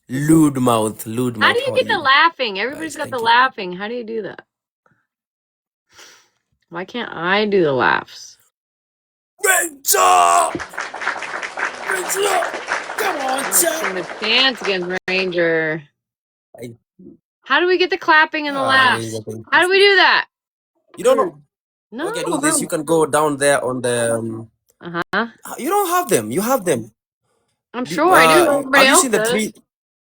Lewd mouth. How do you How are get the you? laughing? Everybody's Guys, got the thank you. laughing. How do you do that? Why can't I do the laughs? Ranger! Ranger! Come on, Oh, chat! stand a chance against Ranger. I- How do we get the clapping and the Ranger, laughs? thank How you. do we do that? You don't know? No. Okay, do this. You can go down there on the. Uh-huh. You don't have them. You have them. I'm sure I do. Everybody Have you else seen the does. three?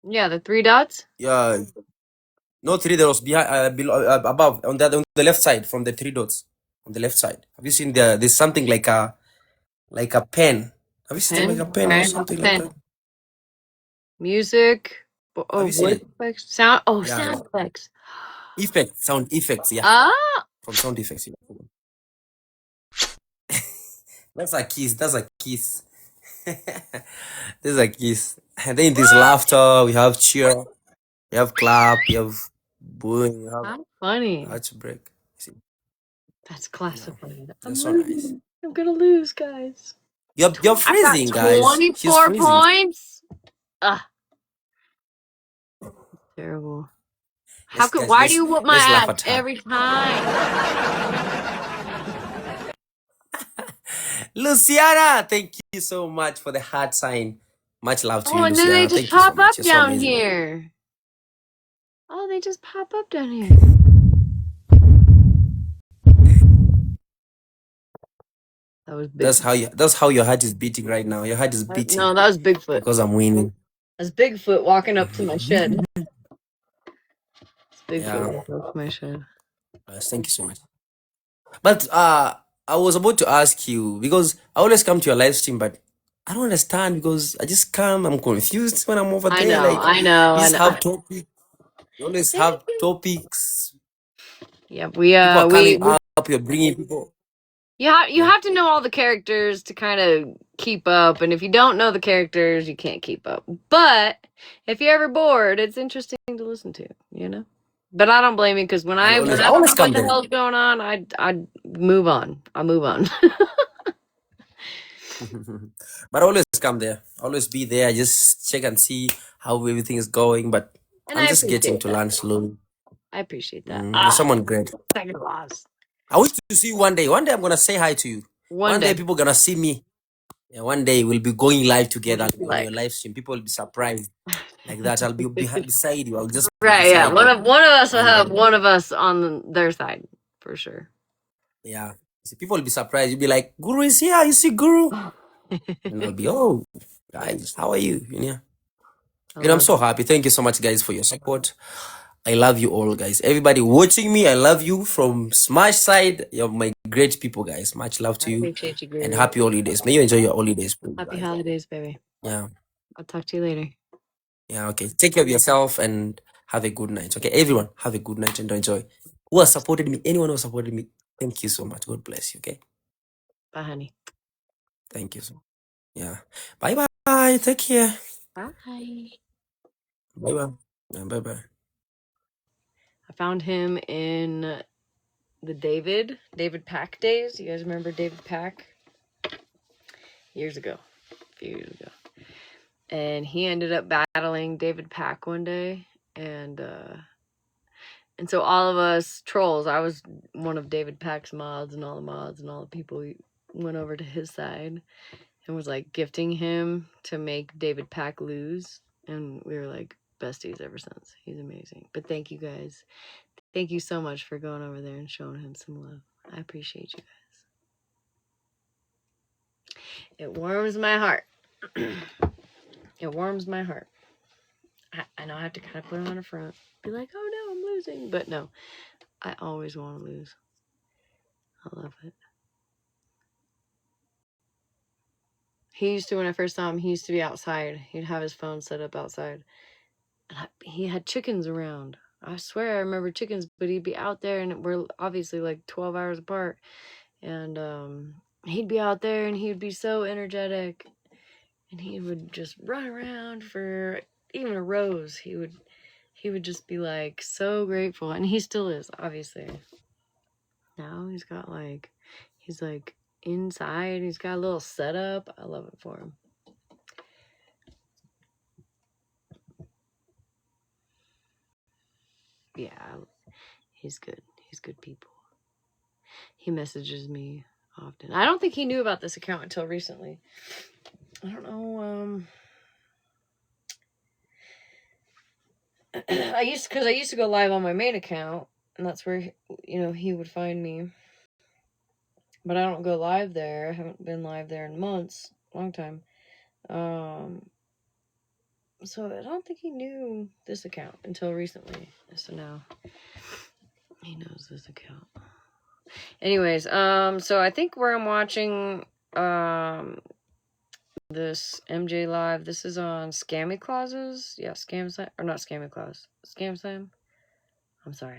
Yeah, the 3 dots. No three dots behind, below, above on the left side from the three dots on the left side. Have you seen there's something like a pen? Have you seen like a Pen. pen or Okay. What's something like pen? that? Music. Have Oh, you seen voice it? effects. Sound. Oh, Yeah, sound effects. effects, sound effects. Yeah, Ah. from sound effects. Yeah. That's a kiss. That's a kiss. This is a kiss. And then this laughter, we have cheer, we have clap, we have booing, we have How funny. heart break. See, That's yeah, classified. they're so nice. I'm gonna lose, guys. You're I got freezing, guys. She's 24 freezing. points. Ah, terrible. Guys, Why do you whoop my let's laugh ass at her. every time? Luciana, thank you so much for the heart sign. Much love to Oh, you, and then they Luciana. just Thank you so pop up much. You're so down amazing. here. Oh, they just pop up down here. That was big. That's how your heart is beating right now. Your heart is beating No, that was Bigfoot. because I'm winning. That's Bigfoot walking up to my shed. It's Bigfoot Yeah. walking up to my shed. Yes, thank you so much. But I was about to ask you because I always come to your live stream, but I don't understand because I just come, I'm confused when I'm over there. Like I know. you just have topics. You always have topics. Yeah, People are coming up. You're bringing people. You have to know all the characters to kind of keep up, and if you don't know the characters, you can't keep up. But if you're ever bored, it's interesting to listen to, you know. But I don't blame you because when I don't know always what come the there. hell's going on, I move on. I move on. But always come there. Always be there. Just check and see how everything is going. But And I'm I just getting appreciate to that. learn slowly. I appreciate that. You're someone great. Second boss. I wish to see you one day. One day I'm gonna say hi to you. One Day day. people gonna see me. Yeah, one day we'll be going live together What do you on your like? live stream. People will be surprised like that. I'll be beside you. I'll just be Right, yeah. beside you. One of us will One have day. one of us on their side for sure. Yeah. See, people will be surprised. You'll be like, Guru is here. You see Guru? And I'll be, oh, guys, how are you? I'm so happy. Thank you so much, guys, for your support. I love you all, guys. Everybody watching me, I love you from Smash side. You're my great people, guys. Much love to I you. appreciate you, Guru. And happy holidays. May you enjoy your holidays. Happy holidays, baby. Yeah. I'll talk to you later. Yeah, okay. Take care of yourself and have a good night. Okay, everyone, have a good night and enjoy. Who has supported me, anyone who has supported me, thank you so much. God bless you, okay? Bye, honey. Thank you. Yeah. Bye bye. Take care. Bye. Bye bye. Bye bye. I found him in the David Pack days. You guys remember David Pack? Years ago. A few years ago. And he ended up battling David Pack one day. And so all of us trolls, I was one of David Pack's mods, and all the people went over to his side and was like gifting him to make David Pack lose. And we were like besties ever since. He's amazing. But thank you guys. Thank you so much for going over there and showing him some love. I appreciate you guys. It warms my heart. It warms my heart. I know I have to kind of put him on the front. Be like, oh no, I'm losing. But no, I always want to lose. I love it. He used to, when I first saw him, he used to be outside. He'd have his phone set up outside. And he had chickens around. I swear I remember chickens, but he'd be out there, and we're obviously like 12 hours apart. And he'd be out there, and he'd be so energetic. And he would just run around for even a rose. He would just be like so grateful. And he still is, obviously. Now he's like inside. He's got a little setup. I love it for him. Yeah, he's good. He's good people. He messages me often. I don't think he knew about this account until recently. I don't know. I used to go live on my main account, and that's where he would find me. But I don't go live there. I haven't been live there in months, long time. So I don't think he knew this account until recently. So now he knows this account. Anyways, so I think where I'm watching this MJ live, this is on Scammy Clauses. Yeah, Scam Slam, or not Scammy Clause. Scam Slam. I'm sorry.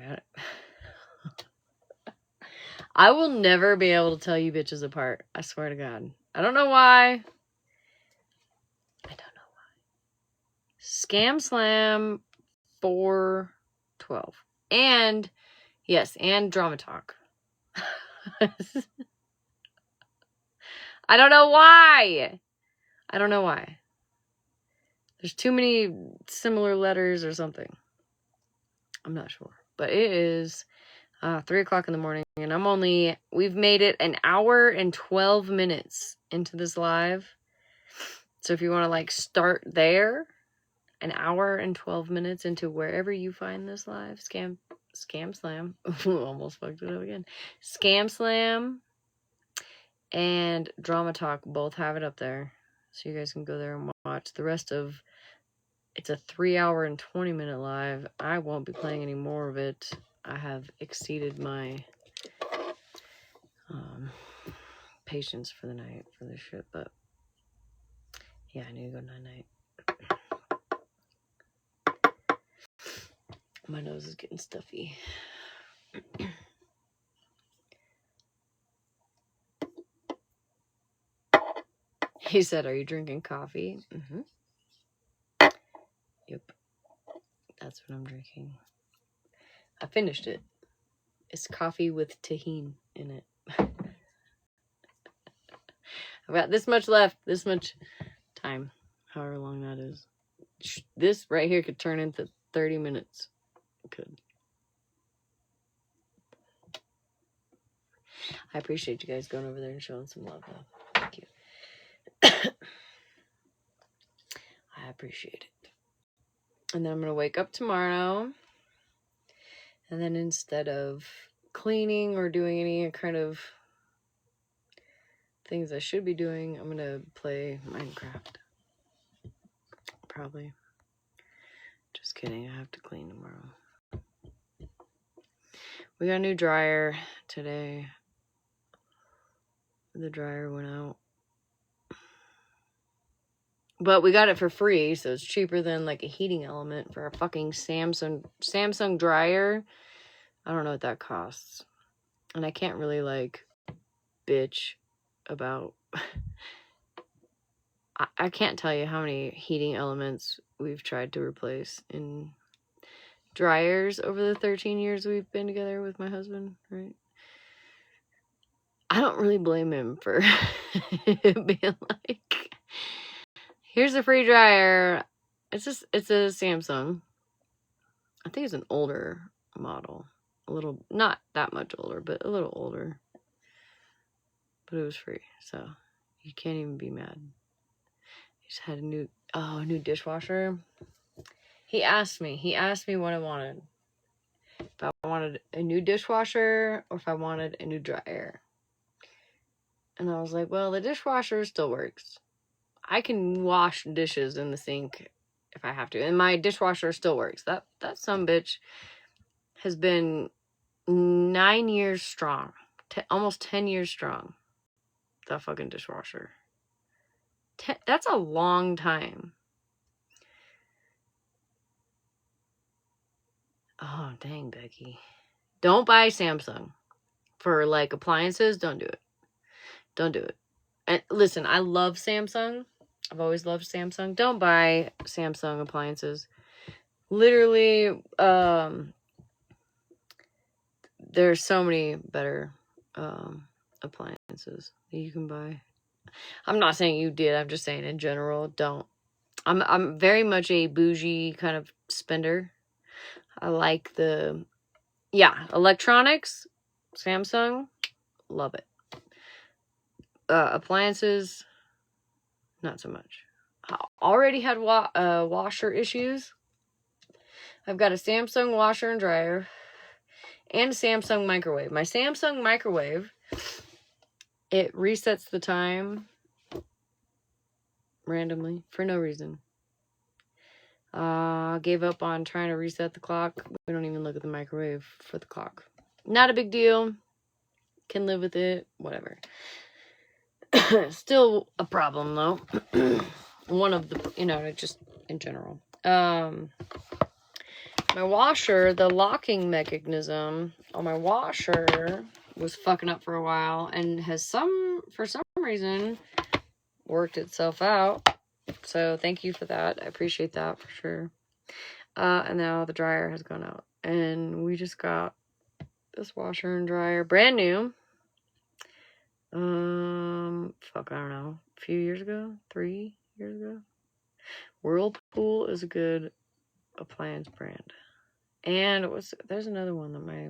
I will never be able to tell you bitches apart. I swear to God. I don't know why. Scam Slam 412. And yes, and Drama Talk. I don't know why. There's too many similar letters or something. I'm not sure. But it is 3 o'clock in the morning, and we've made it an hour and 12 minutes into this live. So if you want to like start there, an hour and 12 minutes into wherever you find this live, Scam Slam. Almost fucked it up again. Scam Slam and Drama Talk both have it up there. So you guys can go there and watch the rest of. It's a 3 hour and 20 minute live. I won't be playing any more of it. I have exceeded my patience for the night for this shit, but yeah, I need to go night. My nose is getting stuffy. He said, "Are you drinking coffee?" Mm-hmm. Yep. That's what I'm drinking. I finished it. It's coffee with tahini in it. I've got this much left. This much time. However long that is. This right here could turn into 30 minutes. It could. I appreciate you guys going over there and showing some love, though. Thank you. I appreciate it. And then I'm going to wake up tomorrow. And then instead of cleaning or doing any kind of things I should be doing, I'm going to play Minecraft. Probably. Just kidding. I have to clean tomorrow. We got a new dryer today. The dryer went out. But we got it for free, so it's cheaper than like a heating element for a fucking Samsung dryer. I don't know what that costs. And I can't really like bitch about. I can't tell you how many heating elements we've tried to replace in dryers over the 13 years we've been together with my husband, right? I don't really blame him for being like, here's a free dryer. It's a Samsung. I think it's an older model. A little, not that much older, but a little older. But it was free, so you can't even be mad. He just had a new dishwasher. He asked me what I wanted. If I wanted a new dishwasher or if I wanted a new dryer. And I was like, well, the dishwasher still works. I can wash dishes in the sink if I have to. And my dishwasher still works. That sumbitch has been 9 years strong. Almost 10 years strong. That fucking dishwasher. That's a long time. Oh, dang, Becky. Don't buy Samsung. For, like, appliances, don't do it. Don't do it. And listen, I love Samsung. I've always loved Samsung. Don't buy Samsung appliances. Literally, there's so many better appliances that you can buy. I'm not saying you did. I'm just saying in general, don't. I'm very much a bougie kind of spender. I like electronics, Samsung, love it. Appliances, not so much. I already had washer issues. I've got a Samsung washer and dryer and a Samsung microwave. My Samsung microwave, it resets the time randomly for no reason. Gave up on trying to reset the clock. We don't even look at the microwave for the clock. Not a big deal. Can live with it. Whatever. Still a problem though. One of the, just in general. My washer, the locking mechanism on my washer was fucking up for a while and has for some reason worked itself out. So thank you for that. I appreciate that for sure. And now the dryer has gone out. And we just got this washer and dryer brand new. I don't know. A few years ago? 3 years ago? Whirlpool is a good appliance brand. And there's another one that my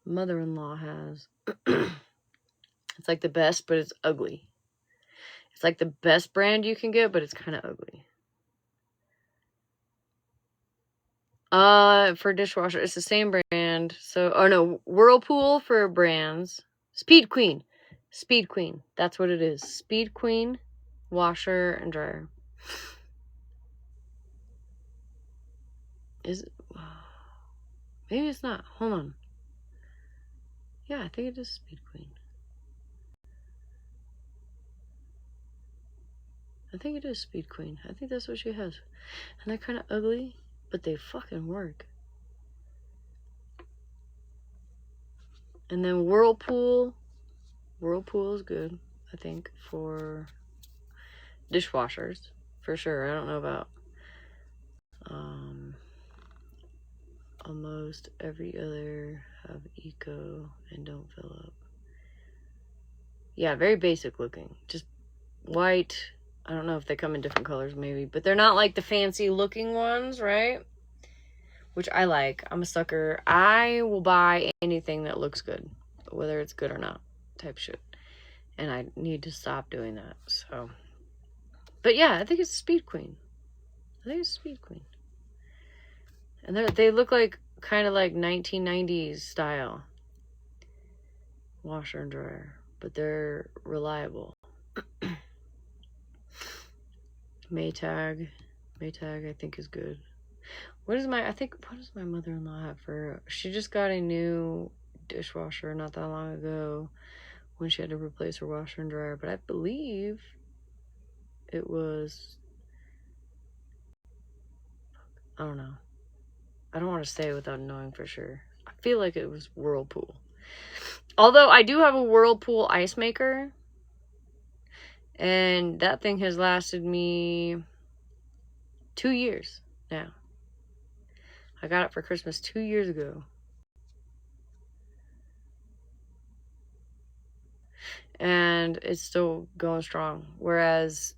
mother-in-law has. It's like the best, but it's ugly. It's like the best brand you can get, but it's kind of ugly. For dishwasher, it's the same brand. So, Whirlpool for brands. Speed Queen. That's what it is. Speed Queen, washer and dryer. Is it? Maybe it's not. Hold on. Yeah, I think it is Speed Queen. I think it is Speed Queen. I think that's what she has. And they're kind of ugly, but they fucking work. And then Whirlpool. Whirlpool is good, I think, for dishwashers. For sure. I don't know about almost every other have eco and don't fill up. Yeah, very basic looking. Just white. I don't know if they come in different colors maybe, but they're not like the fancy looking ones, right? Which I like. I'm a sucker. I will buy anything that looks good, whether it's good or not, type shit. And I need to stop doing that. So, but yeah, I think it's Speed Queen. And they look like kind of like 1990s style washer and dryer, but they're reliable. Maytag I think is good. What does my mother-in-law have for? She just got a new dishwasher not that long ago when she had to replace her washer and dryer, but I believe it was, I don't know. I don't want to say without knowing for sure. I feel like it was Whirlpool. Although I do have a Whirlpool ice maker. And that thing has lasted me 2 years now. I got it for Christmas 2 years ago. And it's still going strong. Whereas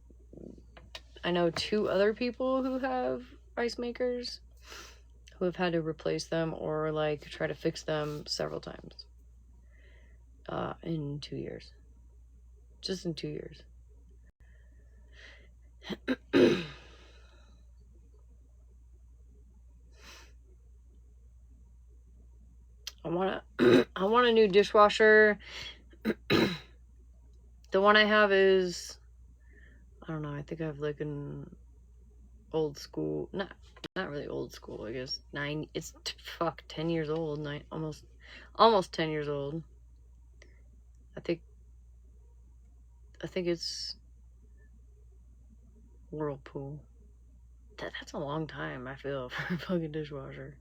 I know 2 other people who have ice makers who have had to replace them or like try to fix them several times in 2 years. Just in 2 years. I want a new dishwasher. The one I have is, I don't know, I think I have like an old school, not really old school, I guess. 10 years old, almost 10 years old. I think it's Whirlpool. That's a long time, I feel, for a fucking dishwasher.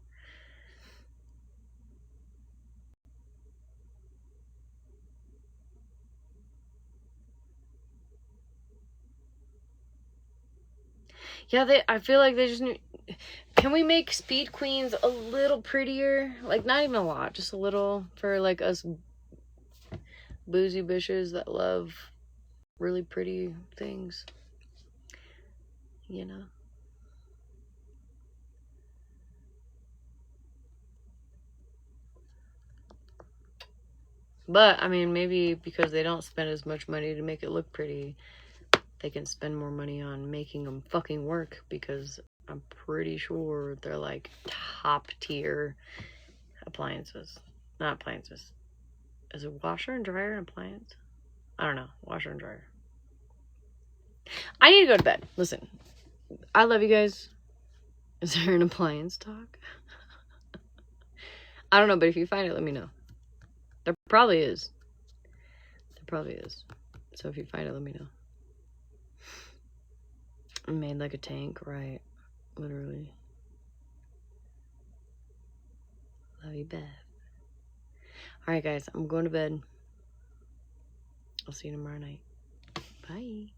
Yeah, I feel like they just need... Can we make Speed Queens a little prettier? Like, not even a lot, just a little, for like us boozy bitches that love really pretty things, you know? But I mean, maybe because they don't spend as much money to make it look pretty, they can spend more money on making them fucking work, because I'm pretty sure they're like top tier appliances. Not appliances. Is it washer and dryer and appliance? I don't know. Washer and dryer. I need to go to bed. Listen, I love you guys. Is there an appliance talk? I don't know, but if you find it, let me know. There probably is. There probably is. So if you find it, let me know. Made like a tank, right? Literally. Love you, Beth. Alright, guys, I'm going to bed. I'll see you tomorrow night. Bye.